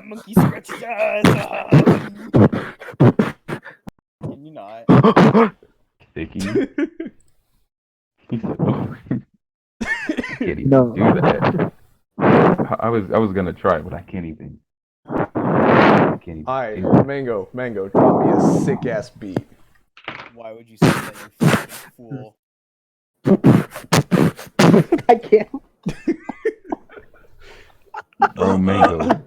Monkey scratch his eyes. Can you not? Sticky. He said, "Oh, can't even No. do that." I was gonna try, but I can't even. I can't even. Alright, do it. Mango, drop me a sick ass beat. Why would you say that, you fucking fool? I can't. Bro, Mango.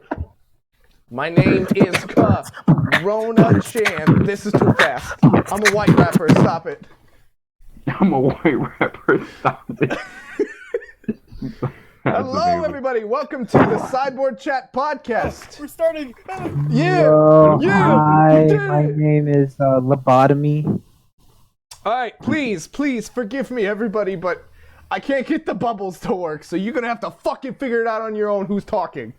My name is Kirroh Chan. This is too fast. I'm a white rapper. Stop it. I'm a white rapper. Stop it. Hello, everybody. Welcome to the Sideboard Chat podcast. We're starting. Yeah. Hello, Yeah, hi, you did my it. name is Lobotomy. All right, please forgive me, everybody, but I can't get the bubbles to work, so you're gonna have to fucking figure it out on your own. Who's talking?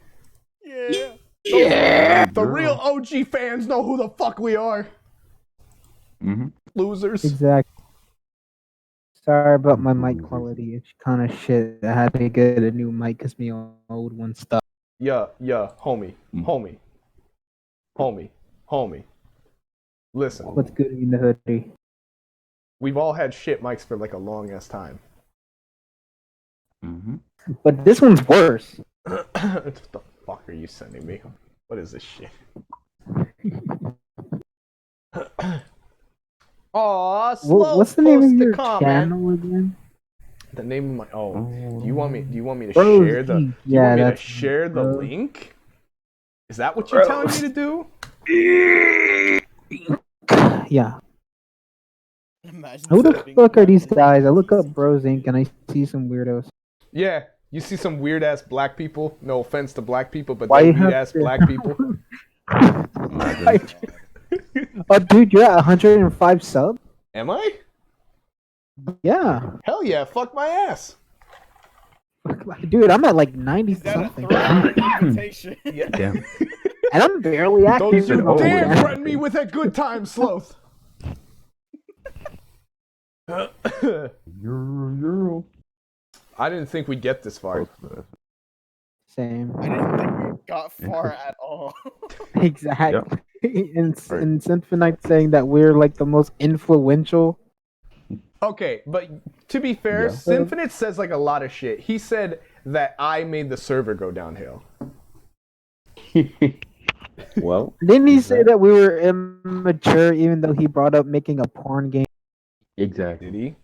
Yeah. The real OG fans know who the fuck we are. Mm-hmm. Losers. Exactly. Sorry about my mic quality. It's kind of shit. I had to get a new mic because my old one stuck. Yeah, homie. Listen, What's good in the hoodie? we've all had shit mics for like a long ass time. Mm-hmm. But this one's worse. What the fuck are you sending me? What is this shit? Aw, Slothe What's the name of posted your a comment. channel again? The name of my do you want me to Bro, share the geez. do you Yeah, want me to that's share the bro. link? Is that what you're telling me to do? Yeah. Imagine Who the typing fuck are that these in. guys? I look up Bros Inc. and I see some weirdos. Yeah, you see some weird ass black people. No offense to black people, but Why they're you have weird ass to- black people. Oh, dude, you're at 105 subs? Am I? Yeah. Hell yeah, fuck my ass. Dude, I'm at like 90 Is that a something. threat or an invitation? Yeah. Damn. And I'm barely active. Don't you in the dare whole threaten me with a good time, Slothe. You're. I didn't think we'd get this far. Same. I didn't think we got far at all. Exactly. And Symphonite saying that we're like the most influential. Okay, but to be fair, Yeah. Symphonite says like a lot of shit. He said that I made the server go downhill. Well. Didn't he say that we were immature even though he brought up making a porn game? Exactly. Did he?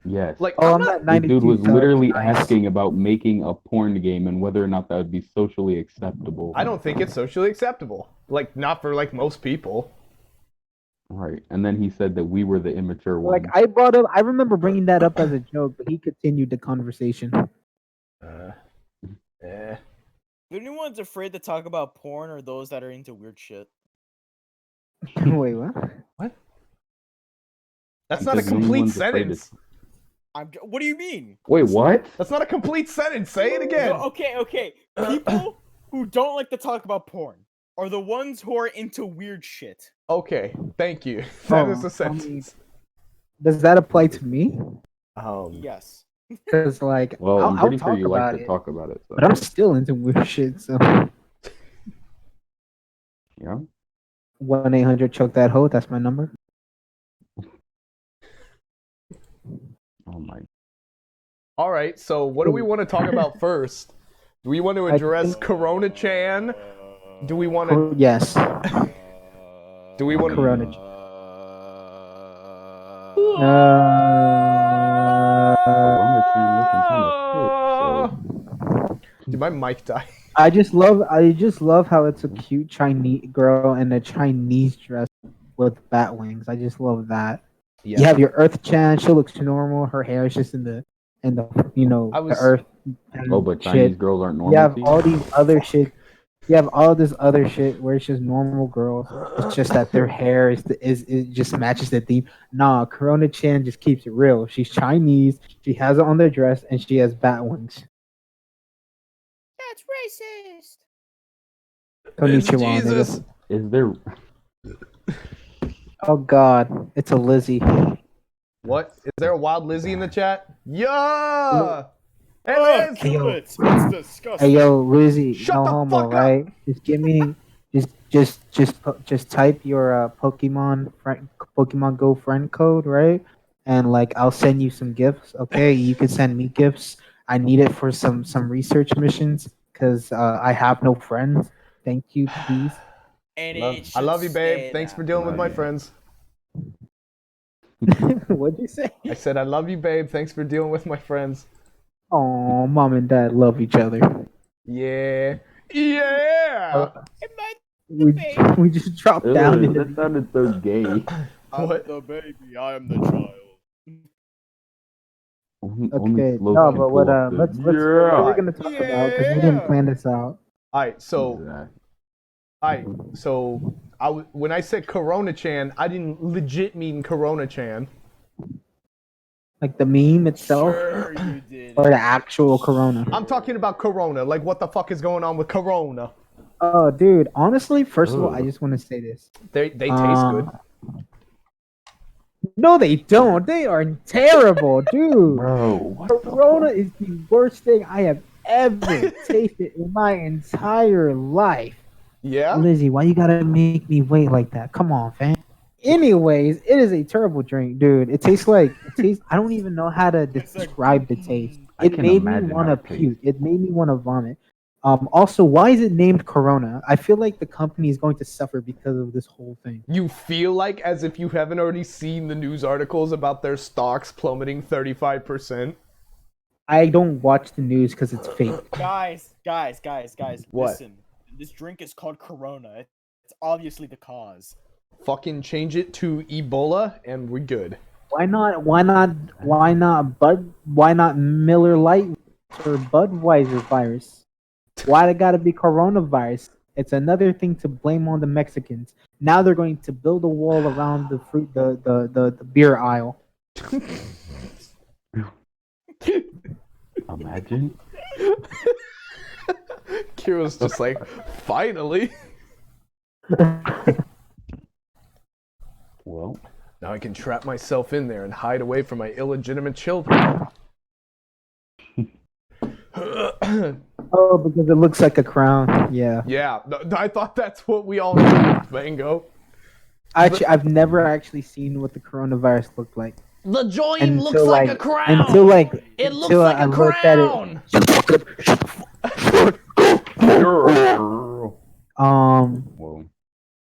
Yes. Like, Oh, I'm I'm not. at The 92 dude was subs. literally Nice. asking about making a porn game and whether or not that would be socially acceptable. I don't think it's socially acceptable. Like, not for like most people. Right. And then he said that we were the immature ones. Like I remember bringing that up as a joke, but he continued the conversation. Eh. If anyone's afraid to talk about porn or those that are into weird shit. Wait, what? That's not a Because no complete one's afraid to- sentence. What do you mean? Wait, what? That's not a complete sentence. Say it again. No, okay. People who don't like to talk about porn are the ones who are into weird shit. Okay, thank you. That is Oh, a sentence. Does that apply to me? Yes. Because like, Well, I'm I'll pretty sure talk you about like to it, talk about it. So. but I'm still into weird shit. So Yeah. 1-800 choke that hoe. That's my number. Oh my. All right, so what do we want to talk about first? Do we want to address Kirroh Chan? Do we want to? Yes. Do we want to? Corona. Corona Chan looking kind of sick, Did my mic die? I just love how it's a cute Chinese girl in a Chinese dress with bat wings. I just love that. Yeah. You have your Earth Chan. She looks normal. Her hair is just in the the Earth. Oh, but Chinese girls aren't normal. You have to you? all these other shit. You have all this other shit where it's just normal girls. It's just that their hair is it just matches the theme. Nah, Corona Chan just keeps it real. She's Chinese. She has it on their dress, and she has bat wings. That's racist. Konnichiwa, Jesus. nigga. Is there? Oh God, it's a Lizzie. What? Is there a wild Lizzie in the chat? Yeah. Oh, It is. Hey, yo. it's disgusting. Hey yo, Lizzie, Shut no the homo, fuck up. right? Just give me, just type your Pokemon Go friend code, right? And like, I'll send you some gifts. Okay, you can send me gifts. I need it for some research missions because I have no friends. Thank you, please. And I love you, babe. Thanks for dealing with my Love you. friends. What'd you say? I said, I love you, babe. Thanks for dealing with my friends. Oh, mom and dad love each other. Yeah. Yeah. We just dropped down into That sounded so gay. I'm What? the baby. I am the child. Only Okay, Slothe no, can but pull what off the- let's what are we Yeah. gonna talk about? Because we didn't plan this out. All right, so Exactly. when I said Corona-chan, I didn't legit mean Corona-chan. Like the meme itself, Sure, you did. or the actual Corona. I'm talking about Corona. Like, what the fuck is going on with Corona? Oh, dude. Honestly, first of all, I Ugh. just want to say this. They taste good. No, they don't. They are terrible, dude. Bro, what the Corona fuck? is the worst thing I have ever tasted in my entire life. Yeah. Lizzie, why you gotta make me wait like that? Come on, fam. Anyways, it is a terrible drink, dude. It tastes. I don't even know how to It's like- describe the taste. I It can made me imagine want how to it tastes. puke. It made me want to vomit. Also, why is it named Corona? I feel like the company is going to suffer because of this whole thing. You feel like as if you haven't already seen the news articles about their stocks plummeting 35%. I don't watch the news because it's fake. Guys. What? Listen. This drink is called Corona. It's obviously the cause. Fucking change it to Ebola and we're good. Why not Miller Lite or Budweiser virus? Why it gotta be coronavirus? It's another thing to blame on the Mexicans. Now they're going to build a wall around the beer aisle. Imagine. Kirroh's just like, finally. Well, Now I can trap myself in there and hide away from my illegitimate children. Oh, because it looks like a crown. Yeah. Yeah, I thought that's what we all knew, Mango. Actually, I've never actually seen what the coronavirus looked like. The joint Until, looks like a like- crown. Until like it looks until like I a looked at it. crown. whoa.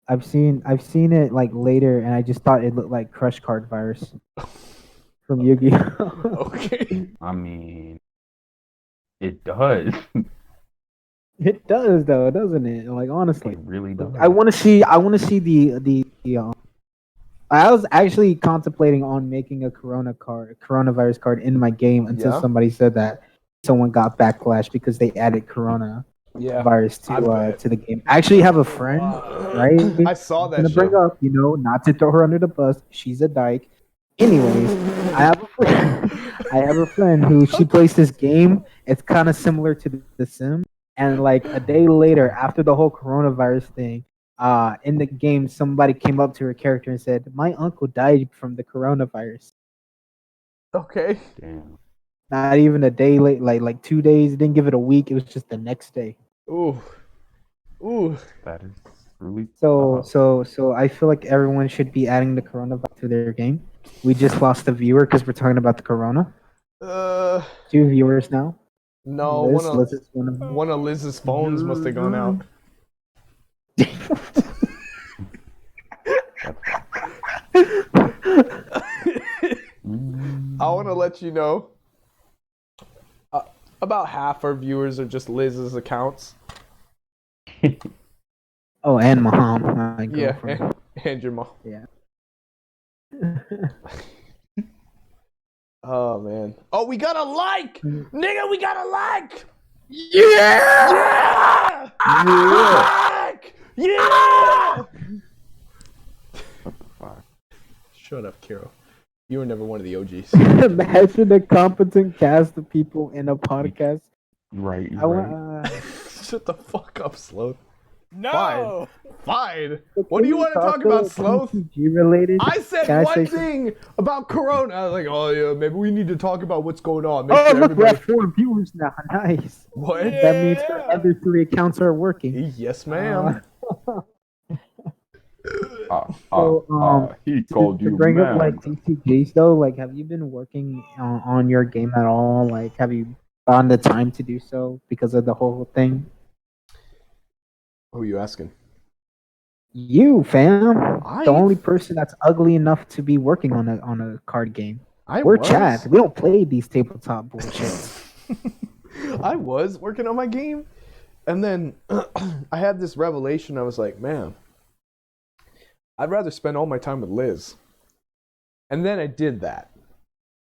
I've seen it like later, and I just thought it looked like Crush Card virus from Yu-Gi-Oh. Okay. I mean, it does. It does though, doesn't it? Like honestly, It really does. I want to see the. I was actually contemplating on making a coronavirus card in my game until Yeah? somebody said that someone got backlash because they added coronavirus Yeah. I bet. to the game. I actually have a friend, right? I saw that gonna shit. bring up, not to throw her under the bus. She's a dyke. Anyways, I have a friend. I have a friend who she plays this game. It's kind of similar to The Sims. And like a day later, after the whole coronavirus thing, in the game, somebody came up to her character and said, "My uncle died from the coronavirus." Okay. Damn. Not even a day late, like 2 days. Didn't give it a week. It was just the next day. Ooh. Ooh. That is really So tough. so I feel like everyone should be adding the coronavirus to their game. We just lost a viewer because we're talking about the corona. 2 viewers now. No, Liz is one of them. one of Liz's phones must have gone out. Mm. I want to let you know. About half our viewers are just Liz's accounts. Oh, and Maham, my Yeah, girlfriend. and your mom. Yeah. Oh man. Oh, we got a like, nigga. We got a like. Yeah! Like! Yeah! Fuck. Shut up, Kirroh. You were never one of the OGs. Imagine a competent cast of people in a podcast. Right, I right. want. Shut the fuck up, Slothe. No. Fine. What do you want to talk about, Slothe? TCG related? I said Can I one say thing about Corona. I was like, oh yeah, maybe we need to talk about what's going on. Oh, Make sure look, we have everybody... 4 viewers now. Nice. What? Yeah. That means her other 3 accounts are working. Yes, ma'am. He called to you bring man. up like TCGs though, like have you been working on your game at all? Like have you found the time to do so because of the whole thing? Who are you asking? You, fam. I- The only person that's ugly enough to be working on a card game. We're was. Chad. We don't play these tabletop bullshit. I was working on my game, and then I had this revelation. I was like, man, I'd rather spend all my time with Liz. And then I did that.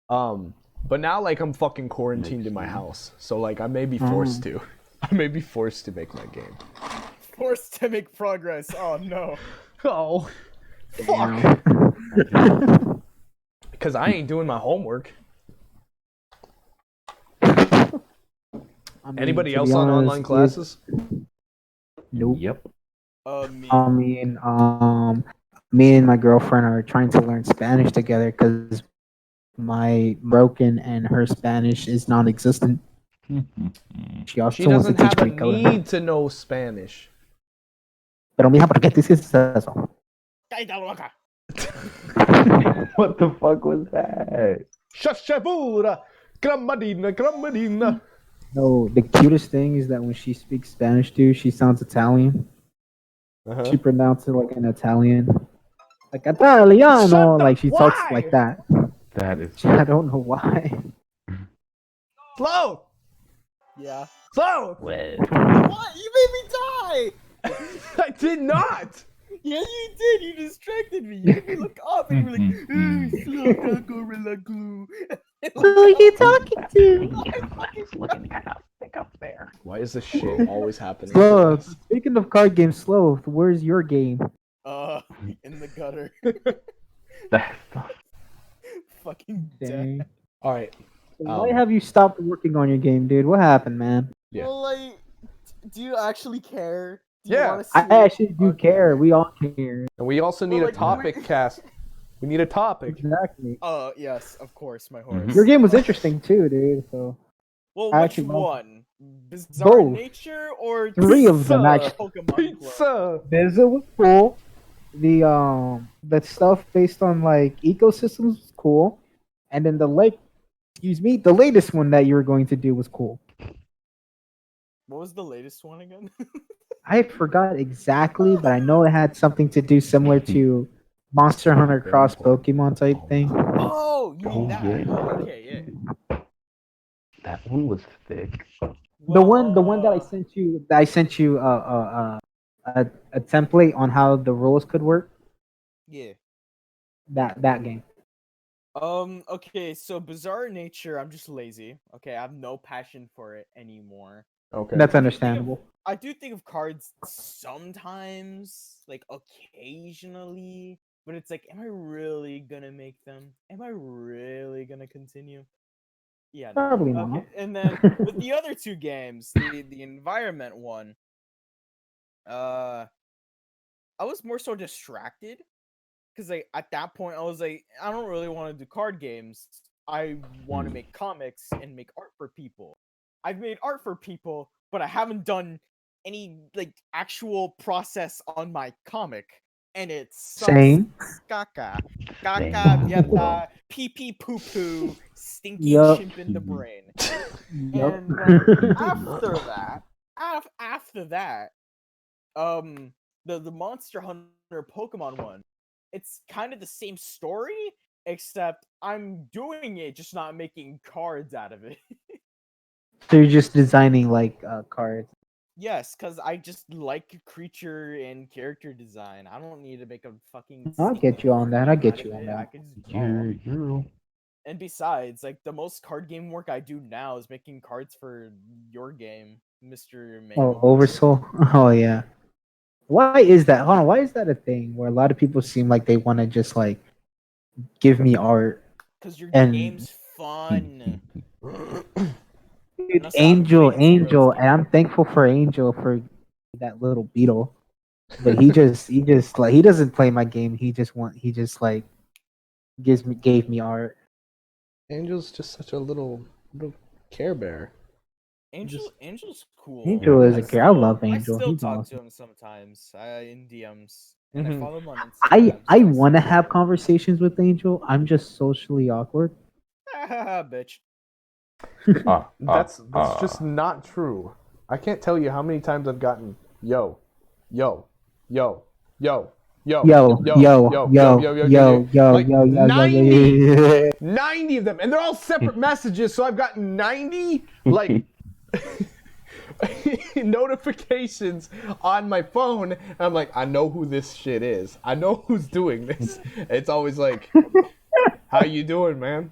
But now like I'm fucking quarantined in my house, so like I may be forced to. I may be forced to make my game. Forced to make progress. Oh no. Oh, fuck. Because I ain't doing my homework. I mean, Anybody to else be on honest, online classes? Nope. Yep. Me. Me and my girlfriend are trying to learn Spanish together because my broken and her Spanish is non-existent. She also She wants to doesn't teach have a me color. need to know Spanish. Pero mija, ¿por qué te dices eso? Cállate la boca. What the fuck was that? Shashavura, gramadina, gramadina. No, the cutest thing is that when she speaks Spanish, dude, she sounds Italian. Uh-huh. She pronounces it like an Italian, like Italiano. Shut the- Like she talks why? like that. That is. I don't know why. Slow! Yeah. Slow! What? What? You made me die. I did not! Yeah, you did. You distracted me. You made me look up and you were like, slow down, Gorilla Glue. Who are you talking to? He's looking kind of thick up there. Why is this shit always happening? Sloth, speaking of card games, Sloth, where's your game? In the gutter. That's Fucking dead. Dang. Alright. Why have you stopped working on your game, dude? What happened, man? Yeah. Well, like, do you actually care? Do you Yeah. wanna see I it? actually do Okay. care. We all care. And we also need Well, a like, topic cast. We need a topic. Exactly. Yes, of course, my horse. Your game was interesting too, dude. So Well, I which actually love one? Bizarre Both. Nature or 3 of them Pizza. actually. Pokemon Club? Pizza! Bizza was cool. The stuff based on like ecosystems was cool, and then the latest one that you were going to do was cool. What was the latest one again? I forgot exactly, but I know it had something to do similar to Monster Hunter cross Pokemon type thing. Oh, you mean Oh, that? yeah. Oh, okay, yeah. That one was thick. The one that I sent you a template on how the rules could work. Yeah. That game. Okay, so Bizarre Nature, I'm just lazy. Okay, I have no passion for it anymore. Okay. That's understandable. I do think of cards sometimes, like occasionally, but it's like, am I really gonna make them? Am I really gonna continue? Yeah, no. Probably Okay, not. and then with the other 2 games, the environment one, I was more so distracted because like at that point I was like, I don't really want to do card games. I want to make comics and make art for people. I've made art for people, but I haven't done any like actual process on my comic, and it's Same. Caca, Same. mierda, pee pee poo poo, stinky Yup. chimp in the brain. Yep. And after that, the Monster Hunter Pokemon one, it's kind of the same story, except I'm doing it, just not making cards out of it. So you're just designing like cards. Yes, because I just like creature and character design. I don't need to make a fucking. I'll get you on that. I'll get you on I that. can just draw. You're And besides, like the most card game work I do now is making cards for your game, Mr. Oh, Manual. Oversoul. Oh yeah. Why is that? Hold on. Why is that a thing where a lot of people seem like they want to just like give me art? Because your and- game's fun. Dude, That's not Angel, playing Zero's Angel, game. and I'm thankful for Angel for that little beetle. But he just like he doesn't play my game. He just like gave me art. Angel's just such a little Care Bear. Angel's cool. Angel is a care. I love I Angel. still He's talk awesome. to him sometimes in DMs. And I follow him on I Instagram. so want to see have him. conversations with Angel. I'm just socially awkward. Bitch. That's just not true. I can't tell you how many times I've gotten yo, yo, yo, yo, yo, like 90 of them, and they're all separate messages. So I've gotten 90 like notifications on my phone, and I'm like, I know who this shit is. I know who's doing this. It's always like, how you doing, man?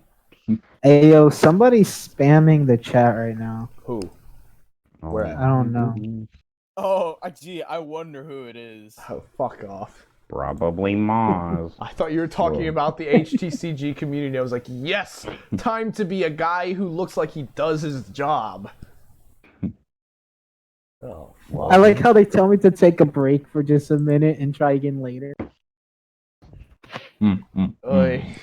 Hey yo, somebody's spamming the chat right now. Who? Where at? I don't know. Oh, gee, I wonder who it is. Oh, fuck off. Probably Mozz. I thought you were talking about the HTCG community. I was like, yes, time to be a guy who looks like he does his job. Oh, well. I like how they tell me to take a break for just a minute and try again later. Oy.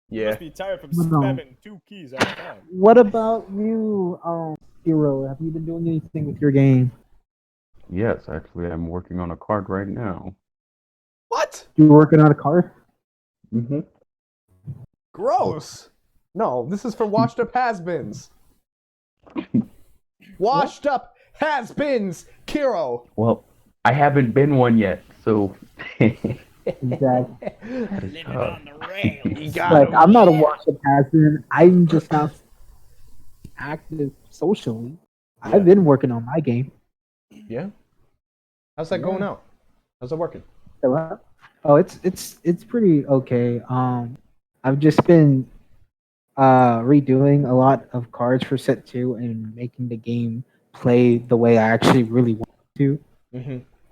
Yeah. Must be tired from No. spamming 2 keys at a time. What about you, Kirroh? Have you been doing anything with your game? Yes, actually, I'm working on a card right now. What? You working on a card? Mm-hmm. Gross. No, this is for washed up has-beens. Washed up has-beens, Kirroh. Well, I haven't been one yet, so. Exactly. Living on the rails. Like I'm not a washed-up has-been. I'm just not active socially. I've been working on my game. Yeah. How's that going out? How's it working? Oh, it's pretty okay. I've just been redoing a lot of cards for set 2 and making the game play the way I actually really want to.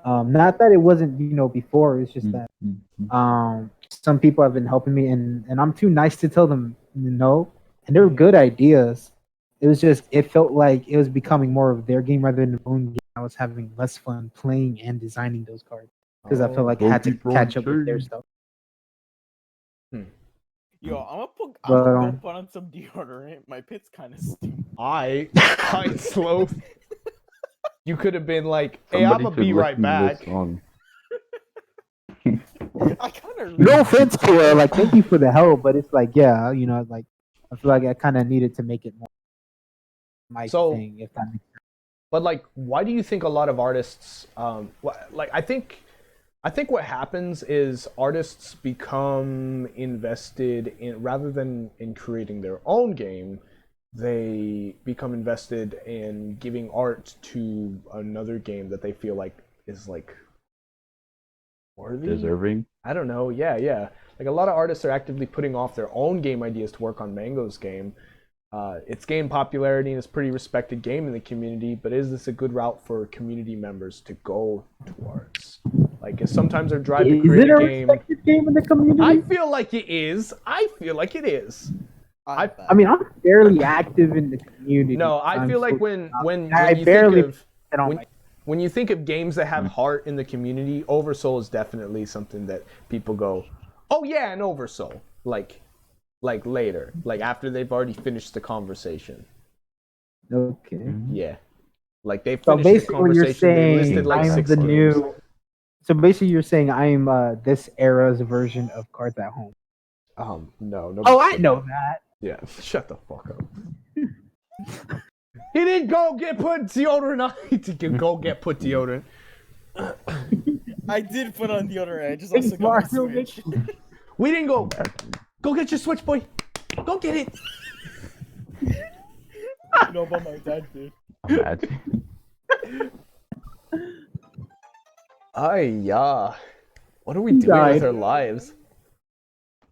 Not that it wasn't, before. It's just that some people have been helping me, and I'm too nice to tell them no. And they're good ideas. It was just it felt like it was becoming more of their game rather than the own game. I was having less fun playing and designing those cards because I felt like I had to catch up with their stuff. Yo, I'm gonna put on some deodorant. My pit's kind of stinky. I Slothe. You could have been like, hey, I'm gonna be right back. I kind of. No offense to her, like thank you for the help, but it's like like I feel like I kind of needed to make it more my thing. If that makes sense. But like, why do you think a lot of artists, like I think what happens is artists become invested in, rather than in creating their own game, they become invested in giving art to another game that they feel like is like worthy, Deserving. I don't know. Yeah. Like a lot of artists are actively putting off their own game ideas to work on Mango's game. It's gained popularity and it's a pretty respected game in the community, but is this a good route for community members to go towards? Like, sometimes their drive to create a game. Game in the community? I feel like it is. I mean, I'm fairly active in the community. No, I feel like when you think of games that have heart in the community, Oversoul is definitely something that people go, oh yeah, an Oversoul. Like later, like after they've already finished the conversation. Okay. Yeah. Like they So finished the basically, you're conversation. They listed saying like I'm 6 the games. new. So basically, you're saying I'm this era's version of Cards at Home. No. Oh, I know that. Yeah, shut the fuck up. He didn't go get put deodorant on. He didn't go get put deodorant. I did put on deodorant. I just also got my Switch. We didn't go. Go get your Switch, boy. Go get it. No, but my dad did. Imagine. What are we doing with our lives?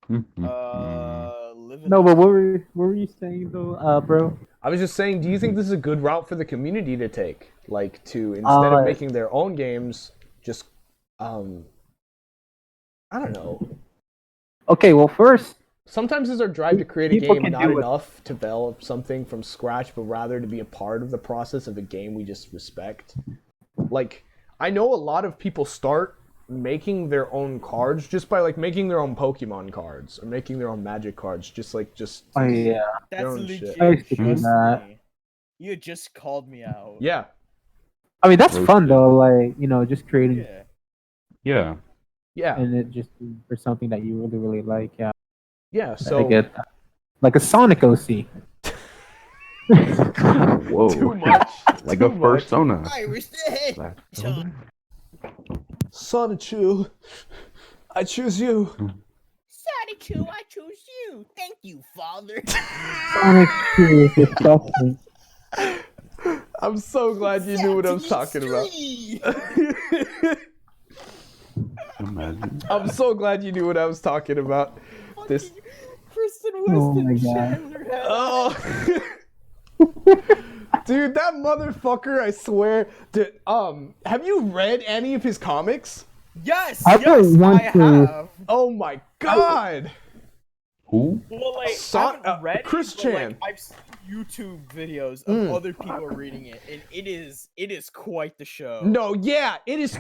No, but what were you saying though, bro? I was just saying, do you think this is a good route for the community to take? Like, to, instead of making their own games, just, I don't know. Okay, well, first, sometimes is our drive to create a people game can not do it. enough to develop something from scratch, but rather to be a part of the process of a game we just respect? Like, I know a lot of people start making their own cards just by like making their own Pokemon cards or making their own Magic cards, just Oh yeah, That's own legit. shit. I used to do Trust that. me. You just called me out. Yeah. I mean that's Roasted. fun though. Like just creating Yeah. Yeah. Yeah. and it just for something that you really like. Yeah, Yeah. I So get that. Like a Sonic OC. Whoa. too much. Like too a much. persona. Irish the head. Last persona? Sonichu, I choose you. Sonichu, I choose you. Thank you, father. Sonic 2 is disgusting. I'm so glad you knew what I was talking about. Imagine. I'm so glad you knew what I was talking about. This. Kristen Oh West my and God. Chandler had Oh. Dude, that motherfucker, I swear. Dude, have you read any of his comics? Yes, I yes, don't want I to. have. Oh my god. Who? Well, like, Son- I haven't read Chris it, but, like, Chan. I've seen YouTube videos of other people reading it, and it is quite the show. No, yeah, it is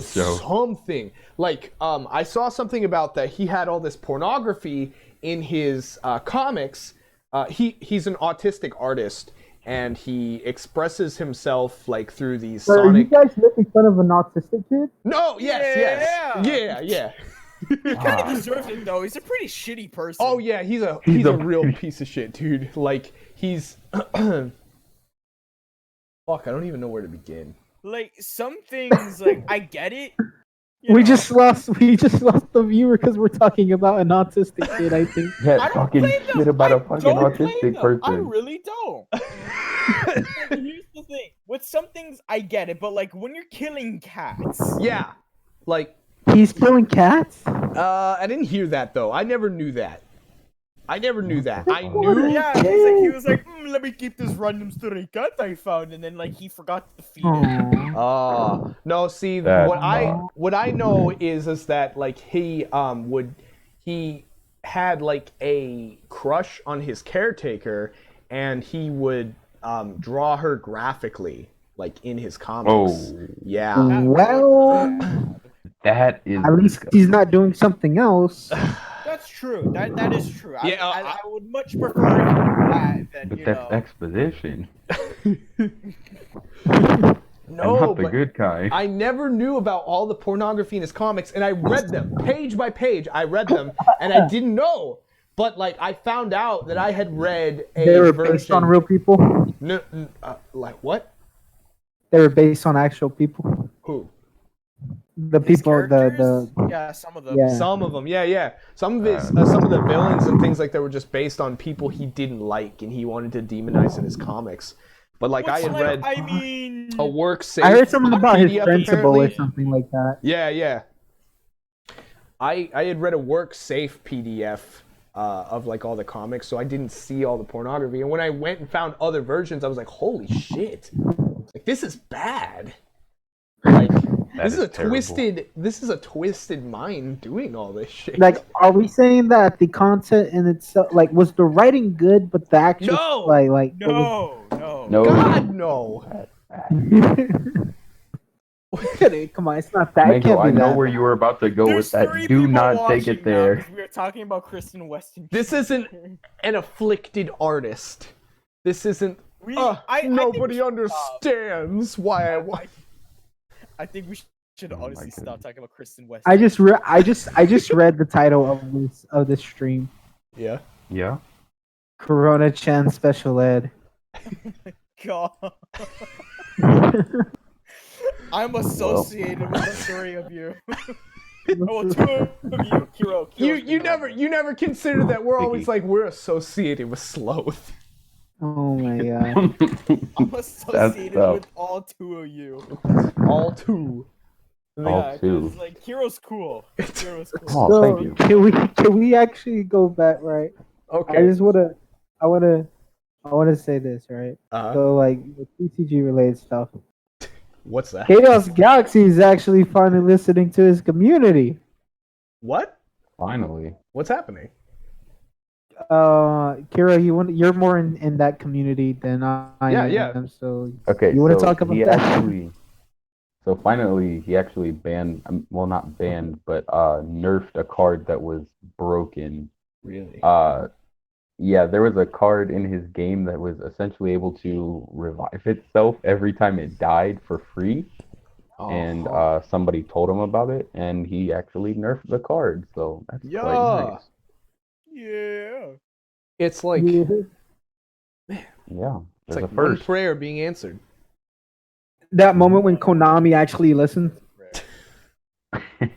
so. something. Like, I saw something about that he had all this pornography in his comics. He's an autistic artist, and he expresses himself like through these So are you sonic. guys making fun of an autistic kid? No, yes, Yeah. yeah. He kind of deserves it though. He's a pretty shitty person. Oh yeah, he's a real piece of shit, dude. Like he's fuck, I don't even know where to begin. Like some things, like I get it. We just lost the viewer because we're talking about an autistic kid. I think. Yeah, I don't talking blame them. shit about I a fucking don't blame autistic them. I person. really don't. Like, here's the thing: with some things, I get it, but like when you're killing cats, Yeah, like He's killing cats. I didn't hear that though. I never knew that. I knew. yeah, he was like, let me keep this random stray cat I found, and then like he forgot to feed it. Aw. No, see That- what I know is that like he had like a crush on his caretaker, and he would draw her graphically like in his comics. Oh. Yeah. Well, That is. at least he's not doing something else. That's true. That is true. Yeah, I would much prefer that than But you that's know. exposition. No, I'm not the but good guy. I never knew about all the pornography in his comics, and I read them page by page. I read them, and I didn't know. But like, I found out that I had read a They were version. based on real people. No, like what? They were based on actual people. Who? The His people, characters? the Yeah, some of them. yeah. Some of them, yeah. Some of his, some of the villains and things like that were just based on people he didn't like, and he wanted to demonize in his comics. But like, I Which, had like, read I mean, a work safe. I heard something about his PDF principal or apparently. something like that. Yeah. I had read a work safe PDF of like all the comics, so I didn't see all the pornography. And when I went and found other versions, I was like, holy shit! Like this is bad. Like this is a terrible. twisted mind doing all this shit. Like, are we saying that the content in itself, like, was the writing good, but the actual, No! like, no. No. God no. Come on, it's not that. It Mango, can't I be know that. where you were about to go There's with that. 3 Do people not take watching it now there. 'cause we are talking about Kristen Weston. This isn't an afflicted artist. This isn't. We, I think we Nobody should understands why I. I think we should honestly goodness. stop talking about Kristen Weston. I just read the title of this stream. Yeah. Yeah. Corona Chan Special Ed. God. I'm associated with the 3 of you. Well, 2 of you, Kirroh. You never consider that we're always Piggy. like we're associated with Slothe. Oh my god. I'm associated tough. with all 2 of you. All two. All 2. 'cause, like Kirroh's cool. Kirroh's cool. Oh, So, thank you. Can we actually go back, right? Okay. I wanna say this, right? So like the TCG related stuff. What's that? Chaos Galaxy is actually finally listening to his community. What? Finally. What's happening? Kirroh, you're more in that community than I Yeah, am. yeah. So Okay. You wanna so talk about he that? Actually, So finally, he actually banned, well, not banned, but nerfed a card that was broken. Really? Yeah, there was a card in his game that was essentially able to revive itself every time it died for free. And somebody told him about it, and he actually nerfed the card. So that's quite Yeah. nice. Yeah. It's like Yeah, it's there's like a one first. prayer being answered. That moment when Konami actually listened. I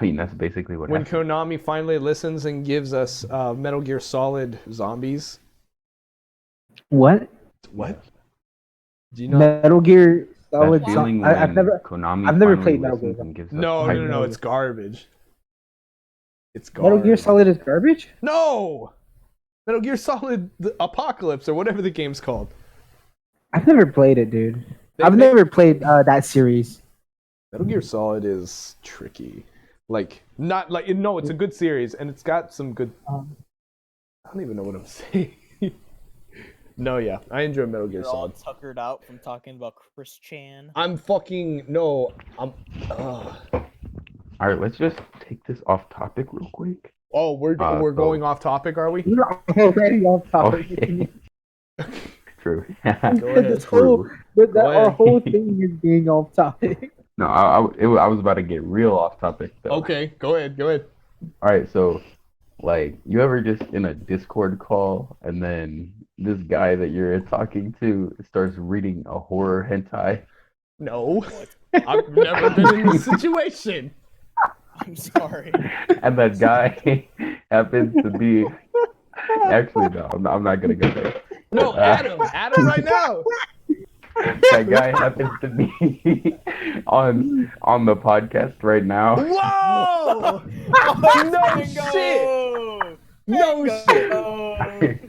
mean, that's basically what When happened. Konami finally listens and gives us Metal Gear Solid Zombies. What? What? Do you know? Metal Gear Solid. That feeling I've when never. Konami I've never finally played Metal Gear. listens and gives us No, hype. it's garbage. It's Metal Gear garbage. Solid is garbage. No! Metal Gear Solid the Apocalypse or whatever the game's called. I've never played it, dude. They I've make- never played that series. Metal Gear Solid is tricky. Like, not like, no, it's a good series and it's got some good. I don't even know what I'm saying. No, yeah, I enjoy Metal Gear You're all Solid. tuckered out from talking about Chris Chan. I'm fucking. No, I'm. All right, let's just take this off topic real quick. Oh, we're so- going off topic, are we? We're already off Oh, topic. true. ahead. This whole, Go our ahead. whole thing is being off topic. No, I was about to get real off topic though. Okay, go ahead. All right, so like, you ever just in a Discord call and then this guy that you're talking to starts reading a horror hentai? No, I've never been in this situation. I'm sorry. And that guy happens to be. Actually, no, I'm not gonna go there. No, Adam right now. That guy happens to be on the podcast right now. Whoa! No shit! No shit!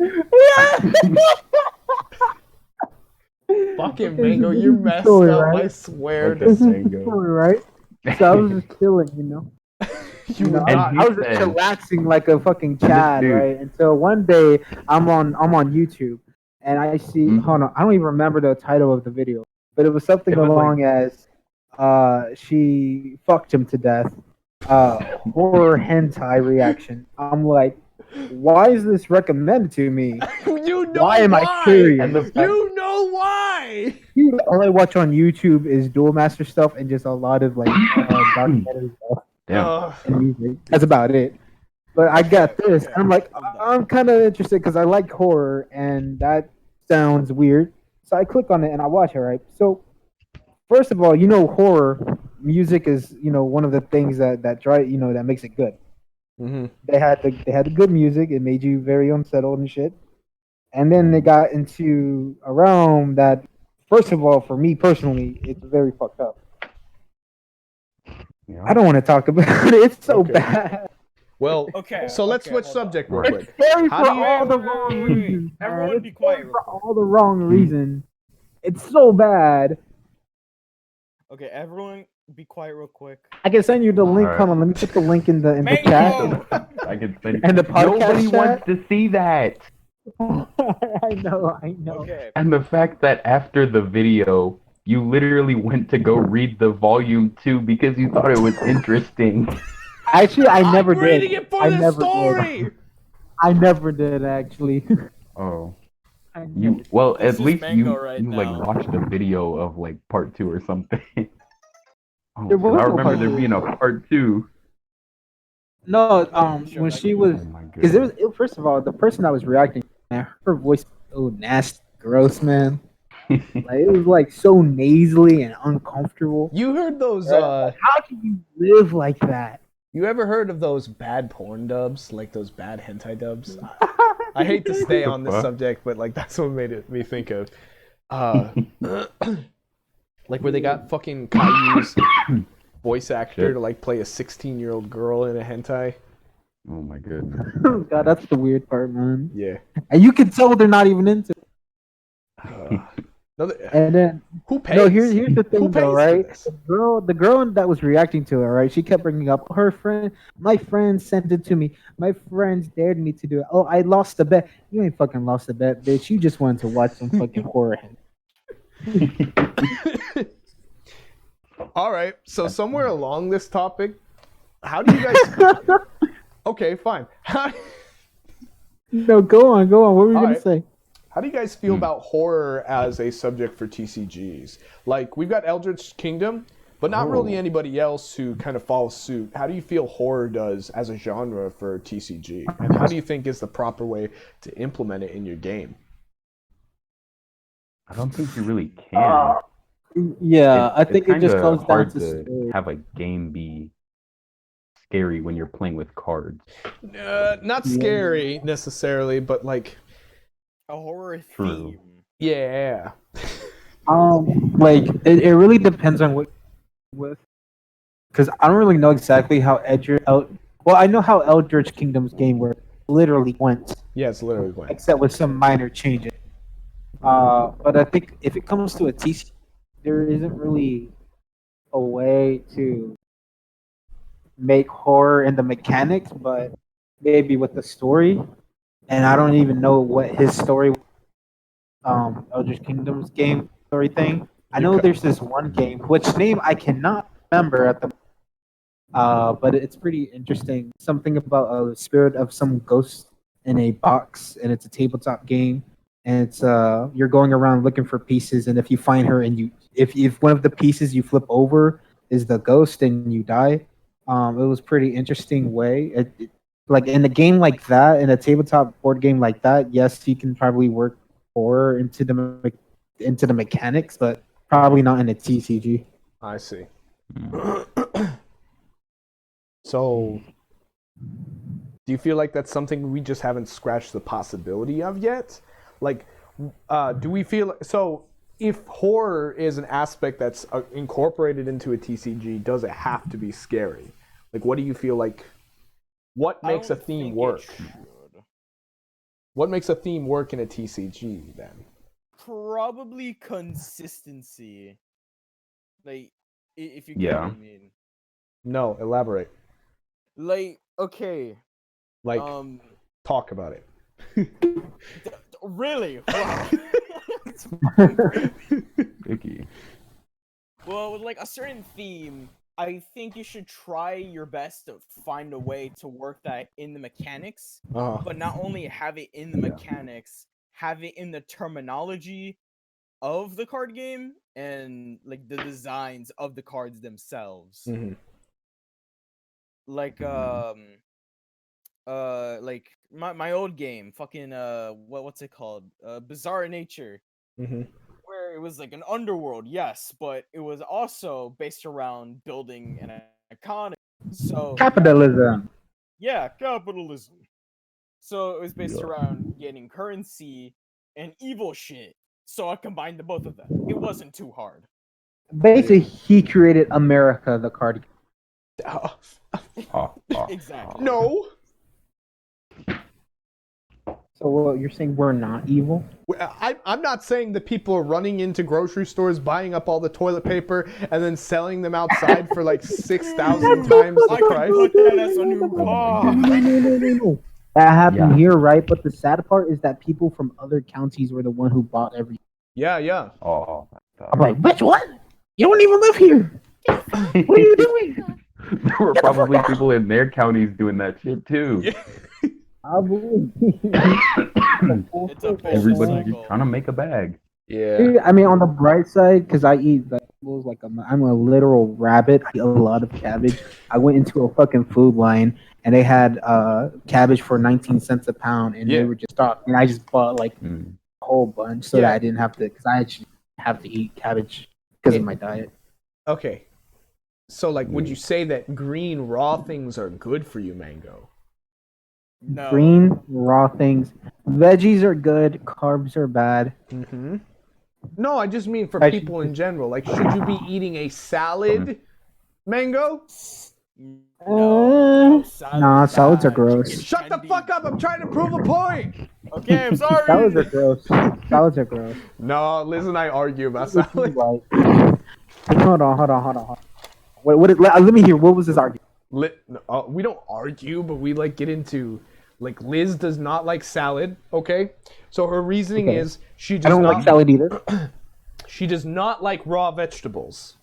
Fucking Mango, you're messed Story, up. right? I swear. Okay. This is the Mango. story, right? So I was just chilling, you know. You You know, would And not. he I was just said- relaxing like a fucking Chad, dude- right? Until one day I'm on YouTube and I see Mhm. hold on, I don't even remember the title of the video, but it was something It was along as she fucked him to death. Horror hentai reaction. I'm like, why is this recommended to me? You know Why am I curious? And the fact, You know why? All I watch on YouTube is Duel Master stuff and just a lot of like documentary stuff damn. and music. That's about it. But I got this, and I'm like, I'm kind of interested because I like horror, and that sounds weird. So I click on it and I watch it. Right. So first of all, you know, horror music is one of the things that that makes it good. Mm-hmm. They had the good music. It made you very unsettled and shit. And then they got into a realm that, first of all, for me personally, it's very fucked up. You know? I don't want to talk about it. It's so Okay. bad. Well, Okay. so let's okay, switch hold on. subject real Right. quick. It's scary How for do you- all the Wait, wrong wait, wait. reasons. Everyone man. be It's quiet scary real for quick. all the wrong reasons. It's so bad. Okay, everyone, be quiet real quick. I can send you the link. Alright. Hold on, let me put the link in the chat. Mango! I can send And the podcast Nobody chat? wants to see that. I know. Okay. And the fact that after the video, you literally went to go read the volume 2 because you thought it was interesting. Actually, I never I'm did. reading it for I the never story. Did. I never did actually. Oh. I never You well, This at is least Mango you right you like now. watched a video of like part 2 or something. Oh, There 'cause was I no remember part there two. being a part 2. No, Sure, when I she can- was, Oh my because goodness. first of all, the person that was reacting, man, her voice was so nasty, gross, man. Like it was like so nasally and uncomfortable. You heard those? How can you live like that? You ever heard of those bad porn dubs, like those bad hentai dubs? I hate to stay on this Fuck. subject, but like that's what made me think of. Like where they got fucking Caillou's voice actor Shit. to like play a 16-year-old girl in a hentai. Oh my goodness. Oh, God, that's the weird part, man. Yeah. And you can tell they're not even into it. No, And then, who pays? no, here's the Who thing, pays though, for right? this? The girl that was reacting to her, right? She kept bringing up her friend. My friend sent it to me. My friends dared me to do it. Oh, I lost the bet. You ain't fucking lost the bet, bitch. You just wanted to watch some fucking horror. All right. So somewhere along this topic, how do you guys? Okay, fine. No, go on. What were you All gonna right. say? How do you guys feel about horror as a subject for TCGs? Like, we've got Eldritch Kingdom, but not really anybody else who kind of follows suit. How do you feel horror does as a genre for TCG? And how do you think is the proper way to implement it in your game? I don't think you really can. Yeah, I think it just kinda comes down hard to to story. have a game be scary when you're playing with cards. Not scary necessarily, but like, A horror True. theme. yeah. Like it really depends on what with, because I don't really know exactly how well, I know how Eldritch Kingdom's game where it literally went, Yeah, it's literally going. except with some minor changes. But I think if it comes to a TC, there isn't really a way to make horror in the mechanics, but maybe with the story. And I don't even know what his story, Eldritch Kingdom's game story thing. I know there's this one game, which name I cannot remember at the but it's pretty interesting. Something about a spirit of some ghost in a box, and it's a tabletop game. And it's you're going around looking for pieces, and if you find her, and if one of the pieces you flip over is the ghost, and you die. It was pretty interesting way. Like in a game like that, in a tabletop board game like that, yes, you can probably work horror into the mechanics, but probably not in a TCG. I see. So, do you feel like that's something we just haven't scratched the possibility of yet? Like, do we feel so? If horror is an aspect that's incorporated into a TCG, does it have to be scary? Like, what do you feel like? What makes a theme work? What makes a theme work in a TCG then? Probably consistency. Like, if you get Yeah. what I mean. No, elaborate. Like, okay. Like, talk about it. Really? Wow. Icky. Well, with like a certain theme, I think you should try your best to find a way to work that in the mechanics, but not only have it in the mechanics, have it in the terminology of the card game and like the designs of the cards themselves. Mm-hmm. Like like my old game, fucking what's it called? Bizarre Nature. Mm-hmm. Where it was like an underworld, yes, but it was also based around building an economy. So Capitalism. yeah, capitalism. So it was based around getting currency and evil shit. So I combined the both of them. It wasn't too hard. Basically, he created America, the card game. Exactly. No. So you're saying we're not evil? I'm not saying that people are running into grocery stores, buying up all the toilet paper, and then selling them outside for like 6,000 times the price. Put that as a new car. No. That happened here, right? But the sad part is that people from other counties were the one who bought everything. Yeah. Oh. I'm like, bitch, what? You don't even live here. What are you doing? There were probably people in their counties doing that shit too. Yeah. I believe. It's a Everybody's just trying to make a bag. Yeah. I mean, on the bright side, because I eat vegetables like I'm a literal rabbit. I eat a lot of cabbage. I went into a fucking food line and they had cabbage for 19 cents a pound, and they were just talking. And I just bought like a whole bunch so that I didn't have to, because I actually have to eat cabbage because of my diet. Okay. So, like, would you say that green raw things are good for you, Mango? No. Green raw things, veggies are good, carbs are bad. Mm-hmm. No, I just mean for people in general. Like, should you be eating a salad, Mango? No, salads are gross. Shut the fuck up! I'm trying to prove a point. Okay, I'm sorry. Salads are gross. Salads are gross. No, Liz and I argue about salad. Hold on. Let me hear. What was his argument? We don't argue, but we like get into like Liz does not like salad. Okay, so her reasoning is she does I don't like salad either. She does not like raw vegetables,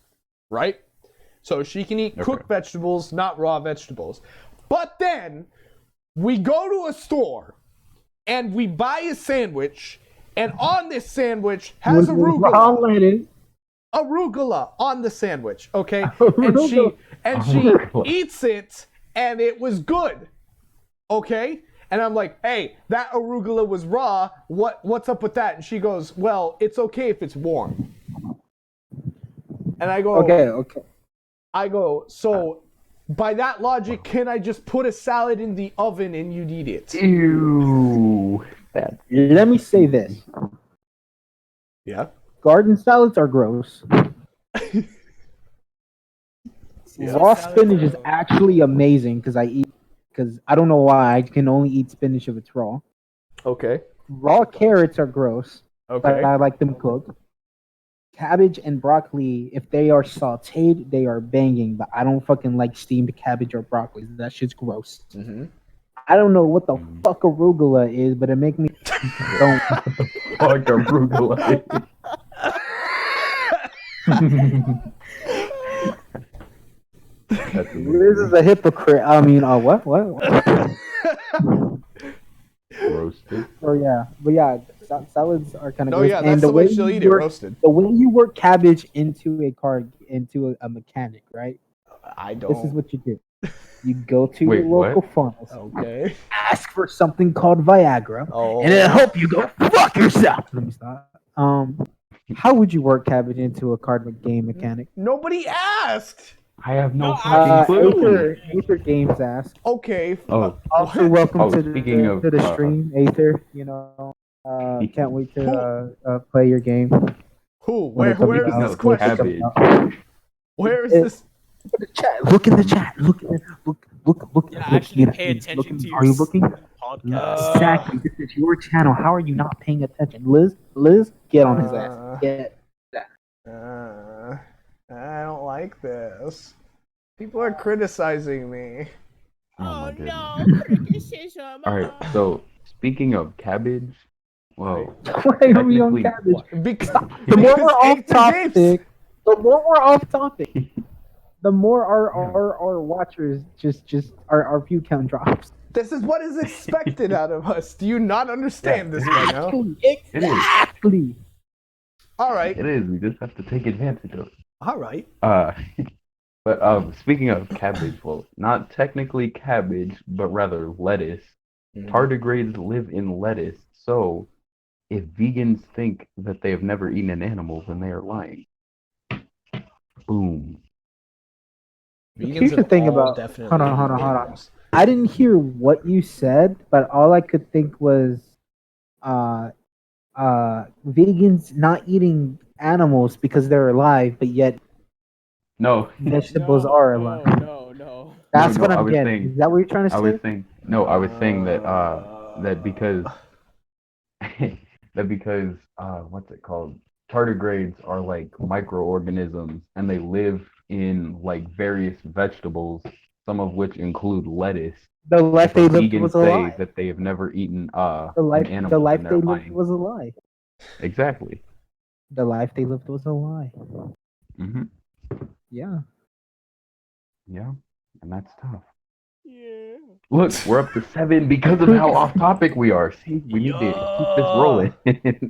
right? So she can eat cooked vegetables, not raw vegetables. But then we go to a store and we buy a sandwich, and on this sandwich has arugula. Arugula on the sandwich, okay? And she eats it, and it was good, okay? And I'm like, hey, that arugula was raw. What's up with that? And she goes, well, it's okay if it's warm. And I go, okay. I go, so by that logic, can I just put a salad in the oven and you'd eat it? Ew. Let me say this. Yeah. Garden salads are gross. Raw spinach is actually amazing because I don't know why I can only eat spinach if it's raw. Okay. Raw carrots are gross, Okay. but I like them cooked. Cabbage and broccoli, if they are sauteed, they are banging, but I don't fucking like steamed cabbage or broccoli. That shit's gross. Mm-hmm. I don't know what the fuck arugula is, but it makes me don't. Fuck arugula. Liz is a hypocrite. I mean, what? Roasted. Oh yeah, but yeah, salads are kind of. No, yeah, that's the way she'll eat it, roasted. The way you work cabbage into a mechanic, right? I don't. This is what you do. You go to your local pharmacy. Okay. Ask for something called Viagra, and it'll help you go fuck yourself. Let me stop. How would you work cabbage into a card game mechanic? Nobody asked. I have no fucking clue. Aether Games asked. Okay. Also, welcome to speaking the stream, Aether. You know, can't wait to play your game. Who? Where is this question? Where is this? Look in the chat. Look. Yeah, actually pay attention to your Are you looking? Podcast. Exactly. This is your channel. How are you not paying attention? Liz, get on his ass. Get that. I don't like this. People are criticizing me. Oh no, criticism. Alright, so speaking of cabbage, whoa. Why are we on cabbage? The more we're off topic, the more our watchers just our view count drops. This is what is expected out of us. Do you not understand this right now? Exactly. All right. It is. We just have to take advantage of it. All right. But speaking of cabbage, well, not technically cabbage, but rather lettuce. Tardigrades live in lettuce, so if vegans think that they have never eaten an animal, then they are lying. Boom. Here's the thing about. Hold on. I didn't hear what you said, but all I could think was, vegans not eating animals because they're alive, but yet vegetables are alive. No. That's what I'm getting. Is that what you're trying to say? I was saying that that because what's it called? Tardigrades are like microorganisms, and they live in like various vegetables, some of which include lettuce. The life they lived was a lie. Vegans say that they have never eaten an animal. The life they lived was a lie. Exactly. The life they lived was a lie. Mhm. Yeah. Yeah, and that's tough. Yeah. Look, we're up to 7 because of how off topic we are. See, we need to keep this rolling.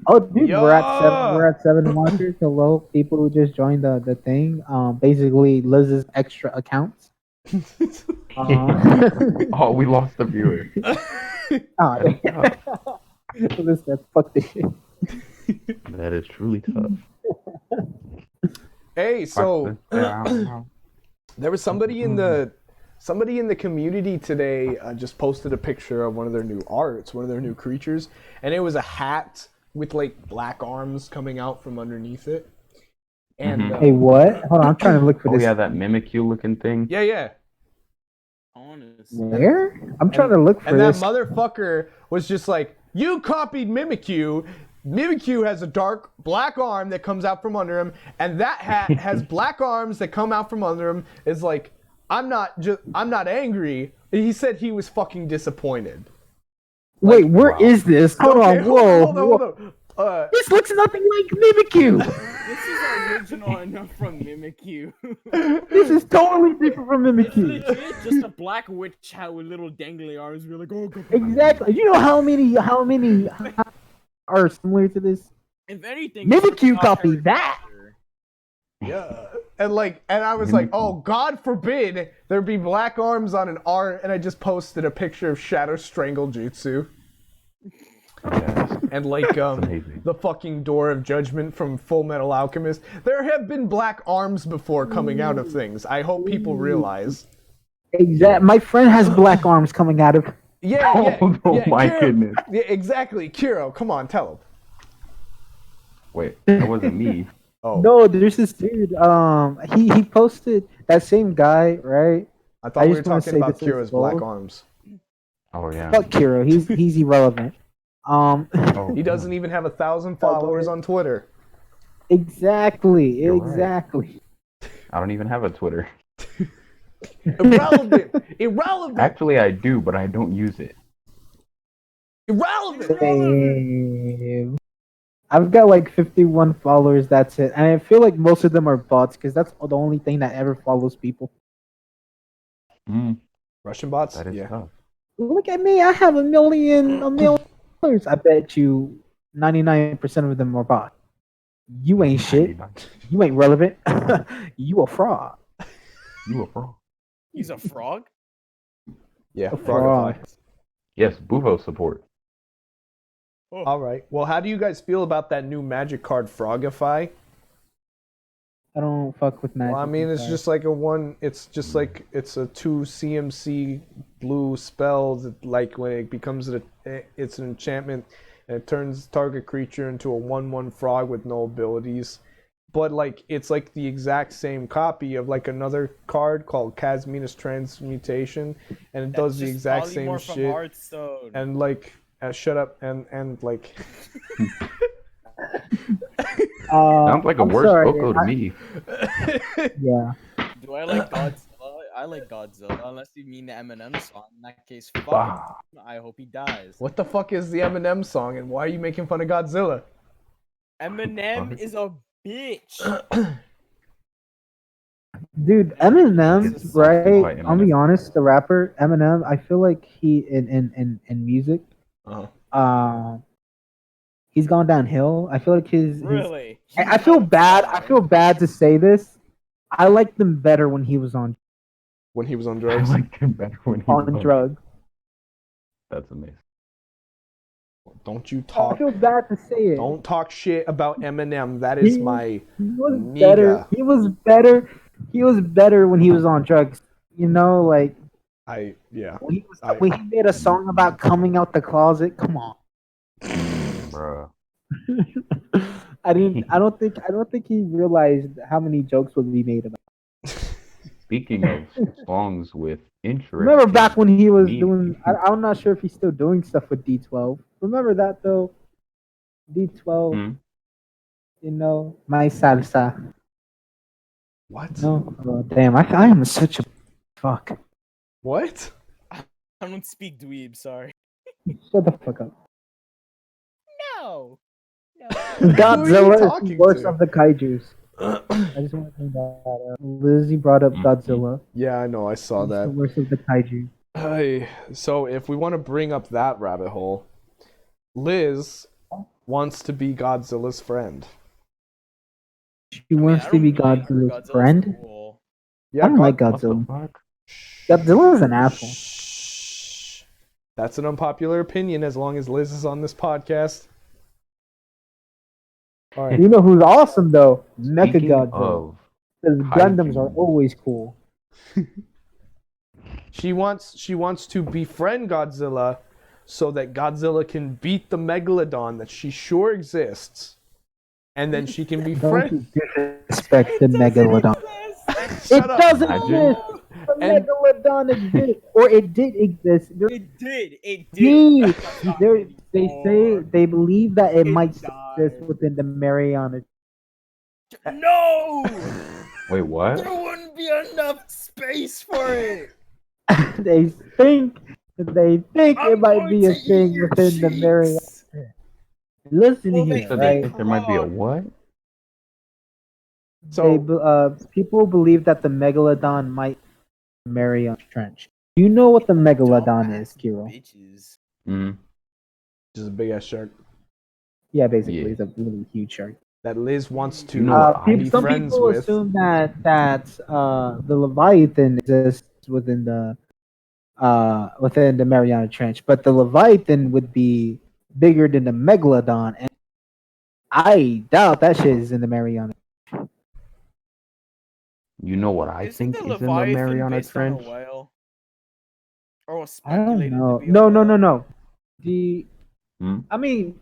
Oh, dude, we're at 7. We're at 7 watchers. Hello, people who just joined the thing. Basically, Liz's extra accounts. Oh, we lost the viewer. Liz said, "Fuck this shit." That is truly tough. Hey, so there was somebody in the community today just posted a picture of one of their new arts, one of their new creatures, and it was a hat with like black arms coming out from underneath it. And hey, what? Hold on, I'm trying to look for this. Oh yeah, that Mimikyu looking thing. Yeah. Where? I'm trying to look for this. And that motherfucker was just like, "You copied Mimikyu. Mimikyu has a dark black arm that comes out from under him, and that hat has black arms that come out from under him." Is like, I'm not angry. He said he was fucking disappointed. Wait, where is this? Hold on. Whoa. This looks nothing like Mimikyu. This is original enough from Mimikyu. This is totally different from It's Mimikyu. legit just a black witch hat with little dangly arms. We're like, oh, go. Exactly. You know how many are similar to this? If anything, Mimikyu it's copy Harry that. Potter. Yeah. And I was like, oh, God forbid there be black arms on an art, and I just posted a picture of Shadow Strangle Jutsu. Yes. And like amazing. the fucking Door of Judgment from Full Metal Alchemist. There have been black arms before coming out of things. I hope people realize. Exact. My friend has black arms coming out of. Yeah. Oh my Kirroh. goodness. Yeah, exactly. Kirroh, come on, tell him. Wait, that wasn't me. Oh, No, there's this dude. He posted that same guy, right? I thought I we were just wanna talking say about this is Kirill's black gold. arms. Oh yeah. Fuck Kirroh. He's irrelevant. Oh, He doesn't even have 1,000 followers on Twitter. Exactly. You're right. Exactly. I don't even have a Twitter. Irrelevant. Actually, I do, but I don't use it. Irrelevant. Same. I've got like 51 followers. That's it, and I feel like most of them are bots because that's the only thing that ever follows people. Russian bots? That is Yeah. tough. Look at me. I have a million followers. I bet you 99% of them are bots. You ain't shit. You ain't relevant. You a fraud. You a fraud. He's a frog. Yeah, A Frogify. fraud. Yes, Buvo support. All right. Well, how do you guys feel about that new magic card, Frogify? I don't fuck with magic. Well, I mean, it's inside. just like it's a 2 CMC blue spell that, like, when it becomes it's an enchantment and it turns target creature into a 1/1 frog with no abilities. But like it's like the exact same copy of like another card called Casmina's Transmutation, and it does the Just exact same polymorph from shit. Hearthstone. And like, shut up and like. Sounds like a I'm worse sorry, Oko to me. Yeah. Do I like Godzilla? I like Godzilla, unless you mean the Eminem song. In that case, fuck Ah. him. I hope he dies. What the fuck is the Eminem song, and why are you making fun of Godzilla? Eminem Fuck. is a bitch. Dude, Eminem, It's right? By I'll be Eminem. honest, the rapper Eminem, I feel like he in music, Uh-huh. he's gone downhill. I feel like his Really? I feel bad. I feel bad to say this. I liked him better when he was on When he was on I drugs. liked him better when he was on drugs. That's amazing. Don't you I talk. feel bad to say it. Don't talk shit about Eminem. That is He- my. He was Nigga. better. He was better. He was better when he was on drugs. You know, like Yeah. when he made a song about coming out the closet. Come on. Bruh. I don't think he realized how many jokes would be made about. Speaking of songs with interest. Remember back when he was Me- doing? I'm not sure if he's still doing stuff with D12. Remember that though? D12. Hmm? You know, my salsa. What? No, oh, damn! I am such a fuck. What? I don't speak dweeb, sorry. Shut the fuck up. No. No. Godzilla is the talking worst to? of the kaijus. I just want to bring that up. Lizzie brought up Godzilla. Yeah, I know. I saw He's the that. worst of the kaiju. So if we want to bring up that rabbit hole, Liz wants to be Godzilla's friend. She wants to be Godzilla's friend. I don't like What the Godzilla. fuck? Godzilla's an asshole. Shh. That's an unpopular opinion as long as Liz is on this podcast. All right. You know who's awesome though? Mecha Speaking Godzilla. of Because Gundams are kaiju. always cool. She wants to befriend Godzilla so that Godzilla can beat the Megalodon that she sure exists. And then she can Don't befriend. you disrespect the Megalodon. Shut up. doesn't Imagine. exist. The And- Megalodon exists, or it did exist. It did. It did. They believe that it It might died. exist within the Mariana. No! Wait, what? There wouldn't be enough space for it. they think it I'm might going be a to eat thing your within the Mariana. cheeks. Listen Well, here, So they right? think there might be a what? So People believe that the megalodon might marry on Trench. Do you know what the megalodon is, Dumbass Kiro? bitches. Mm, just a big ass shark Yeah, basically, yeah. it's a really huge shark. that Liz wants to You know what I be Some friends people with. assume that the Leviathan exists within the Mariana Trench, but the Leviathan would be bigger than the megalodon, and I doubt that shit is in the Mariana. You know what I Isn't think the is in the Leviathan Mariana based on a Trench? whale? Or was I don't speculated to know. be a No, no, no, whale? no. The Hmm? I mean,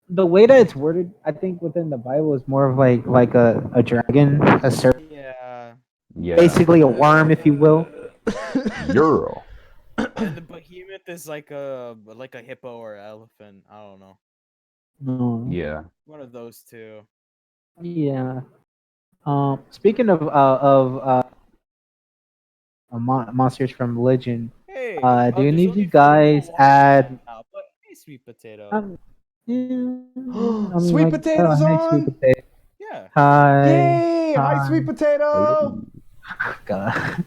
the way that it's worded, I think within the Bible is more of like a dragon, a serpent, Yeah. Yeah. basically a worm, if you will. Euro. And the behemoth is like a hippo or elephant. I don't know. No. Yeah. One of those two. Yeah. Speaking of monsters from Religion, Hey, do any there's of you only four guys more add? now, but hey, sweet potato. Yeah, I mean, Sweet potatoes hi, sweet on! potato. Yeah. Hi, Yay! Hi, sweet potato! God.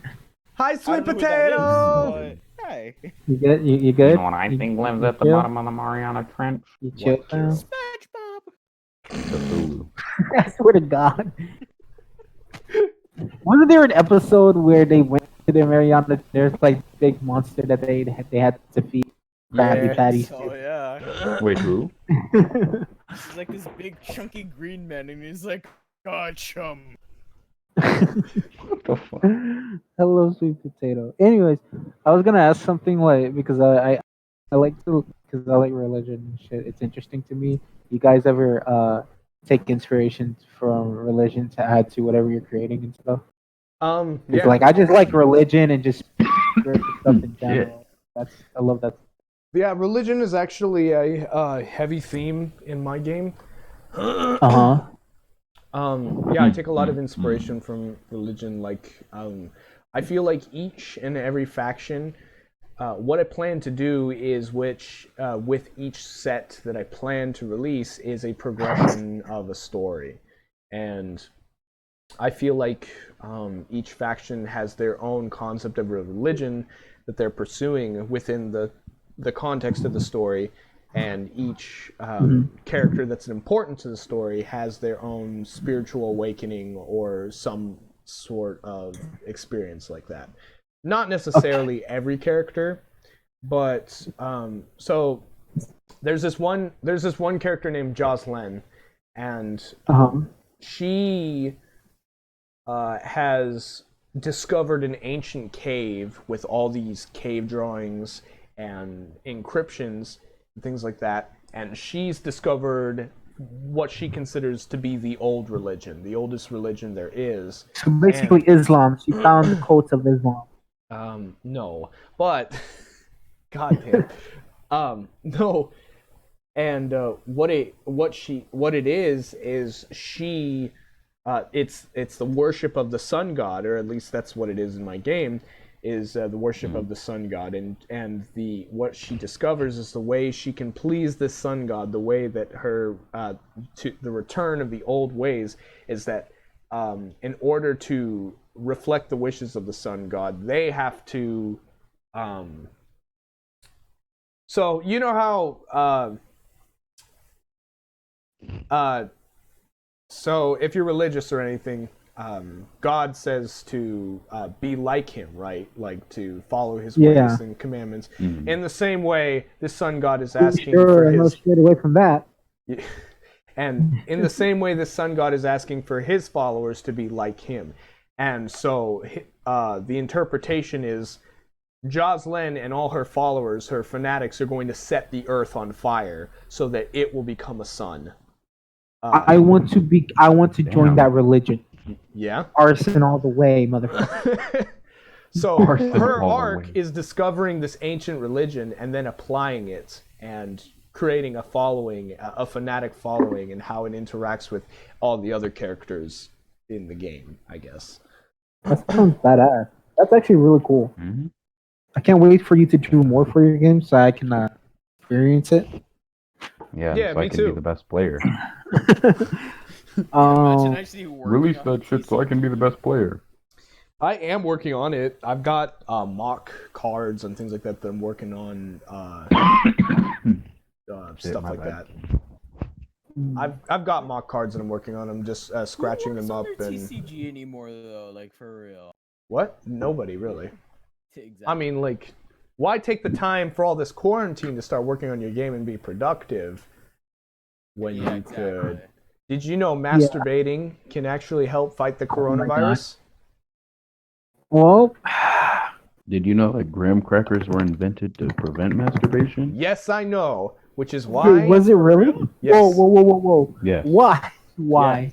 Hi, I sweet don't know who that is, potato! but hey. You good? You You good? know what I think lives you at the chill? bottom of the Mariana Trench? You chill, What, fam? Kirroh? SpongeBob. Cthulhu. I swear to God. Wasn't there an episode where they went to the Mariana? There's like big monster that they had to defeat. Krabby Yeah. Patty. So yeah. Wait, who? He's like this big chunky green man and he's like, God chum. What the fuck? Hello, sweet potato. Anyways, I was gonna ask something like because I like to because I like religion and shit. It's interesting to me. You guys ever take inspiration from religion to add to whatever you're creating and stuff? Because Yeah. like I just like religion and just spiritual stuff in Shit. general. I love that. Yeah, religion is actually a heavy theme in my game. Uh huh. Yeah, I take a lot of inspiration from religion. Like, I feel like each and every faction, what I plan to do is with each set that I plan to release is a progression of a story. And I feel like each faction has their own concept of a religion that they're pursuing within the context of the story, and each character that's important to the story has their own spiritual awakening or some sort of experience like that. Not necessarily every character, but so there's this one character named Jocelyn, and Uh huh. she has discovered an ancient cave with all these cave drawings and encryptions and things like that. And she's discovered what she considers to be the old religion, the oldest religion there is. So basically, Islam. She found the codes of Islam. No, but God damn, no. And what it is she it's the worship of the sun god, or at least that's what it is in my game, is the worship of the sun god, and the what she discovers is the way she can please the sun god, the way that her to the return of the old ways is that in order to reflect the wishes of the sun god, they have to so you know how so if you're religious or anything, God says to be like him, right? Like to follow his ways and commandments. Mhm. In the same way, the sun god is asking Sure, for I'm not his straight away from that. and in the same way, the sun god is asking for his followers to be like him. And so the interpretation is Jocelyn and all her followers, her fanatics, are going to set the earth on fire so that it will become a sun. I want to join Damn. that religion. Yeah. Arson all the way, motherfucker. So Arson her all the arc way. is discovering this ancient religion and then applying it and creating a following, a fanatic following, and how it interacts with all the other characters in the game, I guess. That sounds badass. That's actually really cool. Mhm. I can't wait for you to do more for your game so I can experience it. Yeah, Yeah, so me I can too. be the best player. Imagine actually working Release on that shit so I can be the best player. I am working on it. I've got mock cards and things like that I'm working on. Stuff my like bad. that. I've got mock cards that I'm working on. I'm just scratching them up Their and TCG anymore though, like for real. what? Nobody really. Exactly. I mean, like, why take the time for all this quarantine to start working on your game and be productive when Yeah, you exactly. could? Did you know masturbating can actually help fight the coronavirus? Well, Did you know that graham crackers were invented to prevent masturbation? Yes, I know. Which is wait, why was it really? Yes. Whoa. Yes. Why? Why?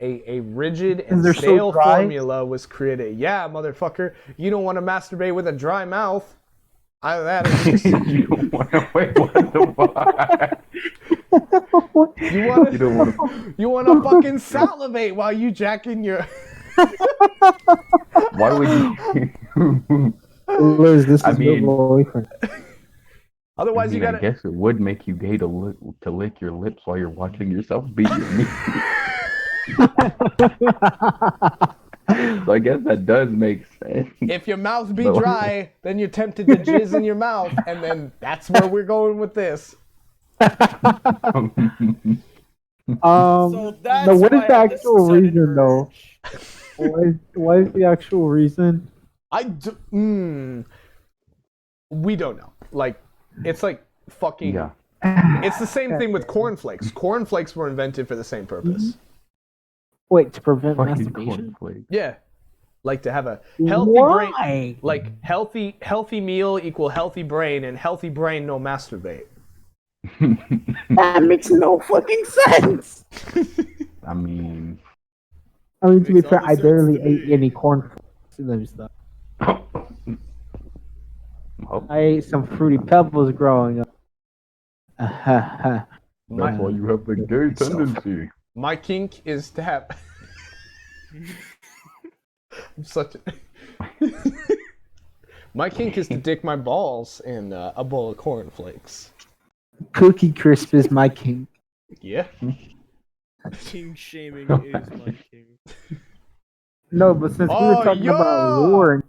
a rigid and they're so stale dry? formula was created. Yeah, motherfucker. You don't want to masturbate with a dry mouth. Either that or you just, You don't want to wait. What the fuck? you want You don't want to. you want to fucking salivate while you jacking your. Why would you? Liz, this is your mean- boyfriend. Otherwise, I mean, you I gotta. guess it would make you gay to lick your lips while you're watching yourself beat your meat. So I guess that does make sense. If your mouth be But- dry, then you're tempted to jizz in your mouth, and then that's where we're going with this. So that's no, what why is the I have this actual sudden reason, though? urge. Why is the actual reason? We don't know. Like, it's like fucking. Yeah. It's the same thing with cornflakes. Cornflakes were invented for the same purpose. Wait, to prevent Fucking masturbation? cornflakes. Yeah, like to have a healthy brain. Why? Like healthy meal equal healthy brain, and healthy brain no masturbate. That makes no fucking sense. I mean, To be Makes fair, all I the barely sense to ate me. any cornflakes and stuff. well, I ate some fruity pebbles growing up. that's why you have the gay tendency. My kink is to have. I'm such a. My kink is to dick my balls in a bowl of cornflakes. Cookie Crisp is my king. Yeah. King shaming is my king. No, but since we Oh, were talking yeah! about war,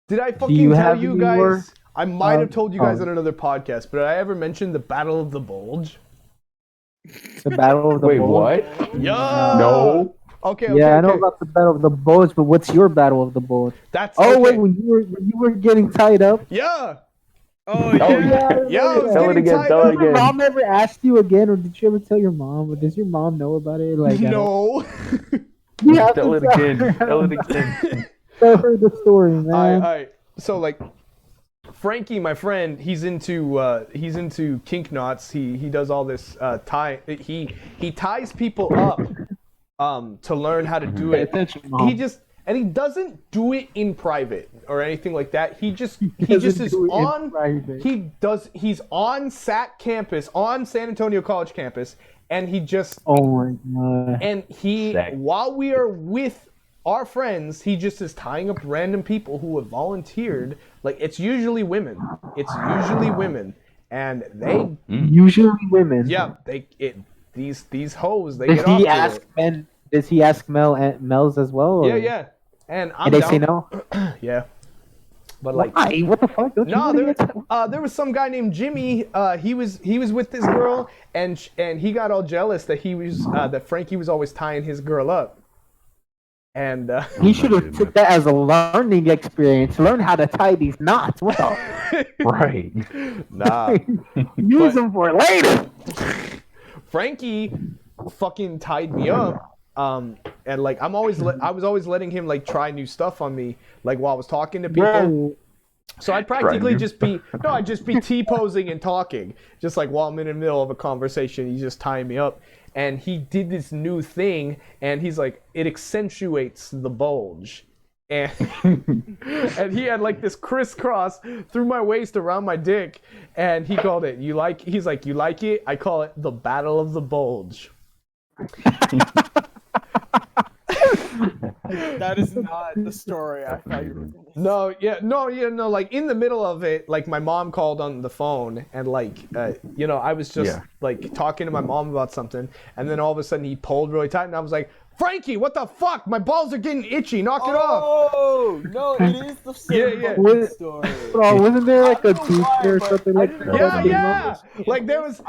Did I you fucking tell have you any guys? more? I might have told you guys oh. on another podcast, but did I ever mention the Battle of the Bulge? the Battle of the Wait, Bulge. what? Yeah. No. Okay. Yeah, I know Okay. about the Battle of the Bulge, but what's your Battle of the Bulge? That's. Oh okay. wait, when you were getting tied up. Yeah. Oh Oh, yeah. Yeah, I was Tell it getting again, tied tell up. it Did your again. mom ever ask you again, or did you ever tell your mom, or does your mom know about it? Like, No. you have Tell to it again. her. Tell it again. Tell her the story, man. I so like Frankie, my friend, he's into kink knots. He does all this tie. He ties people up to learn how to do Pay it. attention, Mom. He doesn't do it in private or anything like that. He just doesn't is do it in on private. he's on SAC campus, on San Antonio College campus, and he just Oh my god. and he SAC. while we are with our friends, he just is tying up random people who have volunteered. Like, it's usually women. And they Usually women. yeah, these hoes, they Does get off he to ask it. Ben? Does he ask Mel's as well? Or? Yeah. And I'm And they down. say no. Yeah. But like Why? What the fuck? Don't you no, wanna get there was some guy named Jimmy. He was with this girl, and he got all jealous that that Frankie was always tying his girl up. And He should have took that as a learning experience. Learn how to tie these knots. What the? Right. nah, Use them for later. Frankie fucking tied me up. And like I was always letting him like try new stuff on me, like while I was talking to people. Bro, So I'd practically new just be I'd just be T-posing and talking, just like while I'm in the middle of a conversation. He's just tying me up, and he did this new thing, and he's like, it accentuates the bulge, and and he had like this crisscross through my waist around my dick, and he called it he's like, you like it? I call it the Battle of the Bulge. That is not the story I thought you were going to say. No, like in the middle of it, like my mom called on the phone and like, I was just like talking to my mom about something, and then all of a sudden he pulled really tight, and I was like, Frankie, what the fuck? My balls are getting itchy. Knock it off. Oh, no, it is the same Yeah. fucking story. Oh, wasn't there like a I don't know why, teacher or but something I like didn't that? know Yeah. that. Like there was.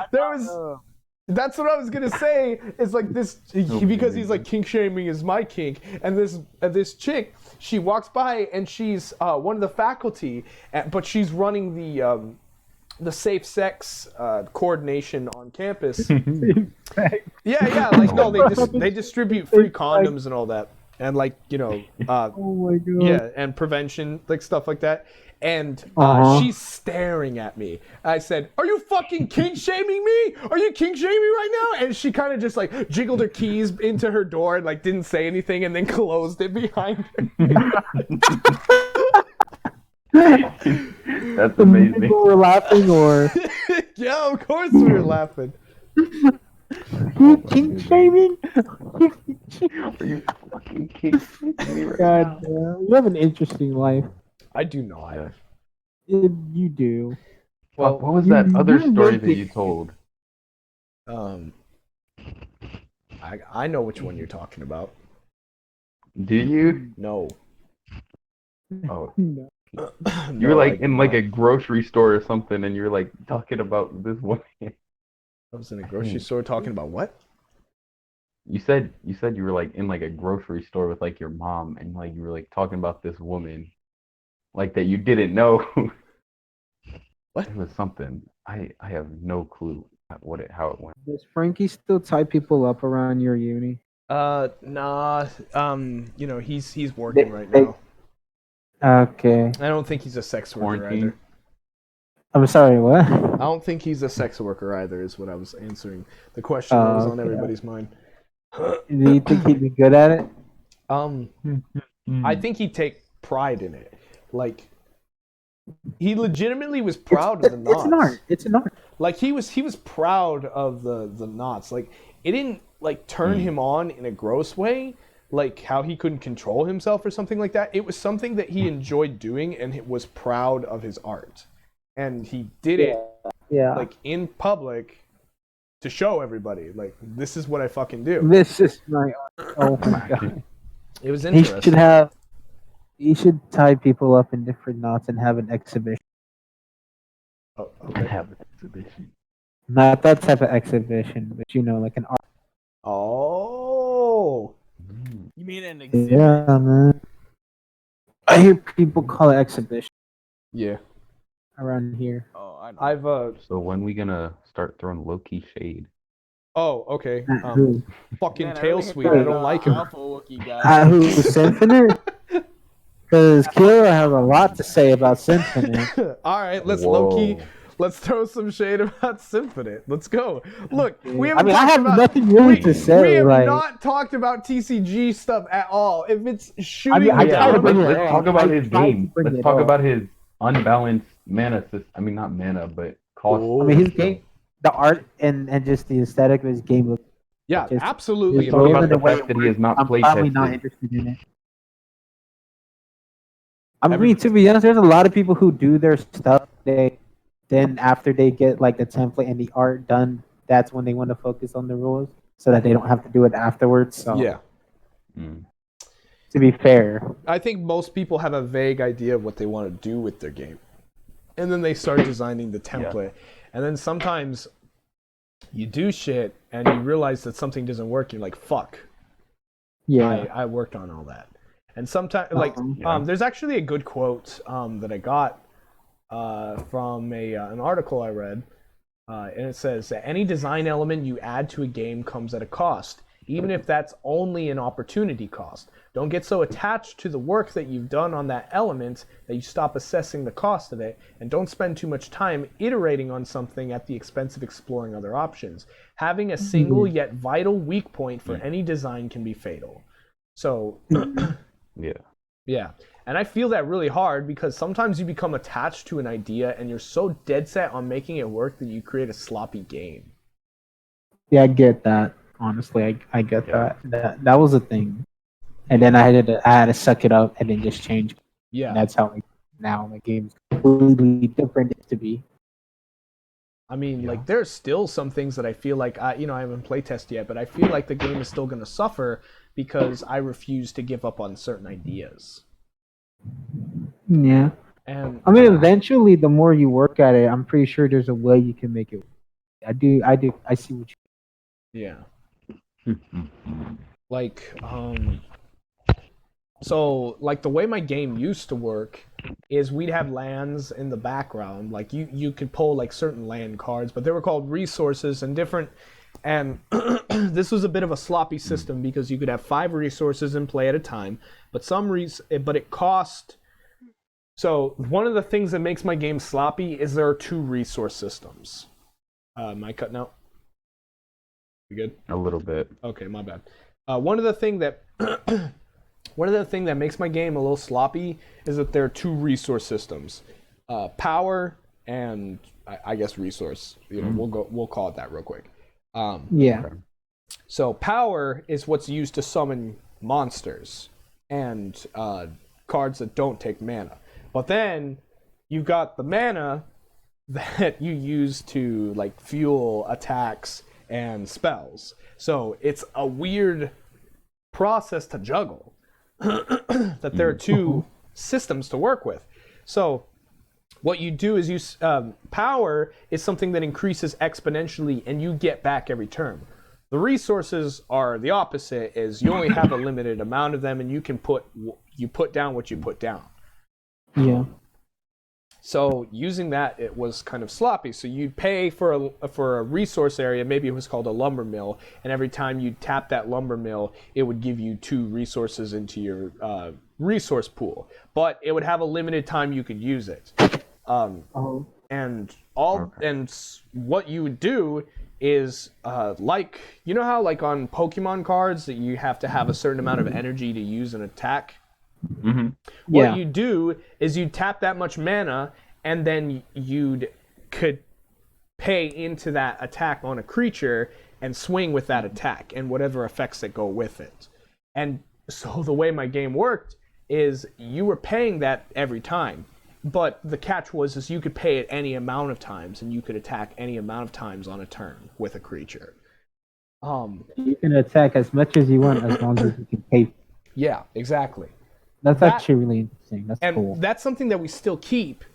That's what I was gonna say. Is like this because he's like kink shaming is my kink, and this chick, she walks by and she's one of the faculty, but she's running the safe sex coordination on campus. Yeah. Like no, they distribute free condoms and all that, and like oh my god. yeah, and prevention, like stuff like that. And she's staring at me. I said, "Are you fucking kink shaming me? Are you kink shaming me right now?" And she kind of just like jiggled her keys into her door and like didn't say anything, and then closed it behind her. That's amazing. People were laughing, or Yeah, of course we were laughing. you kink shaming? Are you fucking kidding me right God now? damn, you have an interesting life. I do not. You do. Well, Well, what was that other you story make that it- you told? I know which one you're talking about. Do you? No. Oh, No. you were like in like a grocery store or something, and you were like talking about this woman. I was in a grocery store talking about what? You said you were like in like a grocery store with like your mom, and like you were like talking about this woman, like that you didn't know. What? It was something. I have no clue how it went. Does Frankie still tie people up around your uni? Nah. He's working right they- now. Okay. I don't think he's a sex worker Quarantine. either. I'm sorry, what? I don't think he's a sex worker either, is what I was answering. The question that was on okay. everybody's mind. Do you think he'd be good at it? I think he'd take pride in it. Like, he legitimately was proud of the knots. It's an art. It's an art. Like he was proud of the knots. Like it didn't like turn him on in a gross way, like how he couldn't control himself or something like that. It was something that he enjoyed doing and he was proud of his art. And he did it Yeah. like in public to show everybody, like, this is what I fucking do. This is my art. Oh my god. It was He interesting. should tie people up in different knots and have an exhibition. Oh, okay. Have an exhibition. Not that type of exhibition, but like an art. Oh. You mean an exhibit? Yeah, man. I hear people call it exhibition Yeah. around here. Oh, I know. I've So when we gonna start throwing low-key shade? Oh, okay. Who? Fucking Man, I tail really hit sweet. that, I don't like him. Alpha Wookie guy. Who? Symphony? Because Kirroh has a lot to say about Symphony. All right, let's Whoa. low-key. Let's throw some shade about Symphony. Let's go. Look, we I haven't mean, I talked have about, nothing really to say. we have like, not talked about TCG stuff at all. If it's shooting I try to down, bring it let's up. talk about I his tried to game. bring Let's it talk up. about his unbalanced mana system. I mean, not mana, but cost. Oh. I mean, his game, the art and just the aesthetic of his game looks. yeah, just- absolutely. just Talk rolling about the the way fact that he has not I'm play probably tested. not interested in it. I mean, to be honest, there's a lot of people who do their stuff. Then after they get like the template and the art done, that's when they want to focus on the rules, so that they don't have to do it afterwards. So, Yeah, Mm. to be fair, I think most people have a vague idea of what they want to do with their game, and then they start designing the template, and then sometimes you do shit and you realize that something doesn't work. You're like, fuck. yeah. I worked on all that. And sometimes, like, Yeah. there's actually a good quote that I got from an article I read, and it says that any design element you add to a game comes at a cost, even if that's only an opportunity cost. Don't get so attached to the work that you've done on that element that you stop assessing the cost of it, and don't spend too much time iterating on something at the expense of exploring other options. Having a single yet vital weak point for any design can be fatal. So, Yeah. yeah. And I feel that really hard because sometimes you become attached to an idea and you're so dead set on making it work that you create a sloppy game. Yeah, I get that. Honestly, I get Yeah. that. That was a thing. and then I had to suck it up and then just change. Yeah. And that's how now my game's completely different to be. I mean, like, there's still some things that I feel like I haven't playtested yet, but I feel like the game is still going to suffer because I refuse to give up on certain ideas. Yeah. And I mean, eventually, the more you work at it, I'm pretty sure there's a way you can make it. I see what you. yeah, like, so like the way my game used to work is we'd have lands in the background. Like you could pull like certain land cards, but they were called resources and different. And this was a bit of a sloppy system because you could have 5 resources in play at a time, but but it cost. So one of the things that makes my game sloppy is there are 2 resource systems. Am I cutting out? You good? A little bit. Okay, my bad. One of the thing that makes my game a little sloppy is that there are 2 resource systems, power and I guess resource. We'll call it that real quick. Yeah. So power is what's used to summon monsters and cards that don't take mana. But then you've got the mana that you use to like fuel attacks and spells. So it's a weird process to juggle that there are 2 systems to work with. So what you do is use power is something that increases exponentially and you get back every turn. The resources are the opposite, is you only have a limited amount of them and you put down what you put down. Yeah. So using that, it was kind of sloppy. So you'd pay for a resource area, maybe it was called a lumber mill, and every time you tap that lumber mill, it would give you 2 resources into your resource pool. But it would have a limited time you could use it. And what you would do is like, you know how like on Pokemon cards that you have to have a certain amount of energy to use an attack? Mm-hmm. What you do is you tap that much mana, and then you'd could pay into that attack on a creature and swing with that attack and whatever effects that go with it. And so the way my game worked is you were paying that every time, but the catch was you could pay it any amount of times, and you could attack any amount of times on a turn with a creature. You can attack as much as you want as long as you can pay. Yeah, exactly. That's actually really interesting. That's cool. And that's something that we still keep,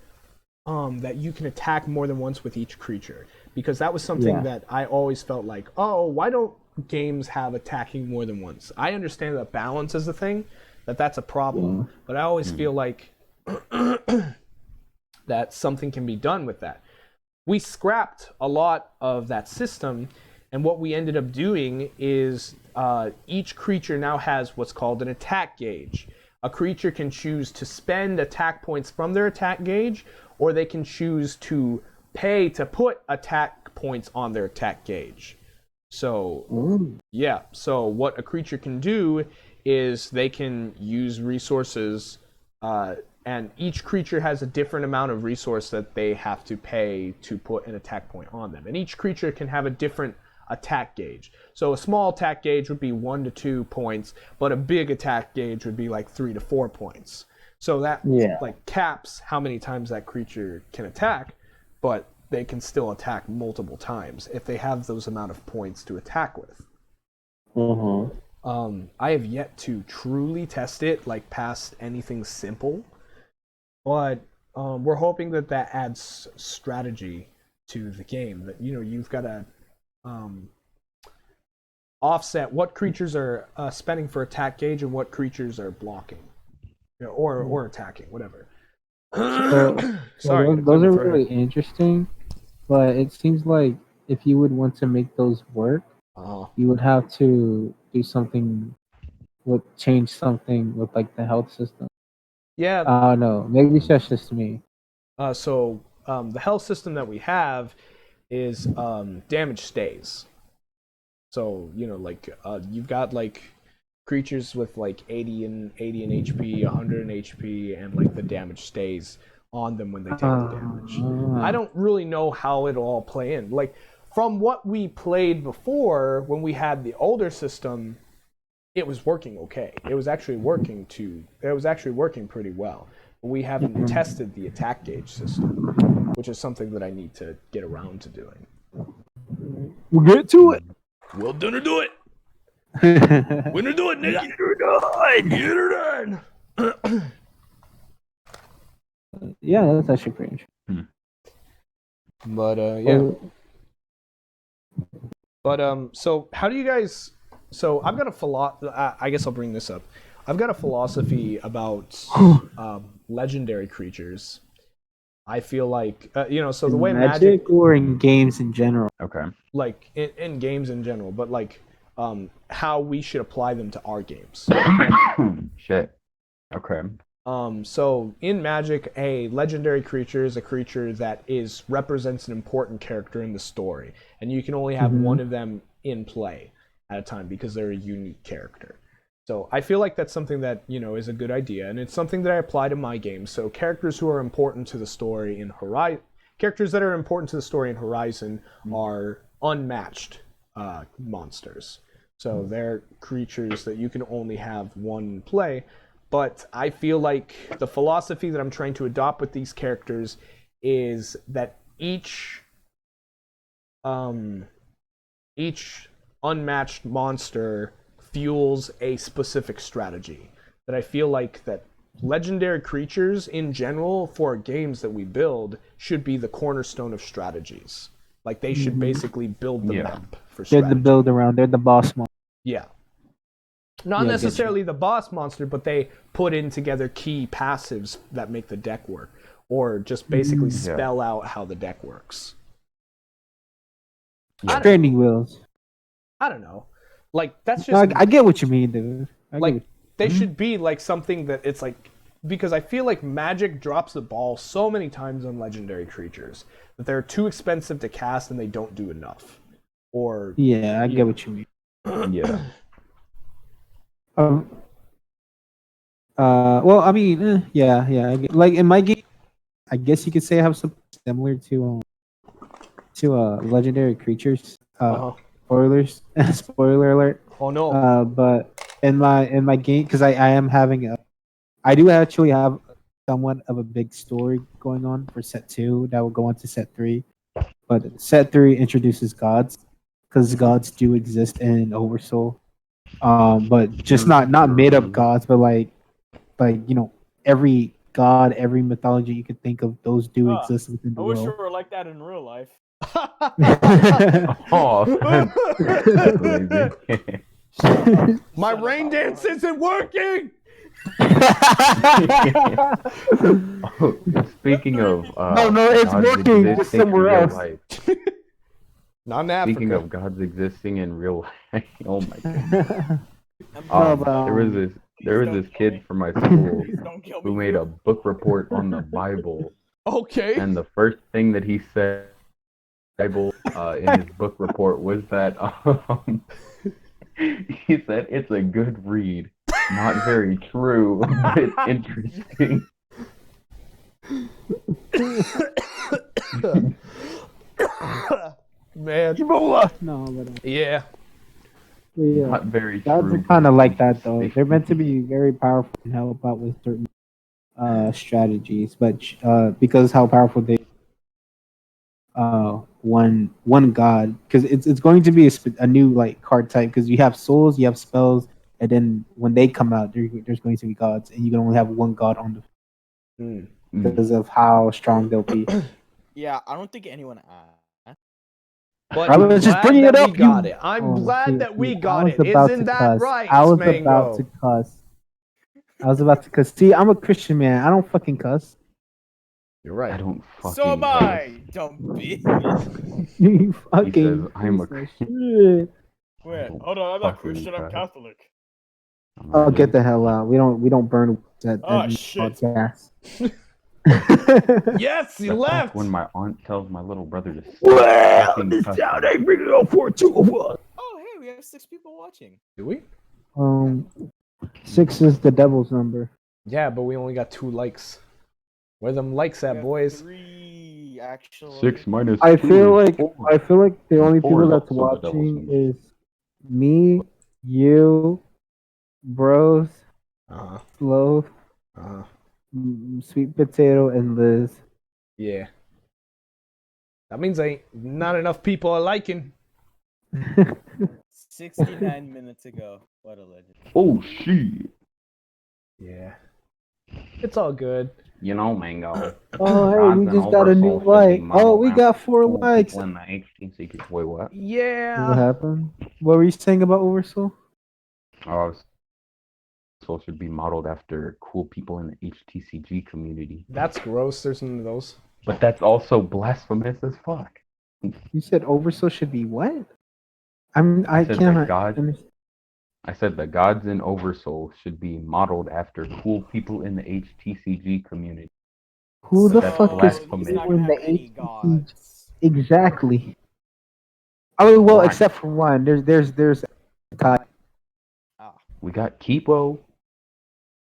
that you can attack more than once with each creature. Because that was something that I always felt like, oh, why don't games have attacking more than once? I understand that balance is a thing, that's a problem. But I always feel like that something can be done with that. We scrapped a lot of that system, and what we ended up doing is each creature now has what's called an attack gauge. A creature can choose to spend attack points from their attack gauge, or they can choose to pay to put attack points on their attack gauge. So, so what a creature can do is they can use resources, and each creature has a different amount of resource that they have to pay to put an attack point on them. And each creature can have a different attack gauge. So a small attack gauge would be 1 to 2 points, but a big attack gauge would be like 3 to 4 points. So that like caps how many times that creature can attack, but they can still attack multiple times if they have those amount of points to attack with. I have yet to truly test it like past anything simple, but we're hoping that adds strategy to the game. That you've got to offset what creatures are spending for attack gauge and what creatures are blocking, or attacking, whatever. Sorry, those are really interesting, but it seems like if you would want to make those work, you would have to do something change something with like the health system. Yeah. I don't know. Maybe that's just me. So the health system that we have is damage stays. So you've got like creatures with like 80 and HP, 100 in HP, and like the damage stays on them when they take the damage. I don't really know how it'll all play in. Like from what we played before when we had the older system, it was working okay. It was actually working pretty well. We haven't tested the attack gauge system, which is something that I need to get around to doing. We'll get to it. We're gonna do it. Yeah, We're gonna do it, Nick. Get her done. that's actually pretty interesting. But yeah. But so how do you guys? So I've got I guess I'll bring this up. I've got a philosophy about legendary creatures. I feel like so the way Magic or in games in general. Okay. Like in games in general, but like how we should apply them to our games. Shit. Okay. So in Magic, a legendary creature is a creature that represents an important character in the story, and you can only have one of them in play at a time because they're a unique character. So I feel like that's something that is a good idea, and it's something that I apply to my games. So characters who are important to the story in Horizon, are unmatched monsters. So they're creatures that you can only have one play. But I feel like the philosophy that I'm trying to adopt with these characters is that each unmatched monster fuels a specific strategy. That I feel like that legendary creatures in general for games that we build should be the cornerstone of strategies. Like they should basically build the map for strategy. They're the build around. They're the boss monster. Yeah. Not necessarily the boss monster, but they put in together key passives that make the deck work, or just basically spell out how the deck works. Training wheels. I don't know. Like that's just. I get what you mean, dude. They should be like something that it's like, because I feel like Magic drops the ball so many times on legendary creatures that they're too expensive to cast and they don't do enough. Or I get what you mean. Yeah. Well, I mean, like in my game, I guess you could say I have something similar to legendary creatures. Spoilers, spoiler alert. Oh no. But in my game, because I do actually have somewhat of a big story going on for set 2 that will go on to set 3. But set 3 introduces gods, because gods do exist in Oversoul. But just not made up gods, but like every god, every mythology you could think of, those do exist within the world. I wish we were like that in real life. My rain dance isn't working. Speaking of no, it's working just somewhere else. Not in Africa. Speaking of gods existing in real life, oh my god. There was this kid from my school who made a book report on the Bible. Okay. And the first thing that he said in his book report was that he said it's a good read. Not very true, but it's interesting. Man. Ebola! No, but yeah. Not very gods true. are kind of like that, though. They're meant to be very powerful and help out with certain strategies, but because how powerful they one god, because it's going to be a new like card type, because you have souls, you have spells, and then when they come out, there's going to be gods, and you can only have one god on the because of how strong they'll be. Yeah, I don't think anyone asked. But I was just bringing it up. We got it. I'm glad that we got it. Isn't that right, I was Mango? about to cuss. I was about to cuss. See, I'm a Christian man. I don't fucking cuss. You're right. I don't fucking So am I. Don't be. You fucking. He says, I'm a Christian. Wait, hold on. I'm not Christian. I'm Catholic. Oh, get the hell out. We don't burn that. Oh shit. Gas. Yes, he That's left. when my aunt tells my little brother to Well, this town ain't big enough for 2 of us. Oh, hey, we have 6 people watching. Do we? 6 is the devil's number. Yeah, but we only got 2 likes. Where them likes at, boys? 3 actually. 6 minus I 2 feel is like 4. the only 4 people is that's also the devil's watching number. is me, you, Bros, Uh-huh. Slothe, Uh-huh. Sweet Potato, and Liz. Yeah. That means ain't not enough people are liking. 69 minutes ago. What a legend. Oh shit. Yeah. It's all good. You know, Mango. Oh, hey, Gods we and just got a new Oversoul should be like. Oh, modeled we after got 4 cool likes. people in the HTC. Wait, what? What Yeah. happened? What were you saying about Oversoul? Soul should be modeled after cool people in the HTCG community. That's gross. There's none of those. But that's also blasphemous as fuck. You said Oversoul should be what? I I said can't. that I said the gods in Oversoul should be modeled after cool people in the HTCG community. Who the That's fuck is blasphemous. He's not cool gonna in the have any HTC? gods. Exactly. Oh well, Why? except for one. There's Kai. We got Kipo.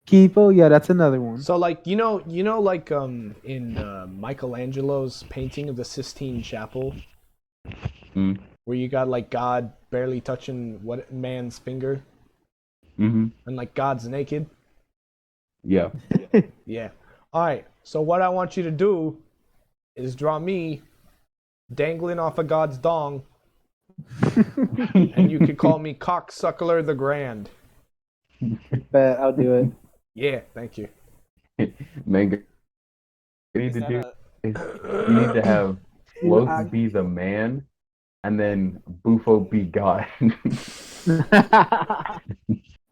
Kipo. Yeah, that's another one. So like you know like in Michelangelo's painting of the Sistine Chapel, Mm. where you got like God barely touching what man's finger, Mm-hmm. and like God's naked. Yeah. Yeah. All right. So what I want you to do is draw me dangling off of God's dong, and you could call me Cocksuckler the Grand. Bet I'll do it. Yeah. Thank you. Mango. You need Is to that do a- is you need to have Slothe be the man, and then Bufo be God.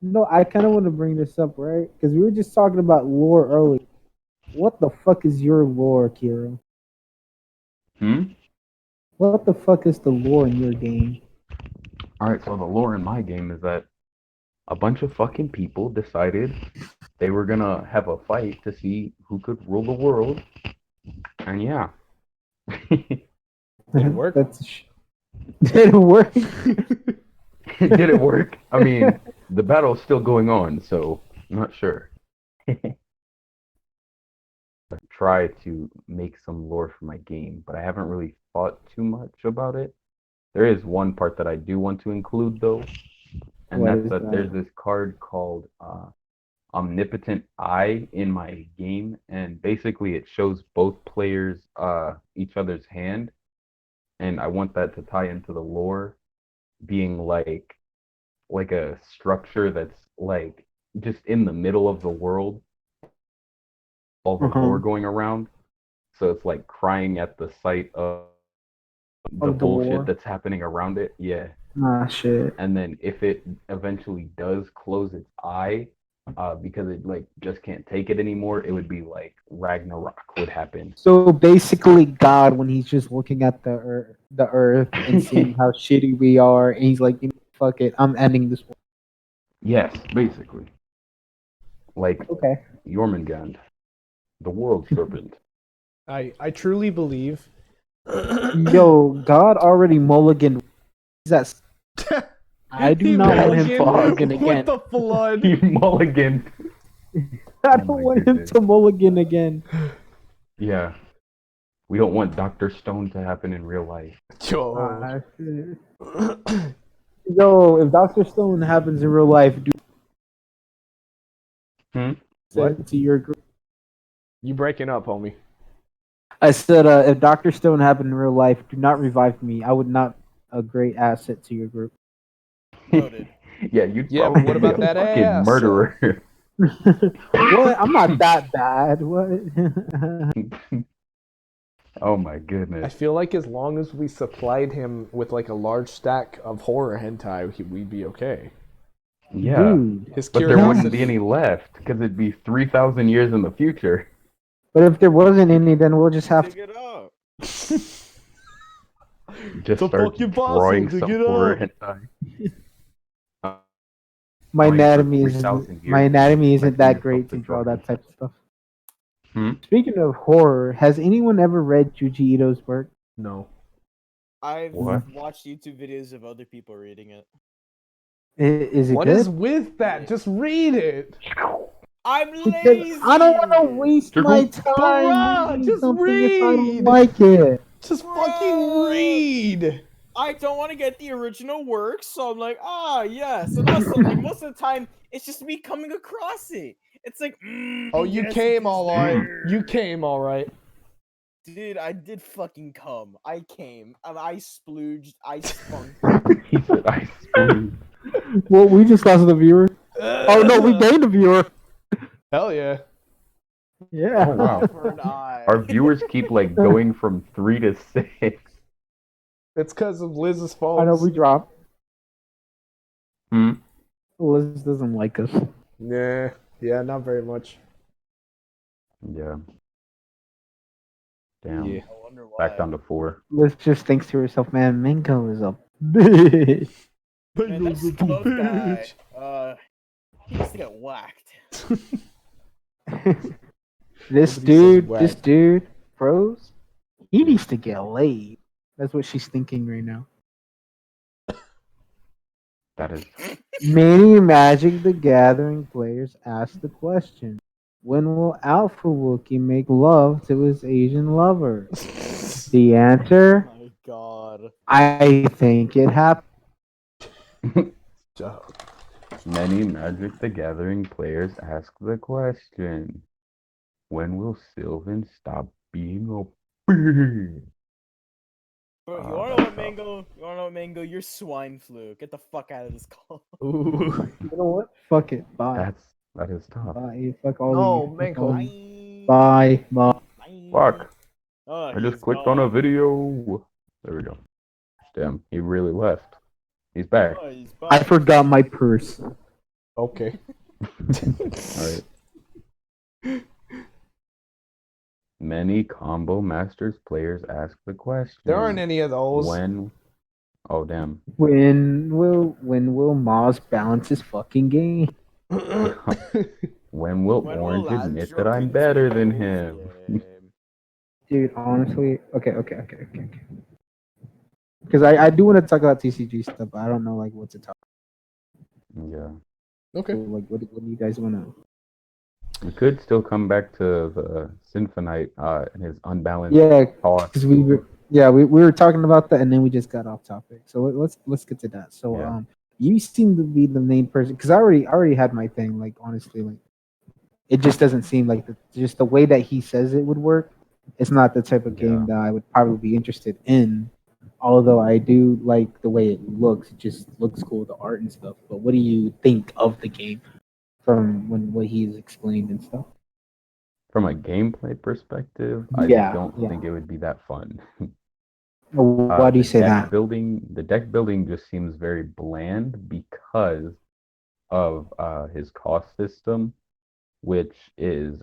No, I kind of want to bring this up, right? Because we were just talking about lore earlier. What the fuck is your lore, Kirroh? What the fuck is the lore in your game? Alright, so the lore in my game is that a bunch of fucking people decided they were gonna have a fight to see who could rule the world. And yeah. Did it work? Did it work? Did it work? I mean, the battle's still going on, so I'm not sure. I try to make some lore for my game, but I haven't really thought too much about it. There is one part that I do want to include, though, and What that's is that that? there's this card called Omnipotent Eye in my game, and basically it shows both players each other's hand, and I want that to tie into the lore, being like a structure that's like just in the middle of the world, all the lore going around. So it's like crying at the sight of the Of the bullshit war. that's happening around it. Yeah. Ah, shit. And then if it eventually does close its eye, because it like just can't take it anymore, it would be like Ragnarok would happen. So basically, God, when he's just looking at the earth and seeing how shitty we are, and he's like, "Fuck it, I'm ending this war." Yes, basically. Like Okay. Jormungand, the world serpent. I truly believe. Yo, God already mulliganed. That's. I do He not want him to mulligan with again. the flood. He mulliganed. I Oh don't my want him goodness. to mulligan again. Yeah. We don't want Dr. Stone to happen in real life. Yo. Ah, shit. Yo, if Dr. Stone happens in real life, do What? to your group. You breaking up, homie? I said, if Dr. Stone happened in real life, do not revive me. I would not a great asset to your group. Noted. Yeah, you'd Yeah, probably but what about be a that fucking ass? murderer. What? I'm not that bad. What? Oh my I goodness. feel like as long as we supplied him with like a large stack of horror hentai, we'd be okay. Yeah. Dude. His But there wouldn't curiosity. be any left because it'd be 3,000 years in the future. But if there wasn't any, then we'll just have Dig to. it up. Just So start fuck your drawing boss, some dig it horror up. hentai. My Drawing for anatomy 3,000 isn't. My years, anatomy isn't expecting that great yourself to to draw draw that type of stuff. Hmm? Speaking of horror, has anyone ever read Juji Ito's work? No. I've What? watched YouTube videos of other people reading it. Is it What good? is with that? Just read it. I'm Because lazy. I don't want to waste my time Bruh, reading just something if I don't read. like it. Just fucking Bruh. read. I don't want to get the original work, so I'm like, yes. And also, like, most of the time, It's just me coming across it. It's like, Oh, you yes, came it is all right. there. You came all right. Dude, I did fucking come. I came. I splooged. I spunked. He said I spooned. Well, we just lost the viewer. Oh no, we gained a viewer. Hell yeah. Yeah. Oh wow. For an eye. Our viewers keep like going from 3 to 6. It's because of Liz's I phone. know we dropped. Hmm. Liz doesn't like us. Nah. Yeah, not very much. Yeah. Damn. Yeah. I wonder why. Back down to 4. Liz just thinks to herself, man, Mingo is a bitch. Man, that Slothe guy, he needs to get whacked. This dude, Froze, he needs to get laid. That's what she's thinking right now. That is Many Magic the Gathering players ask the question, when will Alpha Wookiee make love to his Asian lover? The answer, Oh my god. I think it happened. many Magic the Gathering players ask the question, when will Sylvan stop being a bitch? Bro, you Oh, wanna know that's what, tough. Mango? You wanna know what, Mango? You're swine flu. Get the fuck out of this call. Ooh. You know what? Fuck it. Bye. That is tough. Bye. Fuck all No, of you. Mango. Fuck all of you. Bye. Bye. Fuck. Oh, I just he's clicked on a gone. video. There we go. Damn, he really left. He's back. Oh, he's I back. forgot my purse. Okay. Alright. Many Combo Masters players ask the question. There aren't any of those. When? Oh damn. When will Mozz balance his fucking game? When will When Orange will admit Lazio that I'm better than continue him? his game? Dude, honestly, okay. Because I do want to talk about TCG stuff, but I don't know like what to talk. Yeah. Okay. So, like, what do you guys want to? We could still come back to the Symphonite and his unbalanced Yeah, toss. because we were talking about that, and then we just got off topic. So let's get to that. So Yeah. you seem to be the main person because I already had my thing. Like honestly, like it just doesn't seem like just the way that he says it would work. It's not the type of game that I would probably be interested in. Although I do like the way it looks, it just looks cool, the art and stuff. But what do you think of the game from what he's explained and stuff? From a gameplay perspective, I Yeah, don't yeah. think it would be that fun. Why do you say that? The deck building just seems very bland because of his cost system, which is,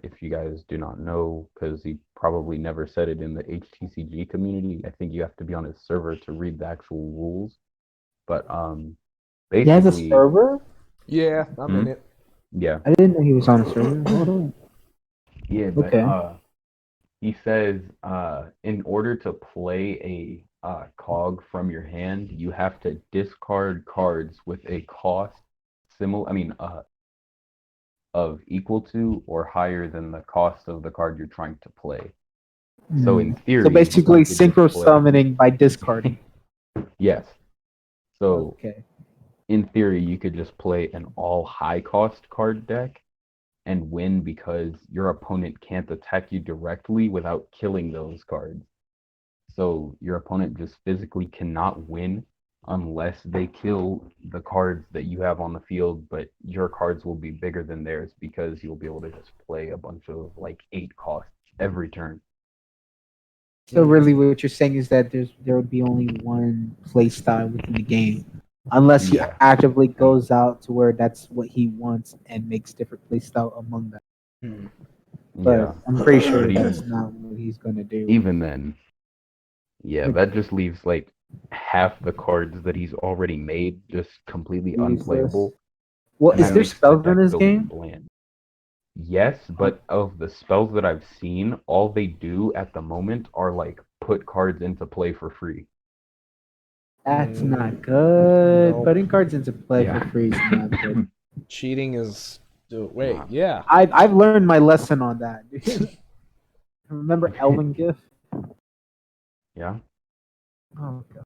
if you guys do not know, because he probably never said it in the HTCG community, I think you have to be on his server to read the actual rules. But He has a basically, server? Yeah, I'm in it. yeah, I didn't know he was on a server. Hold on. yeah, but Okay. he says in order to play a cog from your hand, you have to discard cards with a cost of equal to or higher than the cost of the card you're trying to play. So in theory, So basically, you could just synchro play- summoning by discarding. Yes. So Okay. in theory, you could just play an all high cost card deck and win because your opponent can't attack you directly without killing those cards. So your opponent just physically cannot win unless they kill the cards that you have on the field, but your cards will be bigger than theirs because you'll be able to just play a bunch of like 8 costs every turn. So really, what you're saying is that there would be only one play style within the game, unless he Yeah. actively goes out to where that's what he wants and makes different play style among them. But Yeah. I'm pretty sure But that's not what he's gonna do. even then, yeah, that just leaves like half the cards that he's already made just completely Useless. unplayable. Well, and is that there makes the spells deck in his building game? bland. Yes, but of the spells that I've seen, all they do at the moment are like put cards into play for free. That's not good. No. Putting cards into play Yeah. for free is not good. Cheating is. Wait, Nah. yeah. I've learned my lesson on that. Remember Elven Gift? Yeah. Oh god.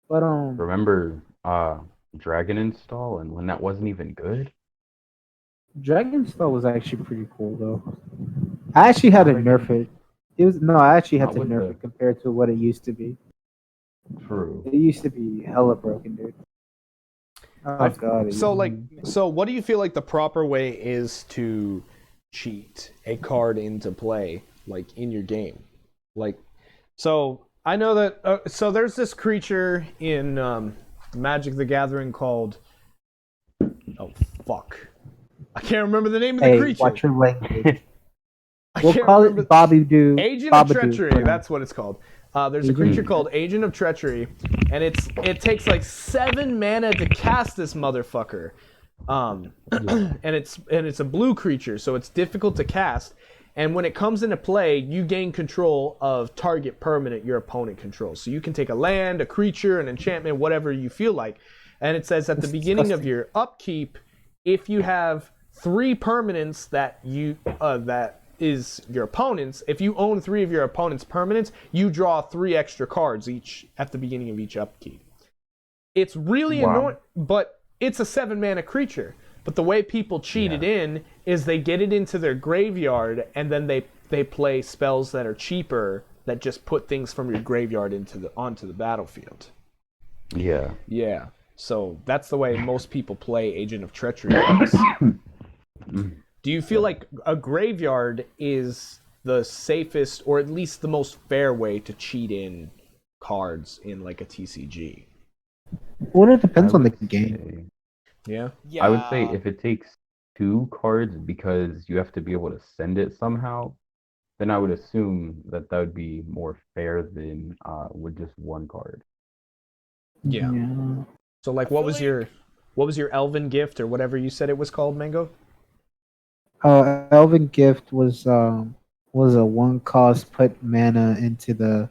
But Remember Dragon install, and when that wasn't even good. Dragonstone was actually pretty cool though. I actually had to Not nerf again. it. It was no, I actually had Not to with nerf the it compared to what it used to be. true. It used to be hella broken, dude. Oh god. So what do you feel like the proper way is to cheat a card into play, like in your game? Like, so I know that. So there's this creature in Magic the Gathering called. Oh fuck! I can't remember the name of the Hey, creature. watch your language. I We'll can't call remember. it Bobby Doo. Agent of Babadoo Treachery. for now. That's what it's called. There's a creature called Agent of Treachery, and it takes like 7 mana to cast this motherfucker. And it's a blue creature, so it's difficult to cast. And when it comes into play, you gain control of target permanent your opponent controls. So you can take a land, a creature, an enchantment, whatever you feel like. And it says at the beginning of your upkeep, if you have 3 permanents that is your opponent's, if you own 3 of your opponent's permanents, you draw 3 extra cards each at the beginning of each upkeep. It's really annoying, but it's a 7 mana creature. But the way people cheat it in is they get it into their graveyard and then they play spells that are cheaper that just put things from your graveyard onto the battlefield. Yeah. Yeah. So that's the way most people play Agent of Treachery. Do you feel like a graveyard is the safest or at least the most fair way to cheat in cards in like a TCG? Well, it depends on the game. Yeah. Yeah. I would say if it takes 2 cards because you have to be able to send it somehow, then I would assume that would be more fair than with just 1 card. Yeah. So like what was your Elven Gift or whatever you said it was called, Mango? Elven Gift was a 1 cost, put mana into the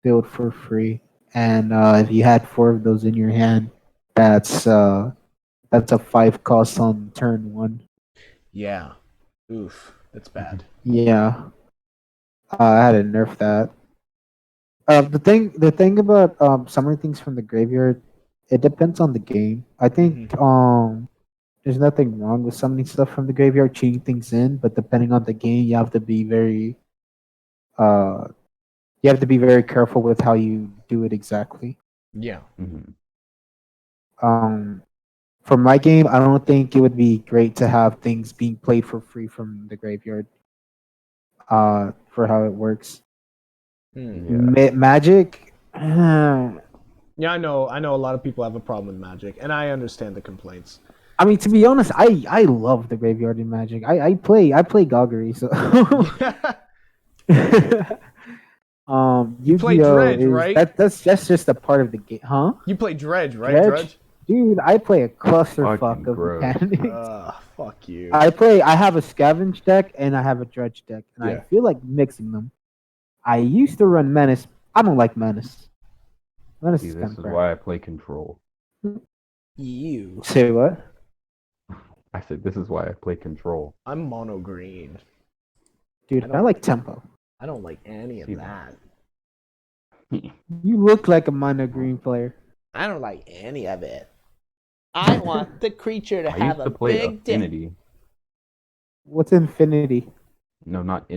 field for free, and if you had 4 of those in your hand, that's a 5 cost on turn 1. Yeah. Oof, that's bad. Yeah, I had to nerf that. The thing about summoning things from the graveyard, it depends on the game. I think there's nothing wrong with summoning stuff from the graveyard, cheating things in, but depending on the game, you have to be very careful with how you do it exactly. Yeah. For my game, I don't think it would be great to have things being played for free from the graveyard. For how it works. Magic. Yeah, I know a lot of people have a problem with Magic, and I understand the complaints. I mean, to be honest, I love the graveyard in Magic. I play Goggery, so. You play Dredge, right? That's just a part of the game, huh? You play Dredge, right? Dredge? Dude, I play a clusterfuck of mechanics. Fuck you. I have a scavenge deck and I have a dredge deck, and I feel like mixing them. I used to run Menace. I don't like Menace. Menace is this is why I play Control. You say what? I said this is why I play Control. I'm mono green. Dude, I like Tempo. I don't like any of that. You look like a mono green player. I don't like any of it. I want the creature to I have used a to play big dick. Affinity. What's Infinity? No, not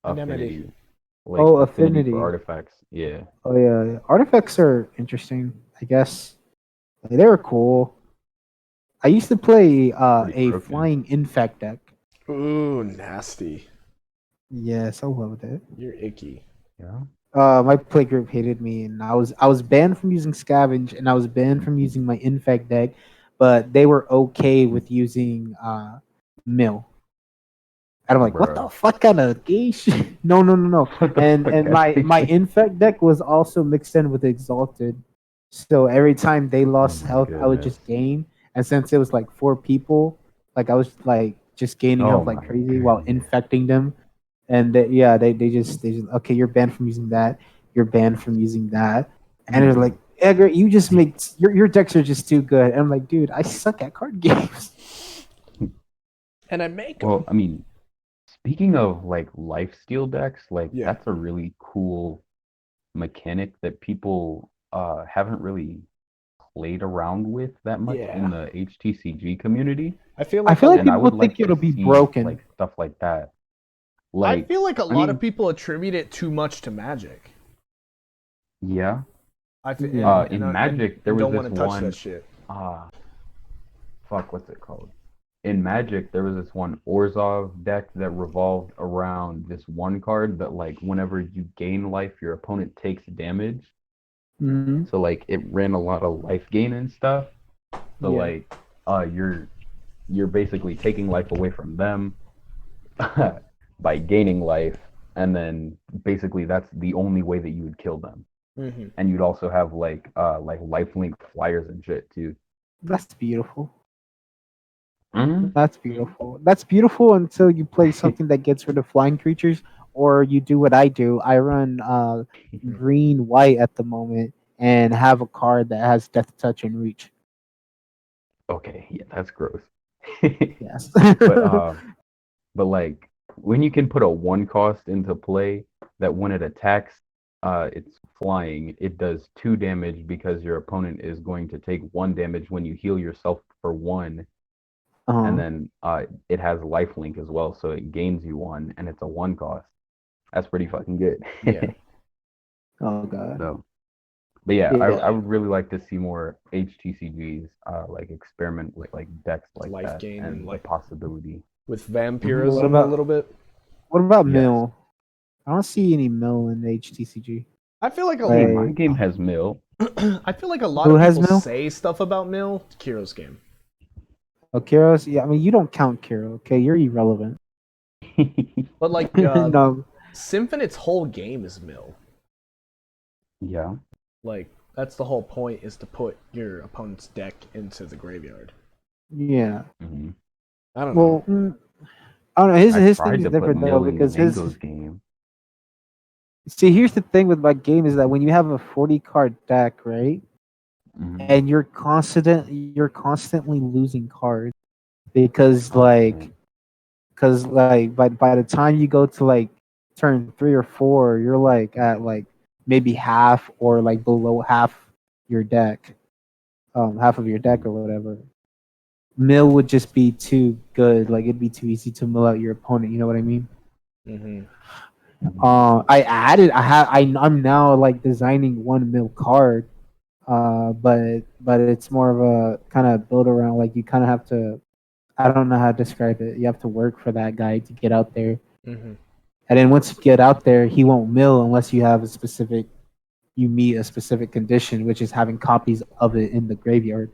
Affinity. Like Affinity for artifacts. Yeah. Oh yeah, artifacts are interesting. I guess they were cool. I used to play a flying infect deck. Ooh, nasty. Yes, I loved it. You're icky. Yeah. My play group hated me, and I was banned from using Scavenge, and I was banned from using my infect deck, but they were okay with using Mill. And I'm like, what the fuck kind of gay shit? No. And my infect deck was also mixed in with Exalted, so every time they lost health, I would just gain. And since it was like 4 people, like I was like just gaining health like crazy while infecting them. And they just okay, you're banned from using that. You're banned from using that. And they're like, Edgar, you just make your decks are just too good. And I'm like, dude, I suck at card games. And I make them. Well, I mean, speaking of like lifesteal decks, like that's a really cool mechanic that people haven't really played around with that much Yeah. in the HTCG community. I feel I like feel like And I people would think like to it'll be see broken. like stuff like that. I Like, feel like a I lot mean, of people attribute it too much to Magic. yeah. I feel, Yeah. In Magic, there was don't this want to touch one. that shit. Fuck, what's it called? In Magic, there was this one Orzhov deck that revolved around this one card that, like, whenever you gain life, your opponent takes damage. Hmm. So, like, it ran a lot of life gain and stuff. So, Yeah. like, you're basically taking life away from them by gaining life, and then basically that's the only way that you would kill them. Mm-hmm. And you'd also have like lifelink flyers and shit too. That's beautiful. Mhm. That's beautiful. That's beautiful until you play something that gets rid of flying creatures, or you do what I do. I run green white at the moment and have a card that has death touch and reach. Okay, yeah, that's gross. Yes. but but like when you can put a one cost into play that when it attacks, it's flying. It does 2 damage because your opponent is going to take 1 damage when you heal yourself for 1, and then it has lifelink as well, so it gains you 1, and it's a 1 cost. That's pretty fucking good. Yeah. Oh god. So, but yeah, Yeah. I would really like to see more HTCGs like experiment with like decks like Life that gain and and the like possibility. with vampirism What about- a little bit. What about Yes. mill? I don't see any mill in the HTCG. I feel like a Like- Hey, my game has mill. I feel like a lot Who of has people Mill? say stuff about Mill. Kirroh's game. Oh, Kirroh's? Yeah, I mean, you don't count Kirroh, okay? You're irrelevant. But like No. Symphonite's whole game is Mill. Yeah. Like that's the whole point, is to put your opponent's deck into the graveyard. Yeah. Mhm. I don't know. Well, I don't know. His I thing tried is to put different though mill in because his. Mango's game. See, here's the thing with my game is that when you have a 40 card deck, right, Mhm. and you're constantly losing cards because Okay. by the time you go to like turn 3 or 4, you're like at like maybe half or like below half your deck, half of your deck or whatever. Mill would just be too good. Like it'd be too easy to mill out your opponent. You know what I mean? Mm-hmm. I'm now like designing 1 mil card, but it's more of a kind of build around, like you kind of have to, I don't know how to describe it. You have to work for that guy to get out there, Mm-hmm. and then once you get out there, he won't mill unless you meet a specific condition, which is having copies of it in the graveyard.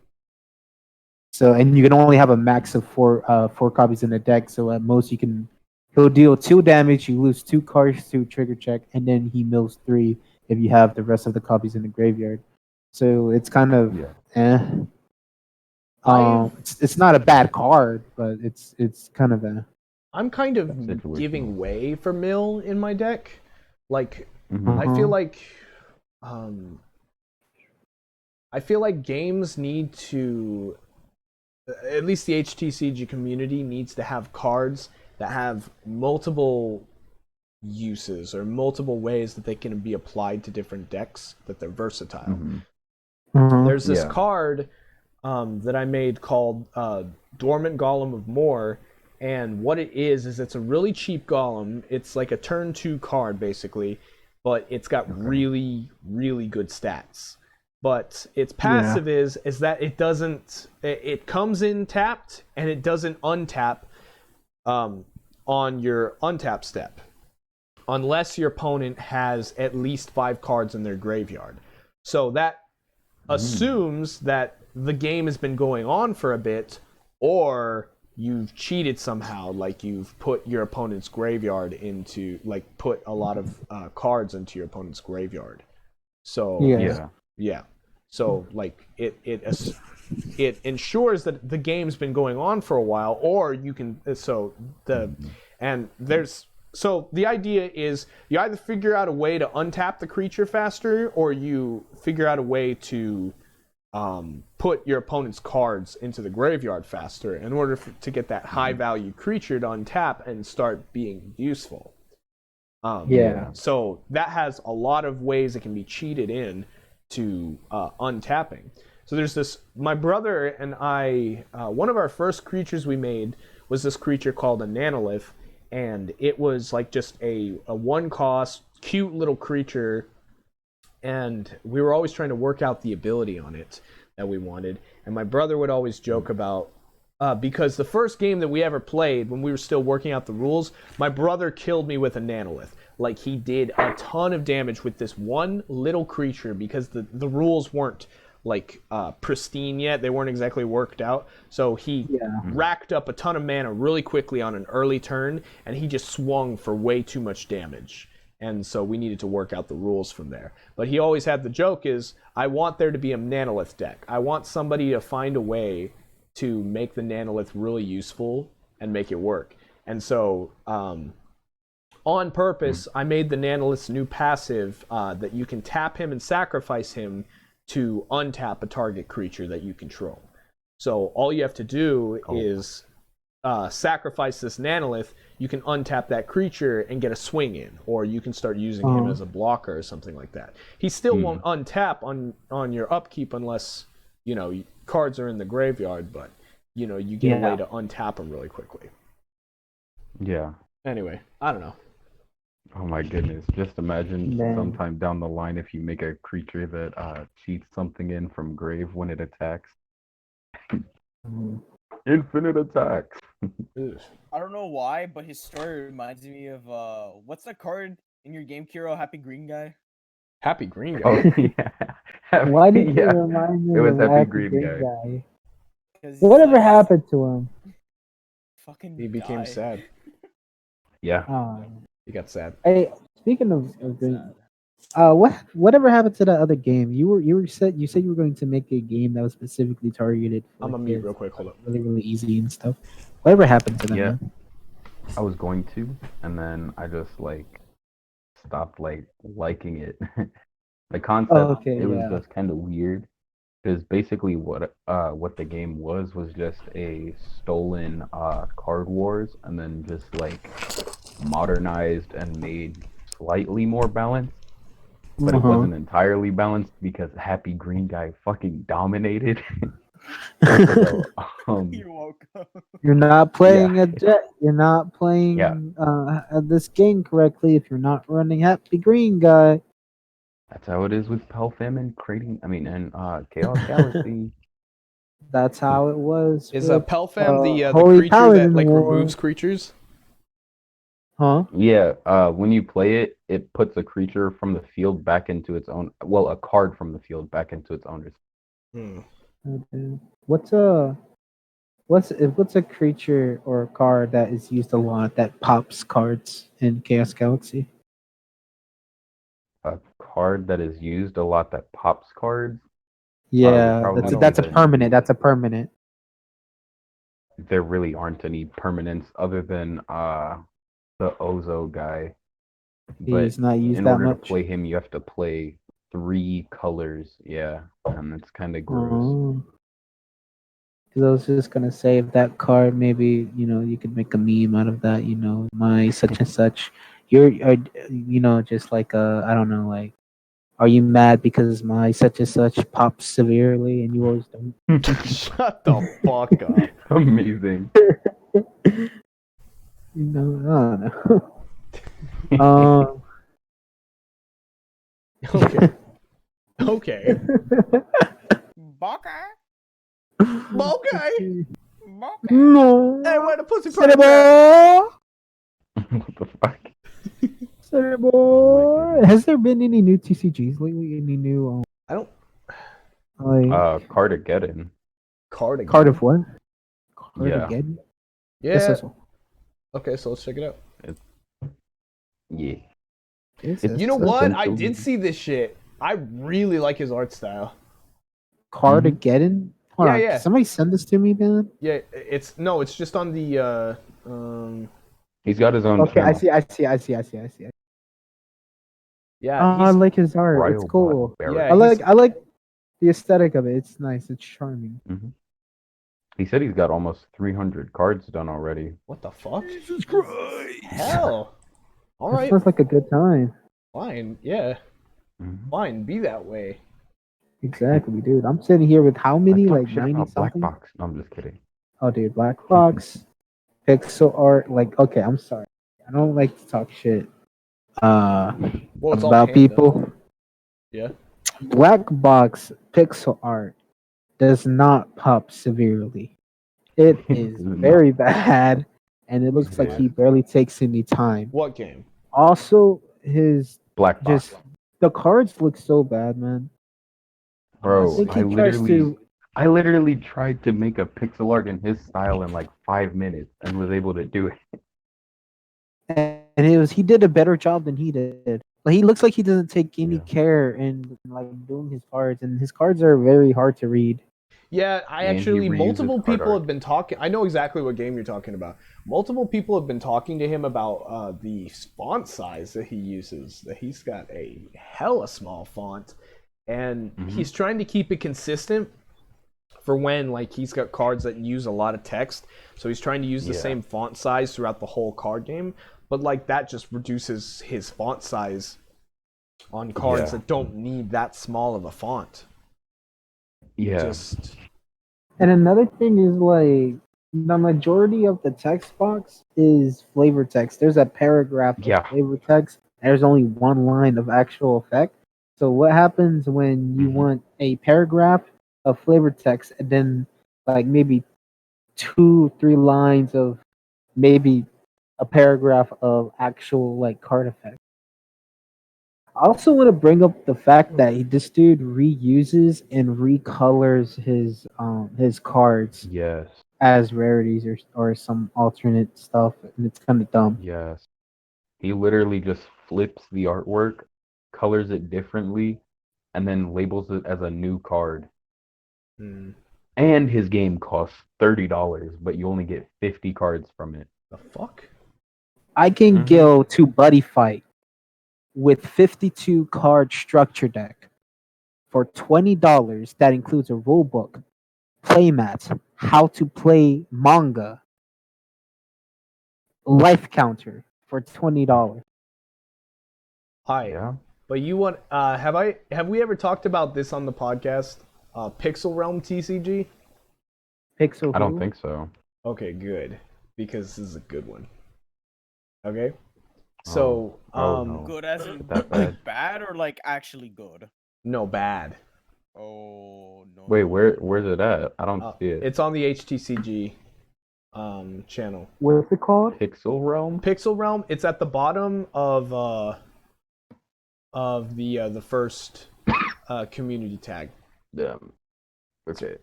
So, and you can only have a max of 4 copies in the deck. So at most he'll deal 2 damage. You lose 2 cards to trigger check, and then he mills 3 if you have the rest of the copies in the graveyard. So it's kind of Yeah. it's not a bad card, but it's kind of a. I'm kind of Situational. giving way for Mill in my deck. Like Mhm. I feel like games need to, at least the HTCG community needs to have cards that have multiple uses or multiple ways that they can be applied to different decks, that they're versatile. Mhm. There's this Yeah. card that I made called Dormant Golem of Moor, and what it is it's a really cheap golem. It's like a turn 2 card basically, but it's got really, really good stats. But its passive is that it comes in tapped and it doesn't untap on your untap step unless your opponent has at least 5 cards in their graveyard. So that assumes that the game has been going on for a bit, or you've cheated somehow, like you've put your opponent's graveyard into, like put a lot of cards into your opponent's graveyard. So Yeah. So like it ensures that the game's been going on for a while, or you can So the idea is you either figure out a way to untap the creature faster, or you figure out a way to put your opponent's cards into the graveyard faster in order to get that high value creature to untap and start being useful. So that has a lot of ways it can be cheated in to untapping. So there's this. My brother and I. One of our first creatures we made was this creature called a nanolith, and it was like just a one cost, cute little creature, and we were always trying to work out the ability on it that we wanted. And my brother would always joke about. Because the first game that we ever played, when we were still working out the rules, my brother killed me with a nanolith. Like, he did a ton of damage with this one little creature because the rules weren't, like, pristine yet. They weren't exactly worked out. So he racked up a ton of mana really quickly on an early turn, and he just swung for way too much damage. And so we needed to work out the rules from there. But he always had the joke is, I want there to be a nanolith deck. I want somebody to find a way to make the nanolith really useful and make it work. And so, on purpose, I made the nanolith's new passive that you can tap him and sacrifice him to untap a target creature that you control. So all you have to do is sacrifice this nanolith. You can untap that creature and get a swing in, or you can start using him as a blocker or something like that. He still won't untap on your upkeep unless, you know, cards are in the graveyard, but you know, you get a way to untap them really quickly. Yeah. Anyway, I don't know. Oh my goodness. Just imagine sometime down the line if you make a creature that cheats something in from grave when it attacks. Infinite attacks. I don't know why, but his story reminds me of what's that card in your game, Kirroh? Happy Green Guy. Happy Green Guy. Oh yeah. Why did you remind me It was of Happy Green Guy? 'Cause Whatever happened to him? Fucking He became died. sad. Yeah. He got sad. Hey, speaking of Green, whatever happened to that other game? You said you were going to make a game that was specifically targeted for I'm gonna mute kids, real quick. Hold up. really easy and stuff. Whatever happened to that? Yeah. Man? I was going to, and then I just stopped liking it. The concept it was just kind of weird. Because basically what the game was just a stolen Card Wars, and then just modernized and made slightly more balanced. But it wasn't entirely balanced because Happy Green Guy fucking dominated. So, You're welcome. You're not playing You're not playing this game correctly if you're not running Happy Green Guy. That's how it is with Pelfam and Chaos Galaxy. That's how it was. Is with, Pelfam the Holy creature Paladin that War. removes creatures? Huh? Yeah, when you play it, it puts a creature from the field back into its own. Well, a card from the field back into its owner's. Okay. What's a creature or a card that is used a lot that pops cards in Chaos Galaxy? A card that is used a lot that pops cards. Yeah, probably that's a the- permanent. That's a permanent. There really aren't any permanents other than the Ozo guy. But He's not used in that order much. to play him, you have to play 3 colors. Yeah, and it's kind of gross. Oh. 'Cause I was just gonna say if that card maybe you could make a meme out of that. My such and such. You're just like I don't know, like, are you mad because my such and such pops severely and you always don't? Shut the fuck up. Amazing. I don't know. Okay. Okay. Baka. Okay. Baka. No. Hey, where the pussy party? Sideboard. What the fuck? Sideboard. Has there been any new TCGs lately? Any new? I don't. Cartageddon. Card Card of what? Yeah. Cartageddon? Yeah. Yes, yes, Okay, so let's check it out. Yeah. yes, You know yes. what? I essentially- did see this shit. I really like his art style. Cartageddon? Hold on. Yeah. Can somebody send this to me, man? Yeah, it's just on the He's got his own Okay, channel. I see. yeah. I like his art. Ryo It's cool. Barrett. Yeah. I like the aesthetic of it. It's nice. It's charming. He said he's got almost 300 cards done already. What the fuck? Jesus Christ. Hell. All It right. sounds like a good time. Fine. Yeah. Mhm. Fine. Be that way. Exactly, dude. I'm sitting here with how many? I talk Like shit 90 about Black something? Box. No, I'm just kidding. Oh, dude, Black Box, pixel art. Like, okay, I'm sorry. I don't like to talk shit Well, it's all about panda. people. Yeah. Black Box pixel art does not pop severely. It is Not. very bad, and it looks like Yeah. he barely takes any time. What game? Also, his Black Box. just the cards look so bad, man. I Bro, think I he tries to. literally tried to make a pixel art in his style in like 5 minutes and was able to do it. And he did a better job than he did. Like, he looks like he doesn't take any Yeah. care in like doing his cards, and his cards are very hard to read. Yeah, I And he actually reuses multiple card people art. have been talking. I know exactly what game you're talking about. Multiple people have been talking to him about the font size that he uses. That he's got a hella small font, and he's trying to keep it consistent for when like he's got cards that use a lot of text. So he's trying to use the same font size throughout the whole card game. But like that just reduces his font size on cards that don't need that small of a font. Yeah. Just And another thing is like the majority of the text box is flavor text. There's a paragraph of flavor text. There's only one line of actual effect. So what happens when you want a paragraph of flavor text and then like maybe 2-3 lines of maybe a paragraph of actual like card effect? I also want to bring up the fact that this dude reuses and recolors his cards Yes. as rarities or some alternate stuff, and it's kind of dumb. Yes. He literally just flips the artwork, colors it differently, and then labels it as a new card. And his game costs $30, but you only get 50 cards from it. the fuck? I can go to Buddy Fight with 52 card structure deck for $20. That includes a rule book, playmats, how to play manga, life counter for $20. Hi. Yeah. But you want have we ever talked about this on the podcast? Pixel Realm TCG? Pixel. I don't think so. Okay, good. Because this is a good one. Okay? So, no. Good as in That like bad. bad or like actually good? no, bad. Oh no. Wait, where's it at? I don't see it. It's on the HTCG channel. What's it called? Pixel Realm? Pixel Realm, it's at the bottom of the first community tag. Okay.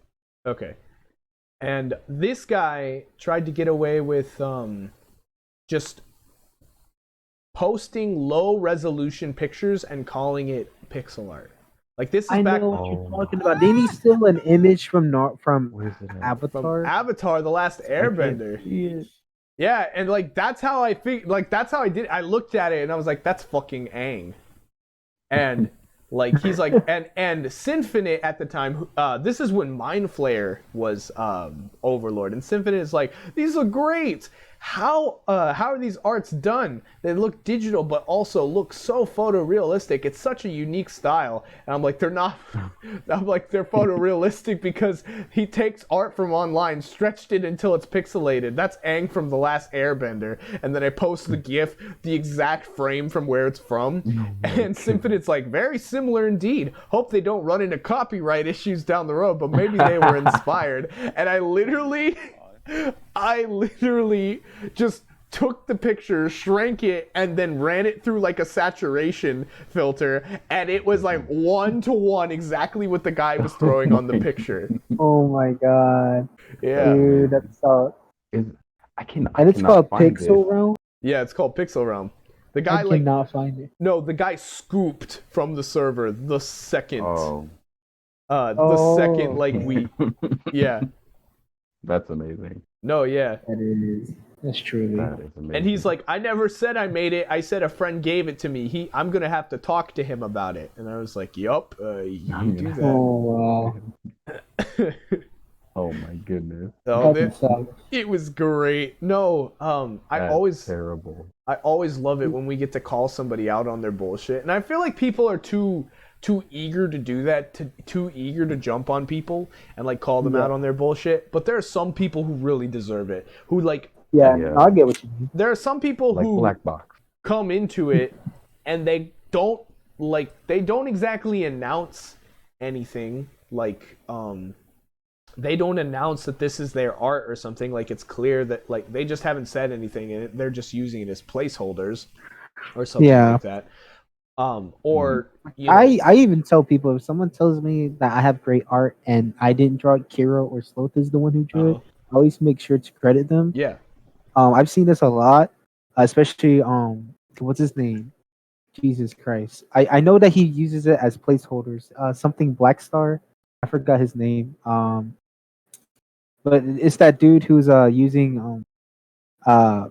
Okay. And this guy tried to get away with just posting low resolution pictures and calling it pixel art. Like this is I back know what you're talking about. Didn't he steal an image from Where's it at? Avatar? from Avatar: The Last Airbender. Yeah, and like that's how I that's how I did it. I looked at it and I was like, that's fucking Aang. And like he's like and Sinfinite at the time, this is when Mind Flayer was Overlord, and Sinfinite is like, these look great. How are these arts done? They look digital but also look so photorealistic. It's such a unique style. And I'm like, they're not. I'm like, they're photorealistic because he takes art from online, stretched it until it's pixelated. That's Aang from The Last Airbender. And then I post the GIF, the exact frame from where it's from. And Sinfinite's like, very similar indeed. Hope they don't run into copyright issues down the road, but maybe they were inspired. And I literally just took the picture, shrank it, and then ran it through like a saturation filter, and it was like 1-to-1 exactly what the guy was throwing on the picture. Oh my god. Yeah. Dude, that's so. And it's called Pixel Realm? Yeah, it's called Pixel Realm. The I guy like cannot find it. no, the guy scooped from the server the second Oh. second like we yeah. That's amazing. No, yeah. That's truly. That is amazing. And he's like, I never said I made it. I said a friend gave it to me. I'm gonna have to talk to him about it. And I was like, yup, you do that. Oh wow. Oh my goodness. Oh, Fucking sucks. it was great. No, I That's always terrible. I always love it when we get to call somebody out on their bullshit. And I feel like people are too eager to do that, too eager to jump on people and like call them out on their bullshit. But there are some people who really deserve it. Who like Yeah, Yeah. I get what you mean. there are some people Like who Black Box. come into it and they don't exactly announce anything like they don't announce that this is their art or something. Like it's clear that like they just haven't said anything and they're just using it as placeholders or something like that. Or you know, I even tell people if someone tells me that I have great art and I didn't draw it, Kirroh or Slothe is the one who drew it, I always make sure to credit them. yeah. I've seen this a lot, especially what's his name? Jesus Christ. I know that he uses it as placeholders. Something Black Star. I forgot his name. But it's that dude who's using uh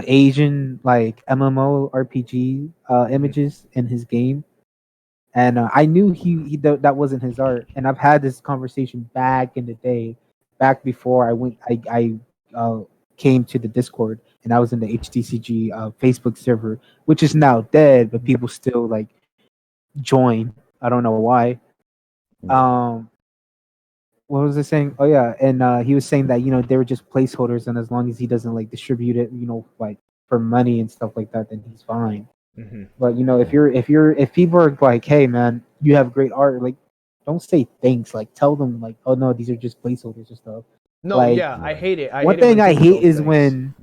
Asian like MMO RPG images in his game. And I knew that wasn't his art. And I've had this conversation back in the day, back before I came to the Discord, and I was in the HTCG Facebook server, which is now dead, but people still like join. I don't know why. What was I saying? Oh yeah, and he was saying that they were just placeholders, and as long as he doesn't like distribute it, like for money and stuff like that, then he's fine. But if people are like, hey man, you have great art, like don't say thanks. Like tell them like, oh no, these are just placeholders and stuff. No, like, yeah, I hate it. One thing I hate is when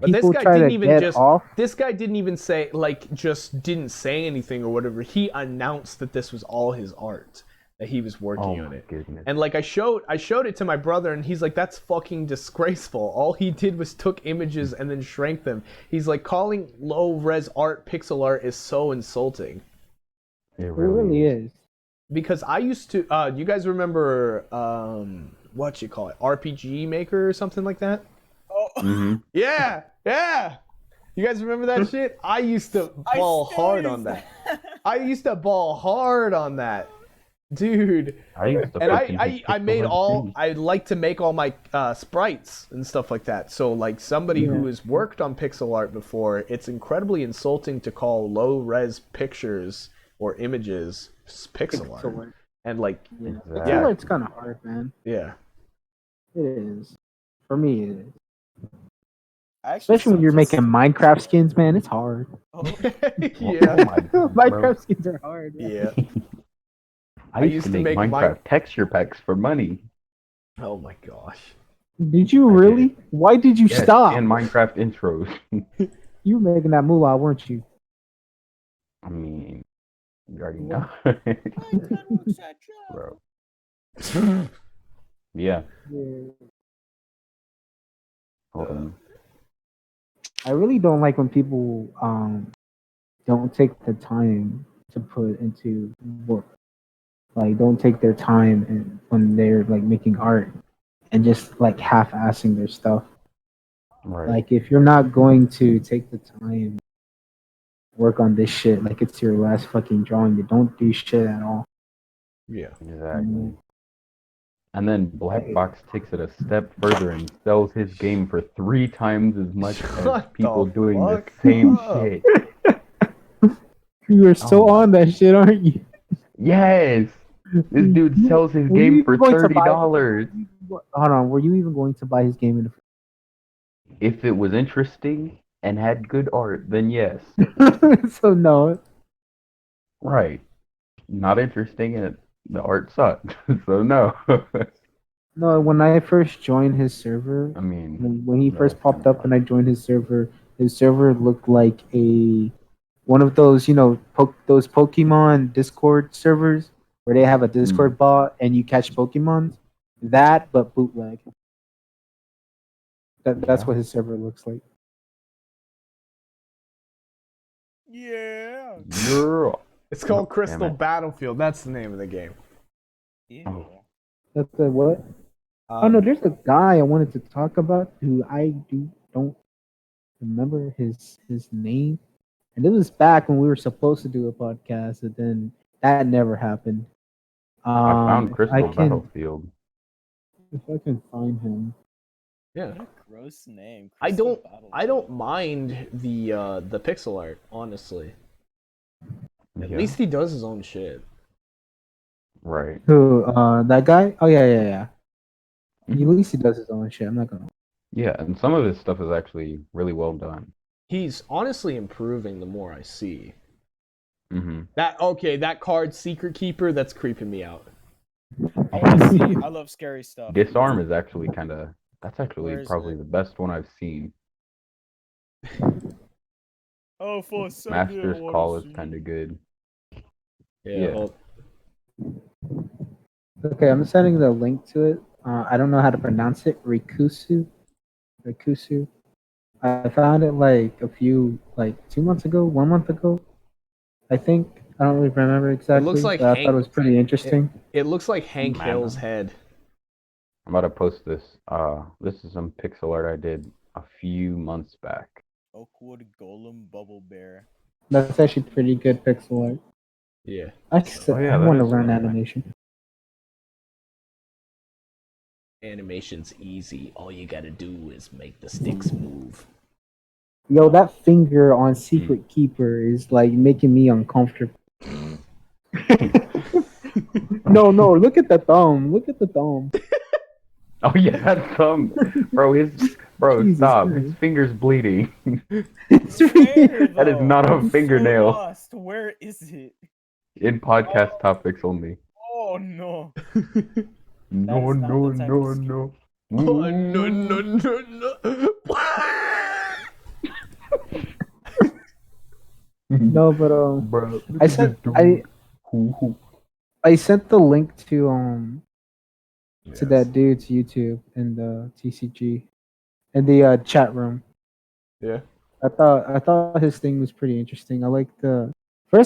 But this people guy try didn't to even get just off. this guy didn't even say like just didn't say anything or whatever. He announced that this was all his art, that he was working on it. Goodness. And like I showed it to my brother and he's like, that's fucking disgraceful. All he did was took images and then shrank them. He's like, calling low res art pixel art is so insulting. It It really is. Because I used to you guys remember what you call it? RPG Maker or something like that? Mhm. Yeah. You guys remember that shit? I used to ball hard on that. I used to ball hard on that. Dude. I used to And fucking I hate made pixel art I like to make all my sprites and stuff like that. So like somebody who has worked on pixel art before, it's incredibly insulting to call low res pictures or images pixel art. And like Pixel art's kind of hard, man. yeah. It is. For me, it is. Actually, Especially when you're making Minecraft skins, man, it's hard. Yeah. Oh my God, bro. Minecraft skins are hard. Man. Yeah. I used to make Minecraft texture packs for money. Oh my gosh. Did you really? Why did you Yes, stop? and Minecraft intros. You were making that moolah, weren't you? I mean, you already know. Bro. Yeah. Hold on. I really don't like when people don't take the time to put into work. Like don't take their time and when they're like making art and just like half-assing their stuff. Right. Like if you're not going to take the time work on this shit like it's your last fucking drawing, you don't do shit at all. Yeah. Exactly. And then Black Box takes it a step further and sells his game for 3 times as much as Shut people the doing the fuck same up. shit. You are so on that shit, aren't you? Yes! This dude sells his Were game you for going to buy- $30. Hold on, were you even going to buy his game in the If it was interesting and had good art, then yes. So no. Right. Not interesting and the art sucked. So no. No, when I first joined his server, I mean, when he no, first it's popped kinda up and I joined his server looked like one of those, those Pokemon Discord servers where they have a Discord bot and you catch Pokemons. That, but bootleg. That's what his server looks like. Yeah. Girl. It's called Damn Crystal it. Battlefield. That's the name of the game. Yeah. That's the what? Oh no, there's a guy I wanted to talk about who I don't remember his name. And this was back when we were supposed to do a podcast, and then that never happened. I found if Crystal can- Battlefield. If I can find him. Yeah. What a gross name. I Crystal don't Battle I don't mind the pixel art, honestly. At Yeah. least he does his own shit. Right. Who? That guy? Oh yeah. Mhm. At least he does his own shit. I'm not gonna. Yeah, and some of his stuff is actually really well done. He's honestly improving the more I see. Mm-hmm. That card Secret Keeper, that's creeping me out. I want to see. I love scary stuff. Disarm is actually that's actually Where is probably it? the best one I've seen. Oh, for a second, Master's I wanna Call is see. kind of good. Yeah. Yeah. Okay, I'm sending the link to it. I don't know how to pronounce it. Rikusu. I found it like 2 months ago, 1 month ago. I think. I don't really remember exactly. like but I thought it was pretty interesting. It looks like Hank Man. Hill's head. I'm about to post this. This is some pixel art I did a few months back. Oakwood Golem Bubble Bear. That's actually pretty good pixel art. Yeah. I that want to is learn nice. animation. Animation's easy. All you gotta do is make the sticks move. Yo, that finger on Secret Keeper is like making me uncomfortable. No, look at the thumb. Look at the thumb. Oh yeah, that thumb, bro. Jesus Stop. Christ. His finger's bleeding. It's Where, That is though? not a I'm so fingernail. lost. Where is it? In podcast topics only. Oh no. No, is not no, the type no, of no. Oh, no. No, but Bro, I sent I sent the link to that dude's YouTube in the TCG in the chat room. Yeah. I thought his thing was pretty interesting. I like I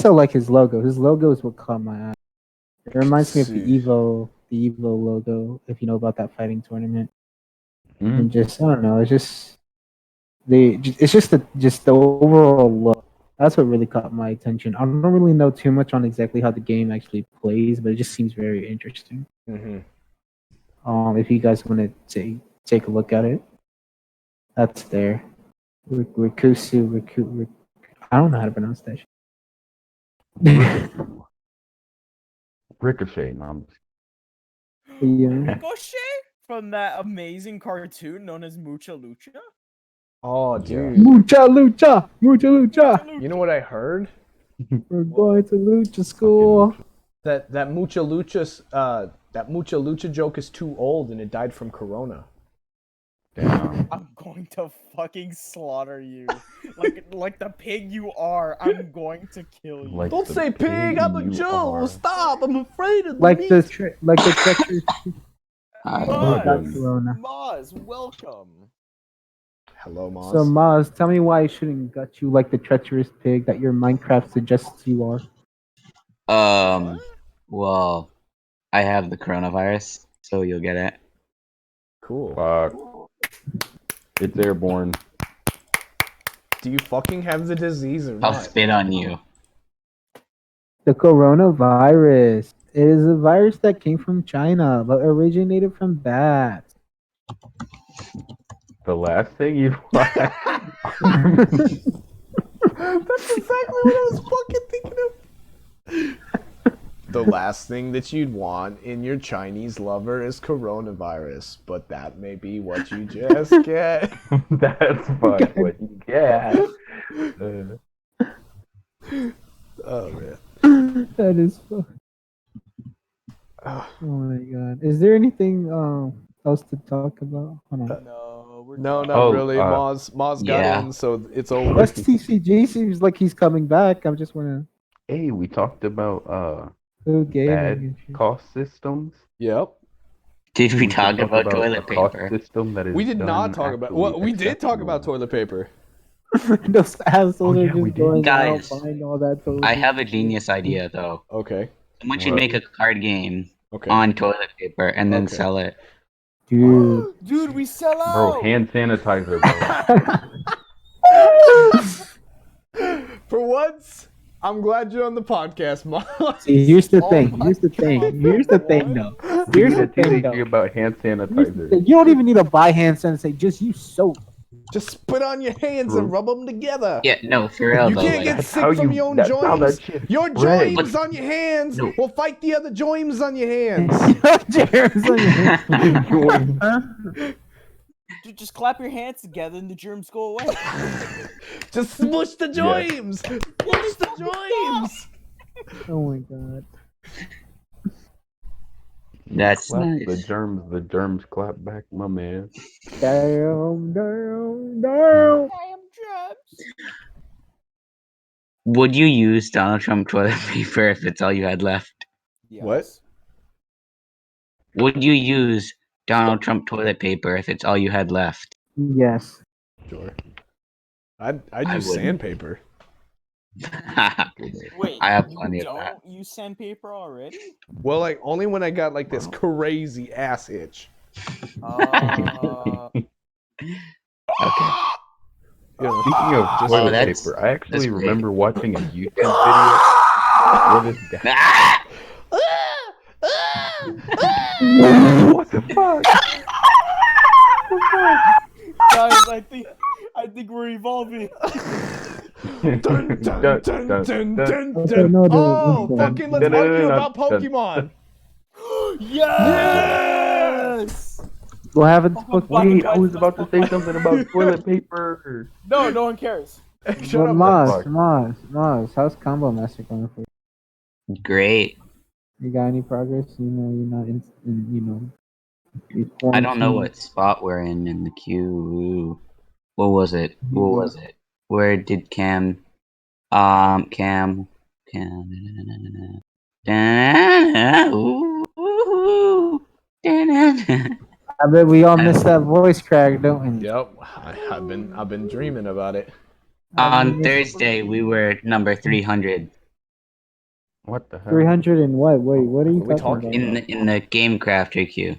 like his logo. His logo is what caught my eye. It reminds me of the Evo logo, if you know about that fighting tournament. And just I don't know, it's just the overall look. That's what really caught my attention. I don't really know too much on exactly how the game actually plays, but it just seems very interesting. Mm-hmm. If you guys want to take a look at it, that's there. Rikusu. I don't know how to pronounce that shit. Ricochet, no, Yeah. Ricochet from that amazing cartoon known as Mucha Lucha. Oh, Yeah. dude. Mucha lucha. You know what I heard? We're going to lucha school. That Mucha Lucha joke is too old and it died from Corona. Damn. I'm going to fucking slaughter you. like the pig you are, I'm going to kill you. Like Don't the say pig, I'm a you Joe. are. Stop, I'm afraid of the Like meat. the treacherous. Mozz, Corona. Mozz, welcome. Hello, Mozz. So Maz, tell me why I shouldn't gut you like the treacherous pig that your Minecraft suggests you are. Well, I have the coronavirus, so you'll get it. Cool. Fuck. It's airborne. Do you fucking have the disease or I'll not? spit on you. The coronavirus. It is a virus that came from China, but originated from bats. The last thing you'd want. That's exactly what I was fucking thinking of. The last thing that you'd want in your Chinese lover is coronavirus, but that may be what you just get. That's fuck what you get. Oh, man. That is fun. Oh my god. Is there anything else to talk about? Hold on. No, we're No, done. not really. Mozz got yeah. in, so it's over. STCG seems like he's coming back. I'm just wanna Hey, we talked about who gaming bad and shit. cost systems. Yep. Did we should talk about a toilet cost paper? system that is We did not done talk about. actually Well, we did talk about acceptable. toilet paper. Those assholes Oh, are yeah, we just did. going Guys, out buying all that toilet I paper. have a genius idea, though. Okay. Someone should What? make a card game Okay. on toilet paper and then Okay. sell it. Dude. Dude, we sell out. Bro, hand sanitizer, bro. For once, I'm glad you're on the podcast, Mozz. See, here's the Oh thing. my Here's the thing. God, Here's the thing, what? though. Here's Speaking the of thing, teaching though. you about hand sanitizer. You don't even need to buy hand sanitizer. Just use soap. Just spit on your hands True. and rub them together. Yeah, no, for real You though. can't Like, get That's sick how from you- your own that's how that joints. shit Your spreads. joints on your hands No. will fight the other joints on your hands. Germs on your hands. Huh? Just clap your hands together and the germs go away. Just smush the Yeah. joints. Smush the joints. Oh my god. that's Clap nice. the germs clap back, my man. Damn. Damn germs. Would you use Donald Trump toilet paper if it's all you had left? What? Yes. Would you use Donald Trump toilet paper if it's all you had left? Yes. Sure. I'd I use wouldn't. sandpaper. Wait, I have you plenty of don't that. use sandpaper already? Well, like only when I got like this crazy ass itch. Okay. You know, Speaking of just- toilet that's- paper, I actually that's great. remember watching a YouTube video where this guy. Ah! What the fuck? Guys, I think we're evolving. Dun, dun, dun, dun, dun, dun, Okay, no, Oh, no, fucking let's dun, dun, argue dun, about dun, Pokemon. Yes! What happened to Oh, Pokemon? Wait, I was about to say something about toilet paper. No one cares. Shut up. Mozz, how's Combo Master going for you? Great. You got any progress? You know, you're not in you know. you're I don't know quarantined. what spot we're in the queue. What was it? Where did Cam? Cam. I bet we all miss that voice crack, don't we? Yep, I've been dreaming about it. On Thursday, we were number 300 What the hell? 300 and what? Wait, what are you Are we talking talking? about? in the Game Crafter queue.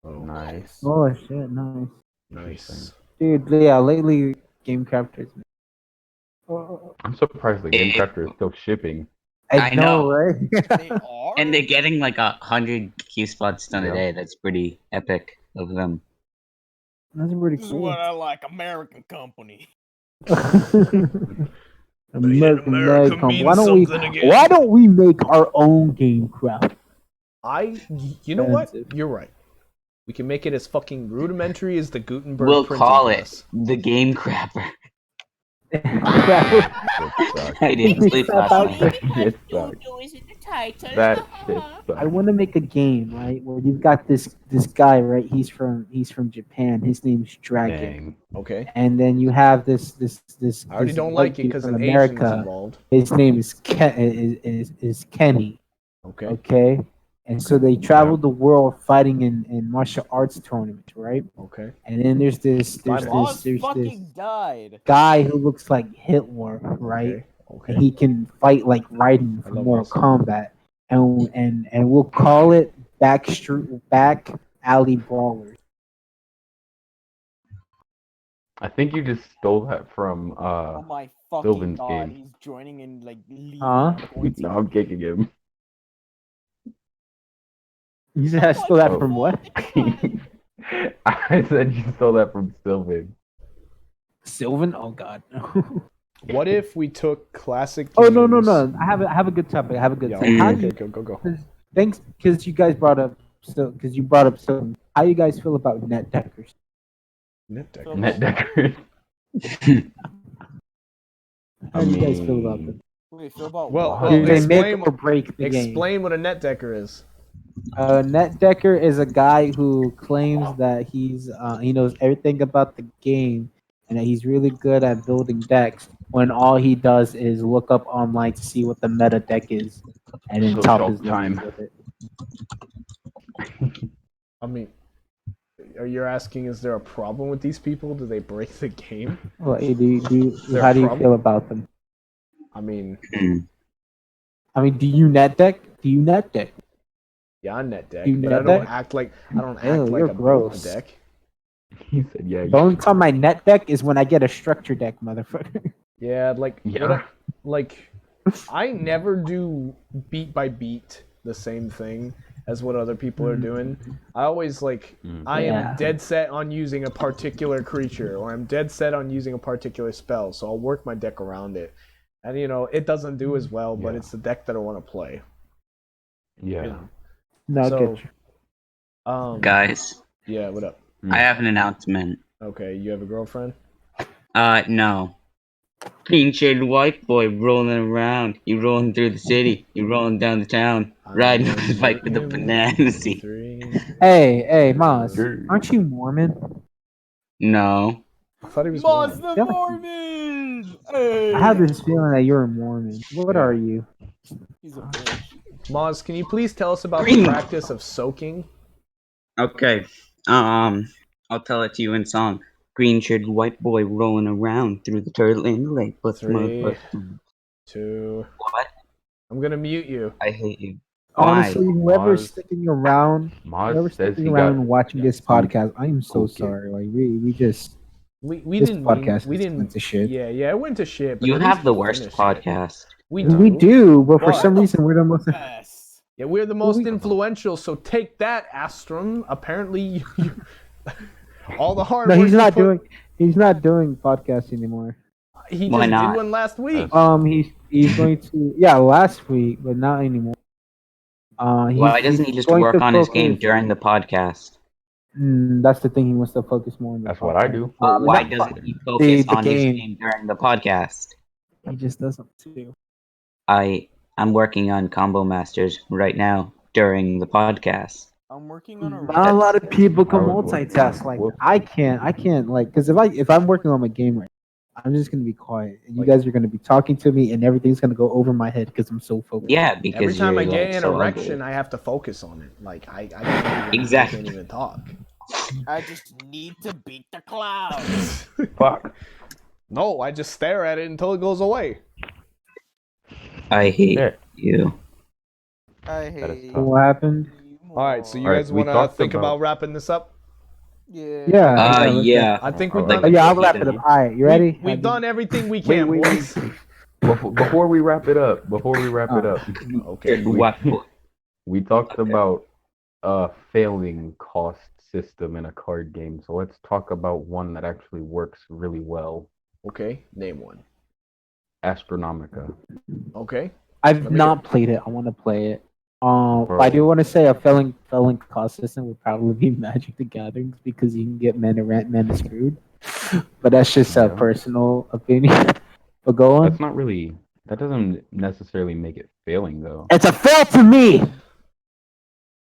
Oh, Nice. Oh shit, nice. nice. Dude, yeah, lately Game Crafters. Oh, I'm surprised the Game Crafter is still shipping. I know. right? They are? And they're getting like 100 queue spots done Yeah. a day. That's pretty epic of them. That's pretty This is cool. what I like, American company. American America Mad Com- means why don't we? something again. Why don't we make our own Game Craft? You know what? Expensive. You're right. We can make it as fucking rudimentary as the Gutenberg We'll printing call it press. the Game Crapper. It sucks. I didn't sleep last night. That shit sucks. That shit I sucks. want to make a game, right? Where you've got this guy, right? He's from Japan. His name's Dragon, Dang. Okay. and then you have this. I already this don't white like it dude because from an Asian is America. involved. His name is is Kenny. Okay. Okay, and so they traveled the world fighting in martial arts tournaments, right? Okay. And then there's this Mozz this fucking died. guy who looks like Hitler, right? Okay. Okay. And he can fight like Raiden I from love Mortal this. Kombat, and we'll call it back alley brawlers. I think you just stole that from Oh my fucking Sylvan's god, game. he's joining in like leaving Huh? quarantine. No, I'm kicking him. You said I stole that from what? I said you stole that from Sylvan. Sylvan? Oh god. What if we took classic? Oh no. games- I have a good topic. I have a good Yeah. topic. How do Okay. you, Go. thanks because you guys brought up Sylvan. How you guys feel about net deckers? Net deck. Net deckers. How do you guys feel about them? Wait, feel about Well, what? well, Do they explain- make or break the game? Explain what a net decker is. Net decker is a guy who claims that he knows everything about the game and that he's really good at building decks. When all he does is look up online to see what the meta deck is, and then So top short his time. numbers with it. I mean, are you asking? Is there a problem with these people? Do they break the game? Well, there how a do you problem? feel about them? I mean, I mean, do you net deck? yeah, on net deck, You but net I don't deck? act like Ew, like you're a gross. deck. He said, "Yeah." The only time I net deck is when I get a structure deck, motherfucker. Yeah, like Yeah. like I never do beat by beat the same thing. as what other people are doing. I always like I Yeah. am dead set on using a particular creature, or I'm dead set on using a particular spell, so I'll work my deck around it. And it doesn't do as well, but it's the deck that I want to play. Yeah. You know? No, I So, get you. Guys, Yeah, what up? I have an announcement. Okay, you have a girlfriend? No. Green shaded white boy rolling around. He rolling through the city. He rolling down the town. Riding I'm his bike with a him banana seat. 3. Hey, Mozz, aren't you Mormon? No. I thought he was Mozz Mormon. the Mormon! Hey. I have this feeling that you're a Mormon. What Yeah. are you? He's a bitch. Mozz, can you please tell us about Green. the practice of soaking? Okay. I'll tell it to you in song. Green shirted white boy rolling around through the turtle in the lake. But 3, 2. What? I'm gonna mute you. I hate you. Honestly, whoever's Mozz- sticking around, Mozz whoever's says sticking he around got and watching this podcast, I am so cool kid. sorry. Like we just We this didn't podcast we is didn't went to shit. Yeah, it went to shit. But You at have least the we worst finished it. podcast. We do. We do, but for What? some reason we're the most. Best. Yeah, we're the most we- influential. So take that, Astrum. Apparently, all the hard No, work he's you not put- doing. He's not doing podcasts anymore. He Why just not? did one last week. He's going to last week, but not anymore. Why doesn't he he's just going work to on his game focus- during the podcast? That's the thing. He wants to focus more on. That's what I do. Why not doesn't he the focus on his game. game during the podcast? He just doesn't do. I'm working on combo masters right now during the podcast. I'm working on a. Not a lot of people can I was multitask like whoop. I can't like because if I'm working on my game right, I'm just gonna be quiet and you Like- guys are gonna be talking to me and everything's gonna go over my head because I'm so focused. Yeah, because Every time you're I get like, an so erection, ugly. I have to focus on it. Like I can't even, Exactly. I can't even talk. I just need to beat the clouds. Fuck. No, I just stare at it until it goes away. I hate There. you. I That is hate. tough. What happened? All right, so you All right, guys we want to talked think about- about wrapping this up? Yeah. Yeah. Yeah. I think we're Alright. done. Yeah, I'll wrap it up. All right, you ready? We've done everything we can, wait. boys. Before we wrap it up, Okay. What? we talked about a failing cost system in a card game. So let's talk about one that actually works really well. Okay. Name one. Astronomica. Okay. I've Let me not played it. I want to play it. Bro. I do want to say a failing cost system would probably be Magic the Gathering because you can get mana screwed. But that's just a Yeah. personal opinion. But go on. That's not really. That doesn't necessarily make it failing though. It's a fail to me.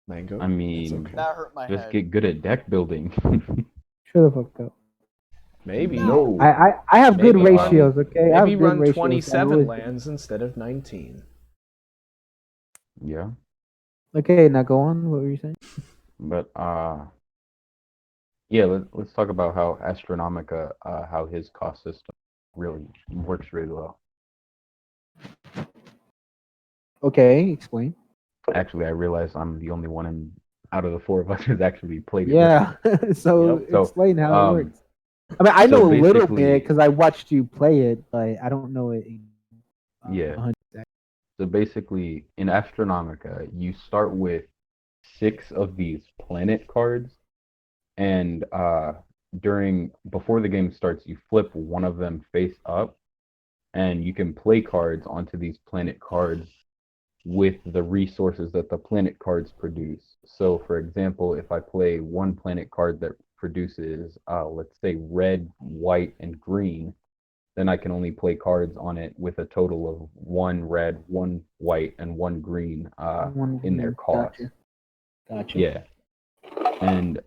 Mango. I mean, okay. That hurt my just head. get good at deck building. Shut the fuck up. Maybe. No. I have good Maybe ratios. Okay. I have Maybe good run ratios. 27 lands instead of 19. Yeah, Okay, now go on. What were you saying? but yeah. Let's talk about how Astronomica, how his cost system really works really well. Okay, explain. Actually, I realize I'm the only one out of the four of us who's actually played it. Yeah. So Yep, so, explain how it um, works. I mean, I so know a little basically- bit because I watched you play it, but I don't know it. Yeah. 100%. So basically, in Astronomica, you start with 6 of these planet cards, and before the game starts, you flip one of them face up, and you can play cards onto these planet cards with the resources that the planet cards produce. So, for example, if I play one planet card that produces, let's say, red, white, and green, then I can only play cards on it with a total of 1 red, 1 white, and 1 green in their cost. Gotcha. Yeah. And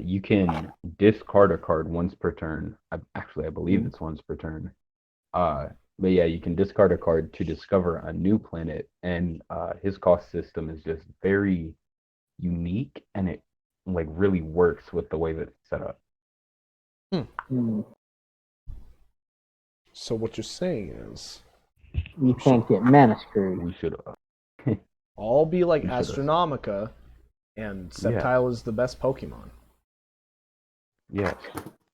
you can discard a card once per turn. I believe it's once per turn. But yeah, you can discard a card to discover a new planet, and his cost system is just very unique, and it like really works with the way that it's set up. Hmm. So what you're saying is, You can't get mana screwed. We should all be like You should've. Astronomica, and Sceptile is the best Pokemon. yeah.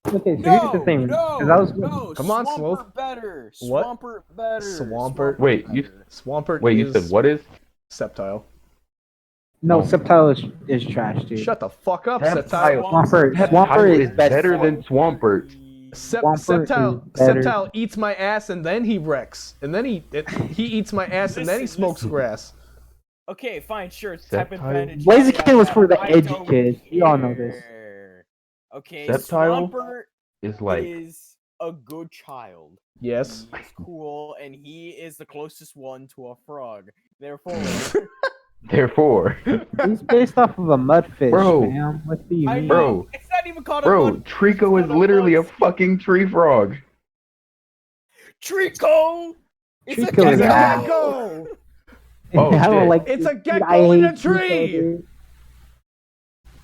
Okay, so No, here's the thing. no, 'cause I was no. Come on, Swampert Slothe. better. What? Swampert better. Swampert? Wait, you- better. Swampert Wait, you is said what is? Sceptile. No, No. Sceptile is trash, dude. Shut the fuck up, Sceptile. Sceptile. Swampert Sceptile is better. better than Swampert. Swampert Sceptile, is better. Sceptile eats my ass and then he wrecks. And then he eats my ass and then he Listen, smokes listen. grass. Okay, fine, sure. Type Sceptile? advantage. Blaziken was for the I edgy don't kids. We all know this. care. Okay, Sceptile Swampert Is like is a good child. Yes. He's cool, and he is the closest one to a frog. Therefore, therefore. He's based off of a mudfish, Bro. man. What do you I mean? know Bro. it's not even called Bro, a mud. Trico is not a literally a mud. fucking tree frog. Trico. It's a Trico is gecko. ass. Go! Oh, I don't shit. like It's a dude, gecko I in a hate Trico, tree! dude.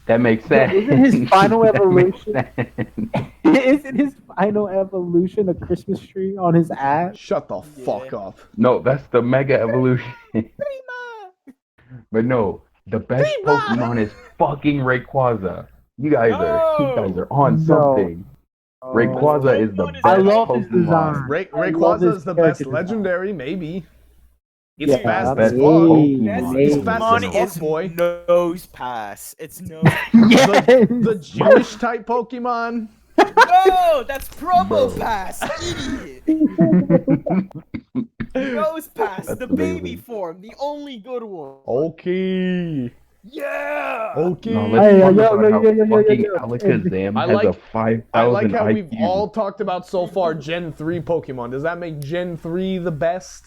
That makes sense. Isn't his final That makes evolution- sense. Isn't his final evolution a Christmas tree on his ass? Shut the Yeah. fuck up. No, that's the mega evolution. Prima. But no, the best Prima! Pokemon is fucking Rayquaza. You guys are on No. something. Rayquaza is the Pokemon is best I love his Pokemon. design. I love Rayquaza his is the character best design. legendary, maybe. It's Yeah, fast best as fuck. Pokemon. That's Hey, It's hey. fast Pokemon as fuck, is boy. nose pass. It's nose. Yes. The Jewish type Pokemon. No, that's promo Bro. pass, idiot. Nose pass, That's the baby amazing. form, the only good one. Okay. Yeah. Okay. No, Hey, let's talk yo, about how yo, yo, yo, fucking yo. Alakazam I has like- a 5,000 I like how IQ. we've all talked about so far Gen 3 Pokemon. Does that make Gen 3 the best?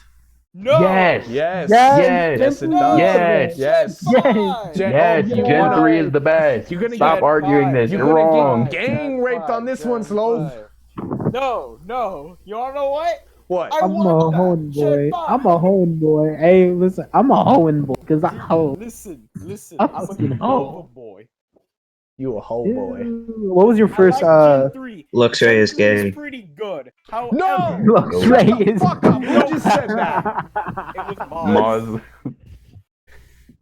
No. Yes. Yes. Yes. Yes, it No. does. Yes. Yes. Gen 5. Gen- Yes, oh, Gen yeah. 3 is the best. You're gonna Stop get- arguing this. You're You're gonna wrong. get gang raped on this one, Slothe. No. You wanna know what? What? I I'm a want that. hone boy. Gen 5. I'm a hone boy. Hey, listen, I'm a hoeing boy because I hoe. Listen. I'm I'm a fucking Nova hoe. boy. You a hoe boy. What was your first? I like Gen 3. Luxray Gen is 3 gay. pretty good. However, No! Luxray is. Fuck up. Who just said that? it was Mozz. Mozz.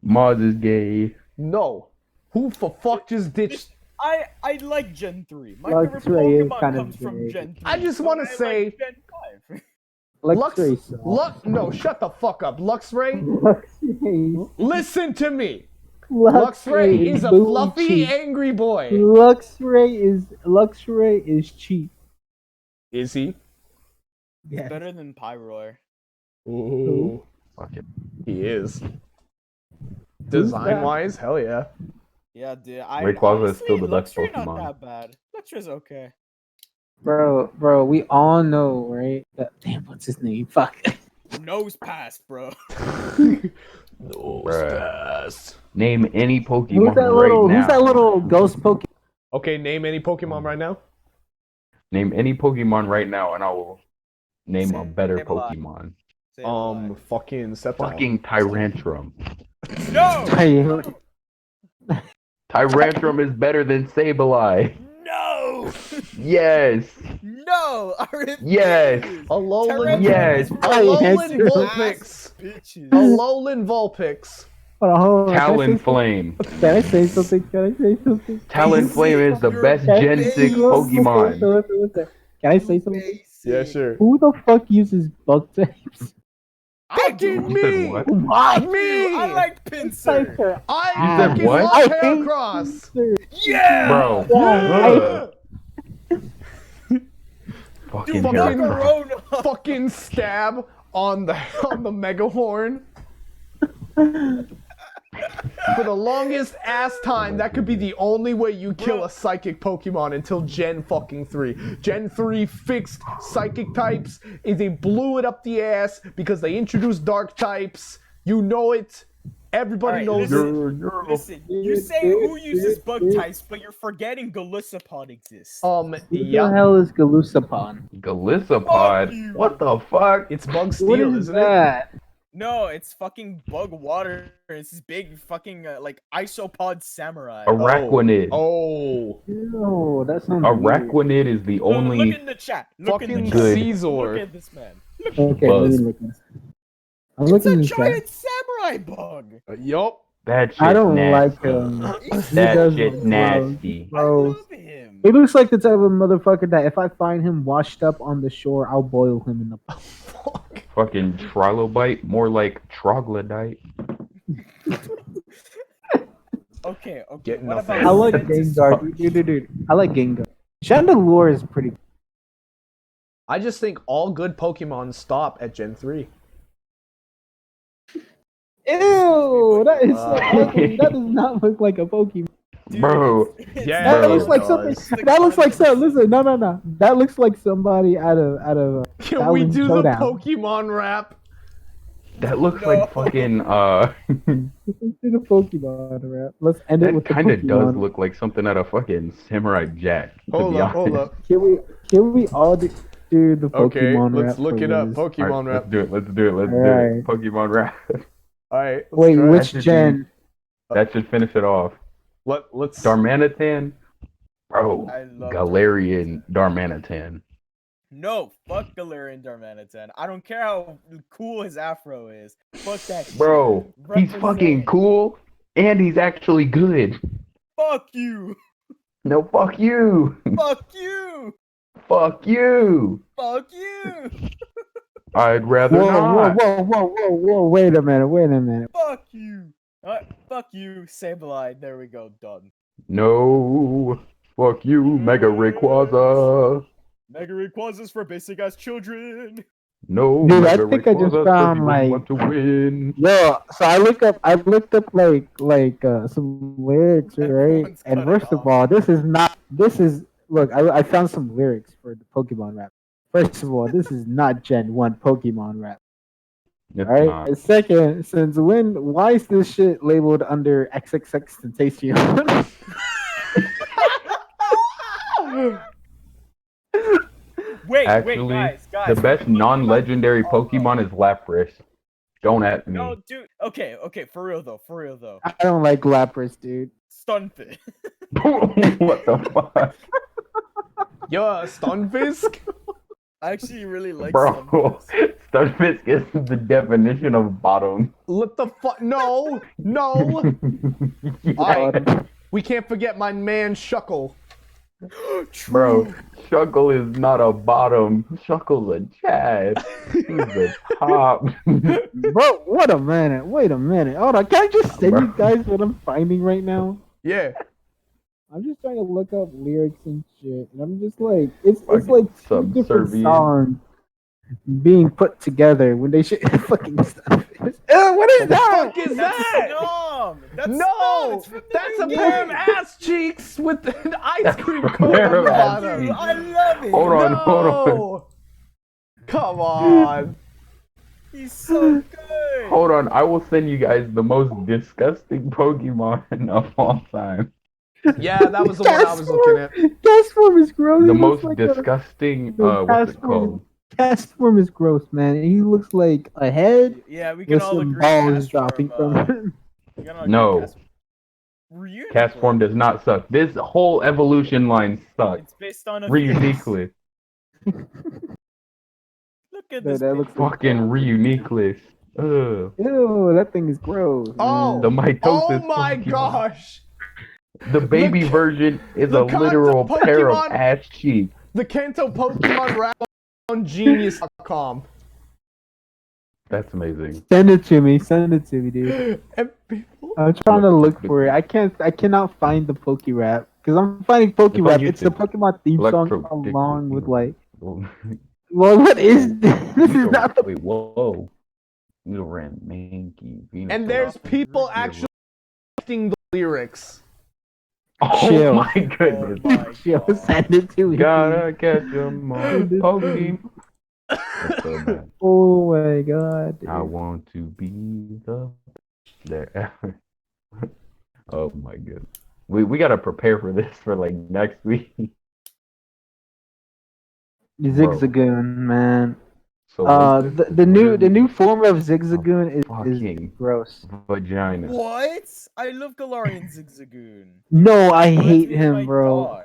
Mozz is gay. No. Who for fuck just ditched? I like Gen 3. My Luxray favorite is Pokemon kind of comes from big. Gen 3. I just so wanna I say- like Gen 5. Luxray. No, shut the fuck up. Luxray, Luxray. listen to me. Luxray is a booty fluffy, cheek. angry boy. Luxray is cheap. Is he? Yeah. Better than Pyroar. Ooh, Fuck it. he is. Design wise, hell yeah. Yeah, dude. Rayquaza is still the best Luxray Pokemon. not that bad. Luxray's okay. Bro, we all know, right? Damn, what's his name? Fuck. Nose pass, bro. No Bruh. Name any Who's Pokemon that little? right now. Who's that little ghost Pokemon? Okay, name any Pokemon right now. Name any Pokemon right now, and I will name a better Say a lot. Pokemon. Say it alive. Fucking Sceptile. Fucking Tyrantrum. No! Tyrantrum is better than Sableye. No! Yes. No! I refuse! Yes. Alolan. Yes. Alolan Vulpix. Bitches. Alolan Vulpix. Hold on, Talonflame. Can I say something? Talonflame is the best Gen 6 Pokemon. Listen. Can I say something? Basic. Yeah, sure. Who the fuck uses bug types? I do. Fucking You said me. what? Why? Me. I like Pinsir. I You said fucking what? love I hate Heracross. Yeah! Bro. Yeah. Fucking Dude, fucking- Heracross. Macarona. Fucking stab on the Mega Horn. For the longest ass time, that could be the only way you kill a psychic Pokemon until Gen fucking 3. Gen 3 fixed psychic types, and they blew it up the ass because they introduced dark types. You know it. Everybody Alright, knows it. Listen, you say who uses bug types, but you're forgetting Golisopod exists. Who the Yeah. hell is Galusapon? Fuck Golisopod. you. What the fuck? It's Bug What Steel, is isn't it? that? No, it's fucking bug water. It's this big fucking like isopod samurai. Araquanid. Oh. No, that sounds weird. Araquanid is the Look only. in the chat. Look in Fucking the Good. chat. Caesar. Look at this man. Look, Okay, Buzz. let me look at this. I'm it's looking a at this guy. giant samurai bug. Yup. That shit's I don't like nasty. him. He That does shit's look nasty. I Bro, love him. he looks like the type of motherfucker that if I find him washed up on the shore, I'll boil him in the. Fuck. Fucking Trilobite, more like Troglodyte. Okay. Get What nothing. about I like Ventus? Gengar, dude. I like Gengar. Chandelure is pretty. I just think all good Pokemon stop at Gen 3. Ew, that is so Wow. ugly. That does not look like a Pokemon. Dude, Bro, it's Yeah, That bro. looks like it something. does. the That looks like concept. Listen, no. That looks like somebody out of. Can we Battling do Showdown. the Pokemon rap? That looks No. like fucking Let's do the Pokemon rap. Let's end it that with the kind of does Pokemon. look like something out of fucking Samurai Jack. To Hold be up, hold honest. up. Can we all do the Okay, Pokemon rap? let's look for it up. Liz? Pokemon Alright, rap. let's do it. Let's do it. Alright. Pokemon rap. Alright, let's Wait, try which should be- gen? That should finish it off. Let's. Darmanitan, bro. I love Galarian Darmanitan. No, fuck Galarian Darmanitan. I don't care how cool his afro is. Fuck that shit. Bro, he's Represent. fucking cool, and he's actually good. Fuck you. No, fuck you. Fuck you. Fuck you. Fuck you. I'd rather not. Whoa! Wait a minute. Fuck you. Fuck you, Sableye. There we go. Done. No. Fuck you, Mega Rayquaza. Mega Rayquazas for basic ass children. No, Dude, I Mega think I just Rayquaza's for found, people who like- want to win. Yo, so I looked up like some lyrics, right? Everyone's And cutting first of off. all, I found some lyrics for the Pokemon rap. First of all, this is not Gen 1 Pokemon rap. It's Right? not. And second, why is this shit labeled under XXX Tentacion? Wait, Actually, guys. The best non-legendary Pokemon is Lapras. Don't at me. No, dude. Okay, for real though. I don't like Lapras, dude. Stunfisk. What the fuck? Yo, Stunfisk? I actually really like Bro, Stunfisk. Stunfisk is the definition of bottom. What the fuck? No! Alright, we can't forget my man Shuckle. Bro, Shuckle is not a bottom. Shuckle's a Chad. He's the top. Bro, wait a minute. Hold on, can I just send you Bro. guys what I'm finding right now? Yeah. I'm just trying to look up lyrics and shit, and I'm just like, it's Fucking like two different subservient. songs being put together when they should fucking stuff. What is that? Fuck is That's that? Snom. That's Snom. No! It's from the That's a new pair of game. ass cheeks with an ice cream a cone pair on of the ass bottom. Dude, cheeks. I love it. Hold on. No! Come on. He's so good. Hold on, I will send you guys the most disgusting Pokemon of all time. Yeah, that was the one I was looking at. Castform is gross. The He most looks like a- disgusting, the what's it Castform. called? Castform is gross, man. And he looks like a head Yeah, we can with all some agree. balls Castform, dropping from him. we can all agree No. Castform. Reunique. Castform does not suck. This whole evolution line sucks. It's based on a Reuniqueless. Look at That this. looks picture. Fucking Reuniqueless. Ugh. Ew, that thing is gross. Oh. The mitosis. Oh my Pokemon. gosh! The baby version is the a literal concept pair of Pokemon- ass cheeks. The Kanto Pokemon rap on genius.com. That's amazing. Send it to me, dude. And people. I'm trying to look for it. I cannot find the Poke Rap because I'm finding Poke It's on Rap. It's the YouTube. Pokemon theme song Electro- along with like. Whoa. Well, what is this? This is not the. Wait, whoa. Nidoran, Mankey, Venusaur. And there's people actually acting the lyrics. Oh Chill. my goodness. Oh my Yo, God. send it to me. Gotta catch 'em all. Pokemon. That's so bad. Oh my god. Dude. I want to be the there. Oh my goodness. We gotta prepare for this for like next week. Zigzagoon, man. So The new form of Zigzagoon is fucking gross. vagina. What? I love Galarian Zigzagoon. No, I Let's hate be him, my bro. dog.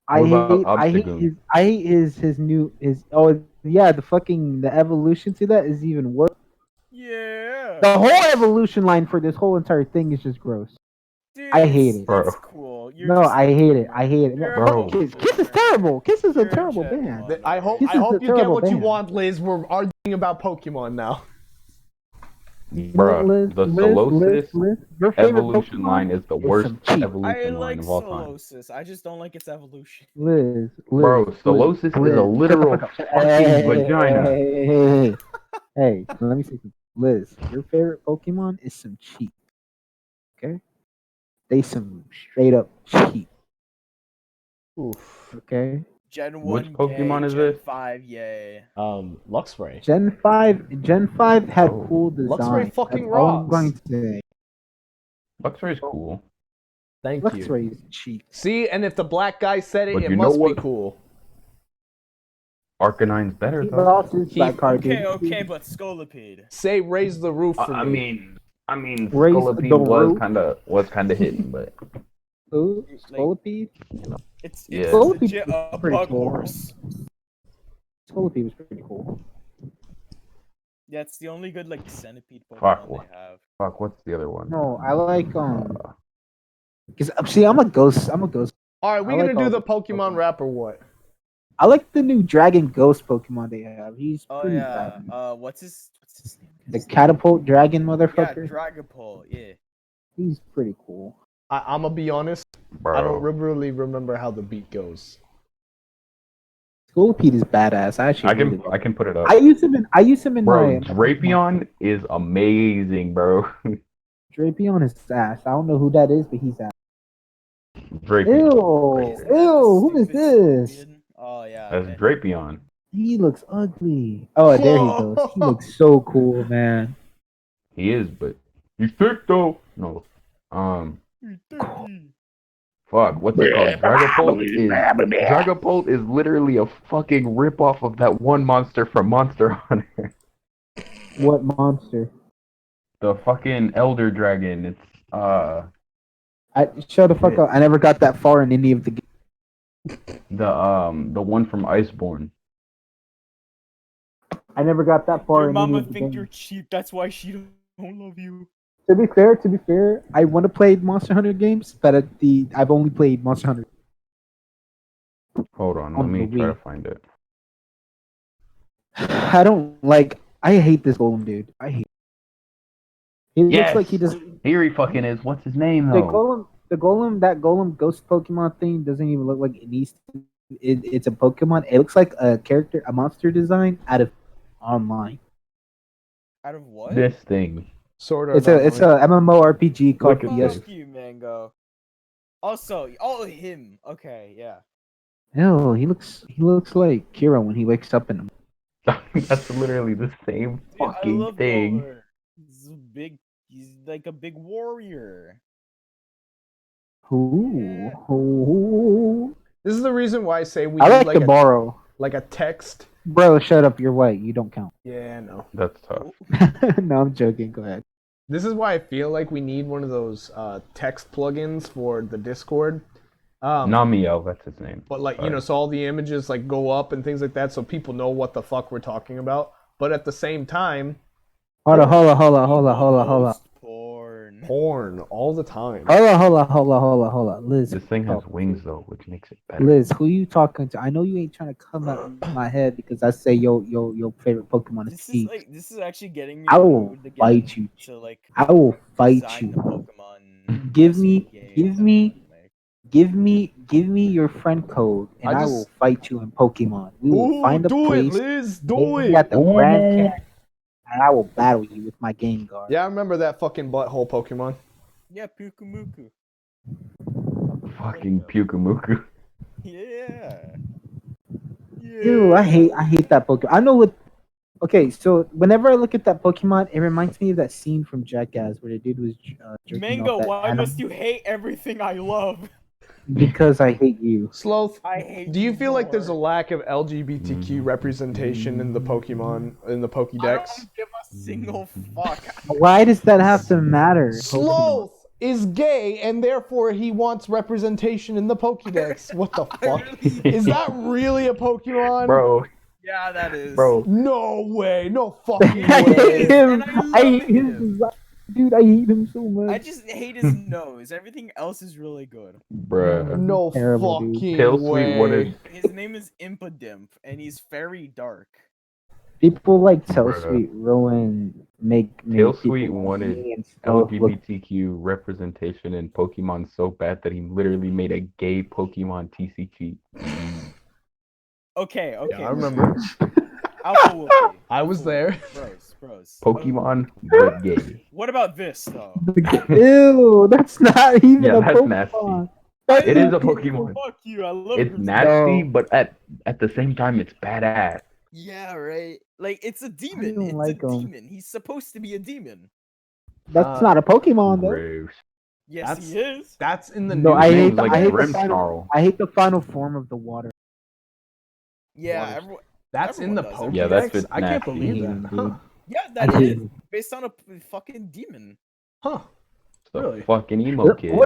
I What about hate Obstagoon? I hate his new the evolution to that is even worse. Yeah. The whole evolution line for this whole entire thing is just gross. Dude, I hate it. That's Bro. cool. No, I hate it. I hate it. You're Bro. Kiss is terrible. Kiss is a You're terrible Gen band. one. I hope This is a you get terrible what you band. want, Liz. We're arguing about Pokemon now. Bruh, the Solosis your favorite evolution Pokemon line is the is worst some cheap. I evolution line like of all time. Solosis. I just don't like its evolution. Liz, Bro, Solosis is a literal fucking vagina. Hey, let me say something. Liz, your favorite Pokemon is some cheap. Okay? They some straight up cheap. Oof. Okay? Gen Which 1 Pokemon gay, is Gen this? 5 yay. Luxray. Gen 5 had Oh. cool design. Luxray fucking That's all I'm rocks. going to say. Luxray's cool. Thank you. Luxray's cheap. See, and if the black guy said it, But it you know must be what? cool. Arcanine's better He though. lost his He- black card, dude. Okay, but Scolipede. Say raise the roof for I me. mean, Raise Scolipede the was roof. kind of hitting, but Who? Like- Scolipede? It's Yeah. legit Scolipede a was pretty bug cool. horse. Scolipede was pretty cool. Yeah, it's the only good like centipede Fuck, Pokemon what? they have. fuck, what's the other one? No, I like because see, I'm a ghost. I'm a ghost. All right, we I gonna like do all the the Pokemon Pokemon. rap or what? I like the new Dragon Ghost Pokemon they have. He's Oh pretty yeah. bad. What's his name? The Catapult Dragon Yeah, motherfucker. Dragapult. Yeah. He's pretty cool. I'm gonna be honest. Bro, I don't really remember how the beat goes. Scolipede is badass. I actually really I can put it up. I use him in Bro, my Drapion is amazing, bro. Drapion is ass. I don't know who that is, but he's ass. Drapion. Isn't that the Who is stupid this? Scorpion? Oh yeah. That's okay. Drapion. He looks ugly. Oh, there he goes. He looks so cool, man. He is, but he's thick though. No. Fuck, what's it called? Dragapult is literally a fucking ripoff of that one monster from Monster Hunter. What monster? The fucking Elder Dragon. It's Shut the fuck up. I never got that far in any of the games. the one from Iceborne. I never got that far Your in any mama of the think games. you're cheap. That's why she don't love you. To be fair, I want to play Monster Hunter games, but I've only played Monster Hunter. Hold on, let On me the try to Wii. find it. I hate this golem dude. I hate. He Yes! looks like he doesn't. Here he fucking is. What's his name The though? golem, that golem ghost Pokemon thing doesn't even look like it needs to. It's a Pokemon. It looks like a character, a monster design out of online. Out of what? This thing. Sort of. It's a MMORPG called Look at Yes. this. Fuck you, Mango. Also, him. Okay, yeah. Ew, he looks like Kirroh when he wakes up in the That's literally the same Dude, I fucking love thing. Roller. He's big. He's like a big warrior. Ooh. This is the reason why I say we I need like to borrow. like a text. Bro, shut up. You're white. You don't count. Yeah, no. That's tough. No, I'm joking. Go ahead. This is why I feel like we need one of those text plugins for the Discord. Namiel, that's his name. But like, Sorry. so all the images like go up and things like that, so people know what the fuck we're talking about. But at the same time, Hold on. Most porn. porn all the time. Hold on. Liz. This thing has oh, wings though, which makes it better. Liz, who you talking to? I know you ain't trying to come at my head because I say your favorite Pokemon is This is Cheeks. like this is actually getting me. I in the will mood to get fight you. To like. I will fight design you. the Pokemon. Give me- game give that me- I wanna make. Give me your friend code, and I I just- will fight you in Pokemon. We will Ooh, find a do it, place Liz. Do maybe it. at the Ooh. Grand Canyon, and I will battle you with my Game Guard. Yeah, I remember that fucking butthole Pokemon. Yeah, Pukumuku. Fucking Pukumuku. Yeah. Ew, I hate that Pokemon. I know what. Okay, so whenever I look at that Pokemon, it reminds me of that scene from Jackass where the dude was jerking Mango, off that why animal. must you hate everything I love? Because I hate you. Slothe, I hate. do you feel like there's a more. lack of LGBTQ representation in the Pokemon, in the I Pokédex? don't give a single fuck. Why does that have to matter? Slothe is gay and therefore he wants representation in the Pokédex. What the fuck? Is that really a Pokemon? Bro, Yeah, that is. bro. No way. No fucking I way. hate him. And I love I hate his him. design. Dude, I hate him so much. I just hate his nose. Everything else is really good. Bruh. No Terrible, dude. fucking Pale Sweet, way. what is His name is Impadimp, and he's very dark. People like Tell Bruh. Sweet ruin make Tail people Sweet wanted funny and stuff. Look, LGBTQ representation in Pokemon so bad that he literally made a gay Pokemon TCG. Okay, Yeah, I remember. Alpha Whoopie. I was there. Bros. Pokemon, but gay. What about this though? ew, that's not even Yeah, a that's Pokemon. nasty. It is a Fuck Pokemon. you, I love It's Grizzly. nasty, No. but at the same time, it's badass. Yeah, right. Like it's a demon. don't It's like a 'em. demon. He's supposed to be a demon. That's not a Pokemon though. Gross. Yes, he is. That's in the No, new I His hate name's the, like I hate the Grim final. Snarl. I hate the final form of the water. Yeah, Waters. everyone. That's in Everyone the does. Pokedex. Yeah, that's I can't nasty. believe Dude. that. Huh? Yeah, I that hate is it. based on a fucking demon. Huh? The Really? fucking emo kid.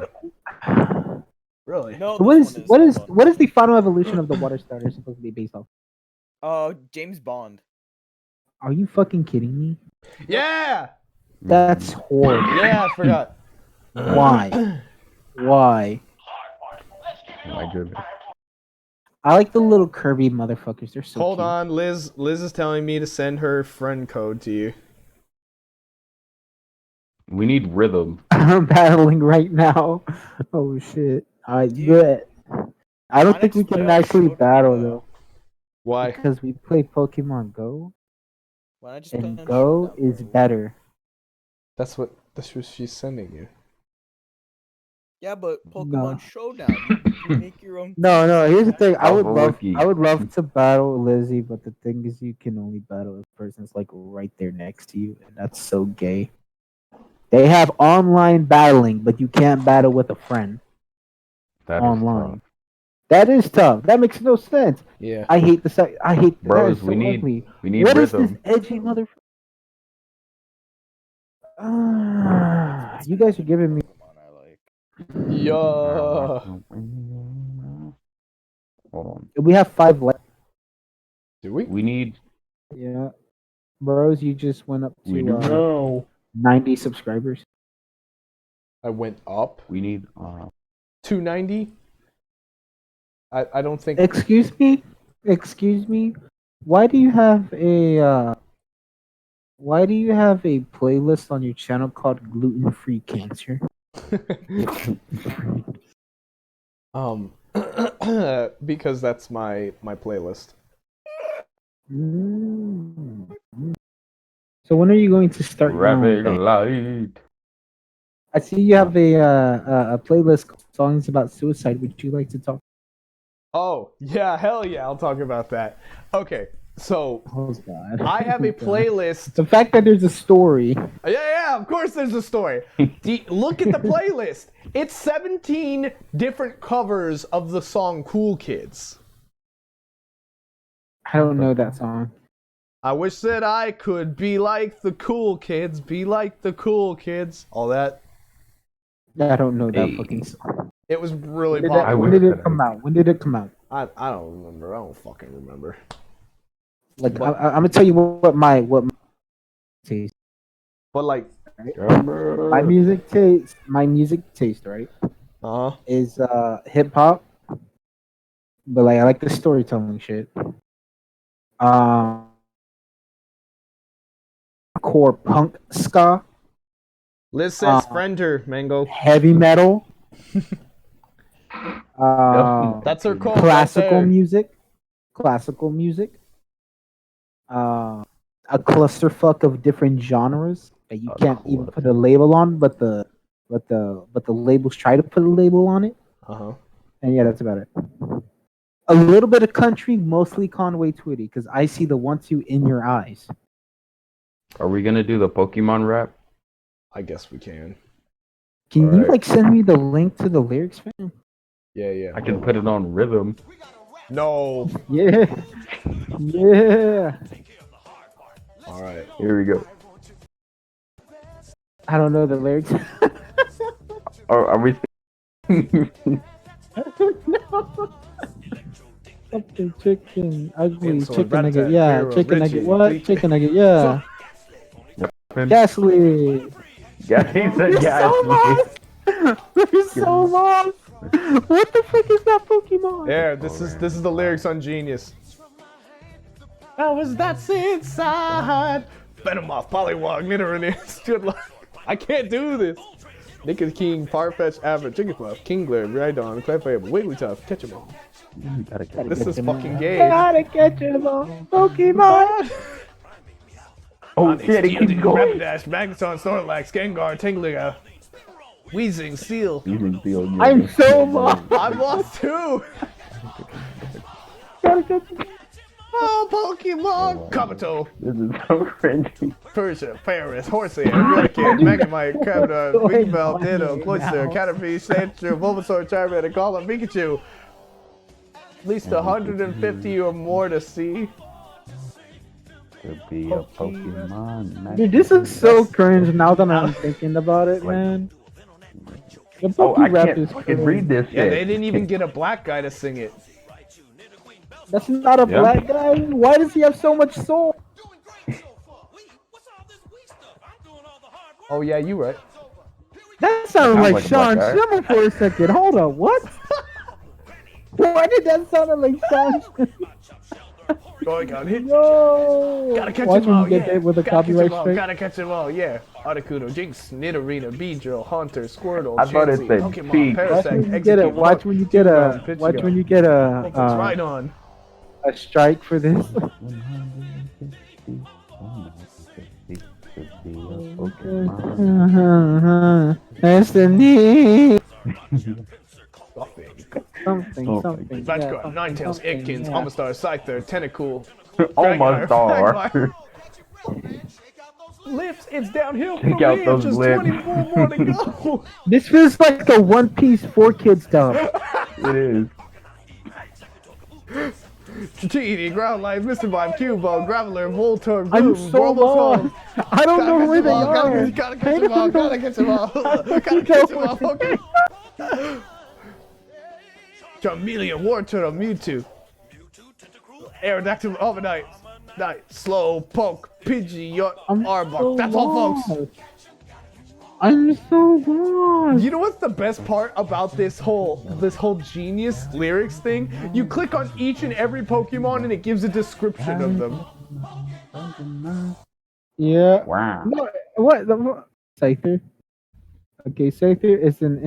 Really? No, What this is one is. what is the final evolution of the water starter supposed to be based off? James Bond. Are you fucking kidding me? Yeah. That's horrible. Yeah, I forgot. Why? Why? Oh my goodness. I like the little Kirby motherfuckers. They're so Hold cute. on, Liz. Liz is telling me to send her friend code to you. We need rhythm. I'm battling right now. Oh shit. I bet. I don't My think we next can playoff actually showdown, battle though. Why? Because we play Pokemon Go When I just and put in Go Showdown, is bro. better. That's what she's sending you. Yeah, but Pokemon No. Showdown. You make your own. No, teams. here's the thing. I would Alpha love to battle Lizzie, but the thing is you can only battle if the person's like right there next to you, and that's so gay. They have online battling, but you can't battle with a friend That is online. tough. That is tough. That makes no sense. Yeah. I hate the I hate that Bros, is so we need ugly. we need What is this rhythm. edgy motherfucker? You guys are giving me. Pokemon I like. Yeah. Hold on. We have 5 left. Do we? We need. Yeah, bros, you just went up We do to know. 90 subscribers. I went up We need. 290. I don't think. Excuse me. Why do you have a playlist on your channel called gluten-free cancer? Because that's my playlist. So when are you going to start your own Rapid band? light. I see you have a playlist called songs about suicide. Would you like to talk? Oh yeah, hell yeah! I'll talk about that. Okay, so Oh God. I have a God. playlist. The fact that there's a story. Yeah, of course there's a story. Look at the playlist. It's 17 different covers of the song Cool Kids. I don't know that song. I wish that I could be like the cool kids, be like the cool kids. All that. I don't know that Hey. fucking song. It was really When popular. did it come out? When did it come out? I don't remember. I don't fucking remember. Like I'm gonna tell you what my taste. But like, My music taste, right, is hip hop, but like I like the storytelling shit. Core punk ska, Liz says friend her, Mango. heavy metal, That's her call. classical right music, a clusterfuck of different genres that you can't even put a label on, but the labels try to put a label on it. there. And yeah, that's about it. A little bit of country, mostly Conway Twitty, because I see the 1-2 in your eyes. Are we gonna do the Pokemon rap? I guess we can. Can you Alright. like send me the link to the lyrics, fam? Yeah. I can put it on rhythm. No. Yeah, yeah. All right. Here we go. I don't know the lyrics. Are we? No. Something chicken, ugly Insult, chicken nugget, rat-a-tat, yeah, Kirroh, chicken Richie, nugget, what? Bleak. Chicken nugget, yeah. Gasly. Yeah, he said You're so Gasly. lost. You're so lost. What the fuck is that Pokemon? There. This is the lyrics on Genius. That was that's inside. Venomoth, Poliwag, Nidoran, good luck. I can't do this. King, Farfetch, Average, Jigglypuff, Kingler, Rhydon, Clefable, Wigglytuff, catch 'em all. This is fucking gay. Gotta catch 'em all, Pokemon. Oh shit, it keeps going. Rapidash, Magneton, Snorlax, Gengar, Tingler, Weezing, Steel. I'm so lost. I'm lost too. Gotta catch 'em. Oh, Pokemon! Kabuto, This is so cringy. Persia, Paris, Horsehair, Hurricane, Magnemite, Crabda, Wingbell, Ditto, Cloyster, Caterpie, Sandshrew, Bulbasaur, Charmander, Golem, Pikachu. At least 150 or more to see. To be a Pokemon. Dude, this is so cringe now that I'm thinking about it, man. The Oh, I Pokerap can't is fucking cringe. read this shit. Yeah, they didn't even get a black guy to sing it. That's not a Yeah. black guy. Why does he have so much soul? Oh yeah, you right. That sounded Sounds like like a Sean black guy. Schimmer for a second. Hold up, what? Why did that sound like Sean Schimmer? Going on hit. Yo! Gotta catch Watch them all, him get yeah. hit with a Gotta catch copyright 'em all, strike. gotta catch them all, yeah. Articuno, Jinx, Nidorina, Beedrill, Haunter, Squirtle, I thought it Chansey, said Pokemon, cheek. Watch when Parasect, you get a. Execute, Watch when you get a. Pitch Watch go. when you get It's right on. a strike for this. 150 to be a Pokemon. That's the need. Something, Oh, something. Magikarp, yeah, Ninetales, something, Ikins, yeah. Omastar, Scyther, Tentacool. Almost Magmar. are. Lips, it's downhill Check from out here, those just lips. 24 more to go. This feels like a One Piece 4 Kids dub. It is. Dratini, Groundlight, Mr. Mime, Cubo, Graveler, Voltorb, I'm Gloom, so Bulbasaur. lost. I don't know where they are. Gotta catch them all, gotta catch them all. Gotta catch them all, Pokemon. Charmeleon, Wartortle, Mewtwo. Aerodactyl, Overnight, Slow, Poke, Pidgeot, I'm Arbok. so That's all, folks. lost. I'm so lost. You know what's the best part about this whole genius lyrics thing? You click on each and every Pokemon and it gives a description of them. Yeah. Wow. No, what? Scyther. Okay, Scyther is an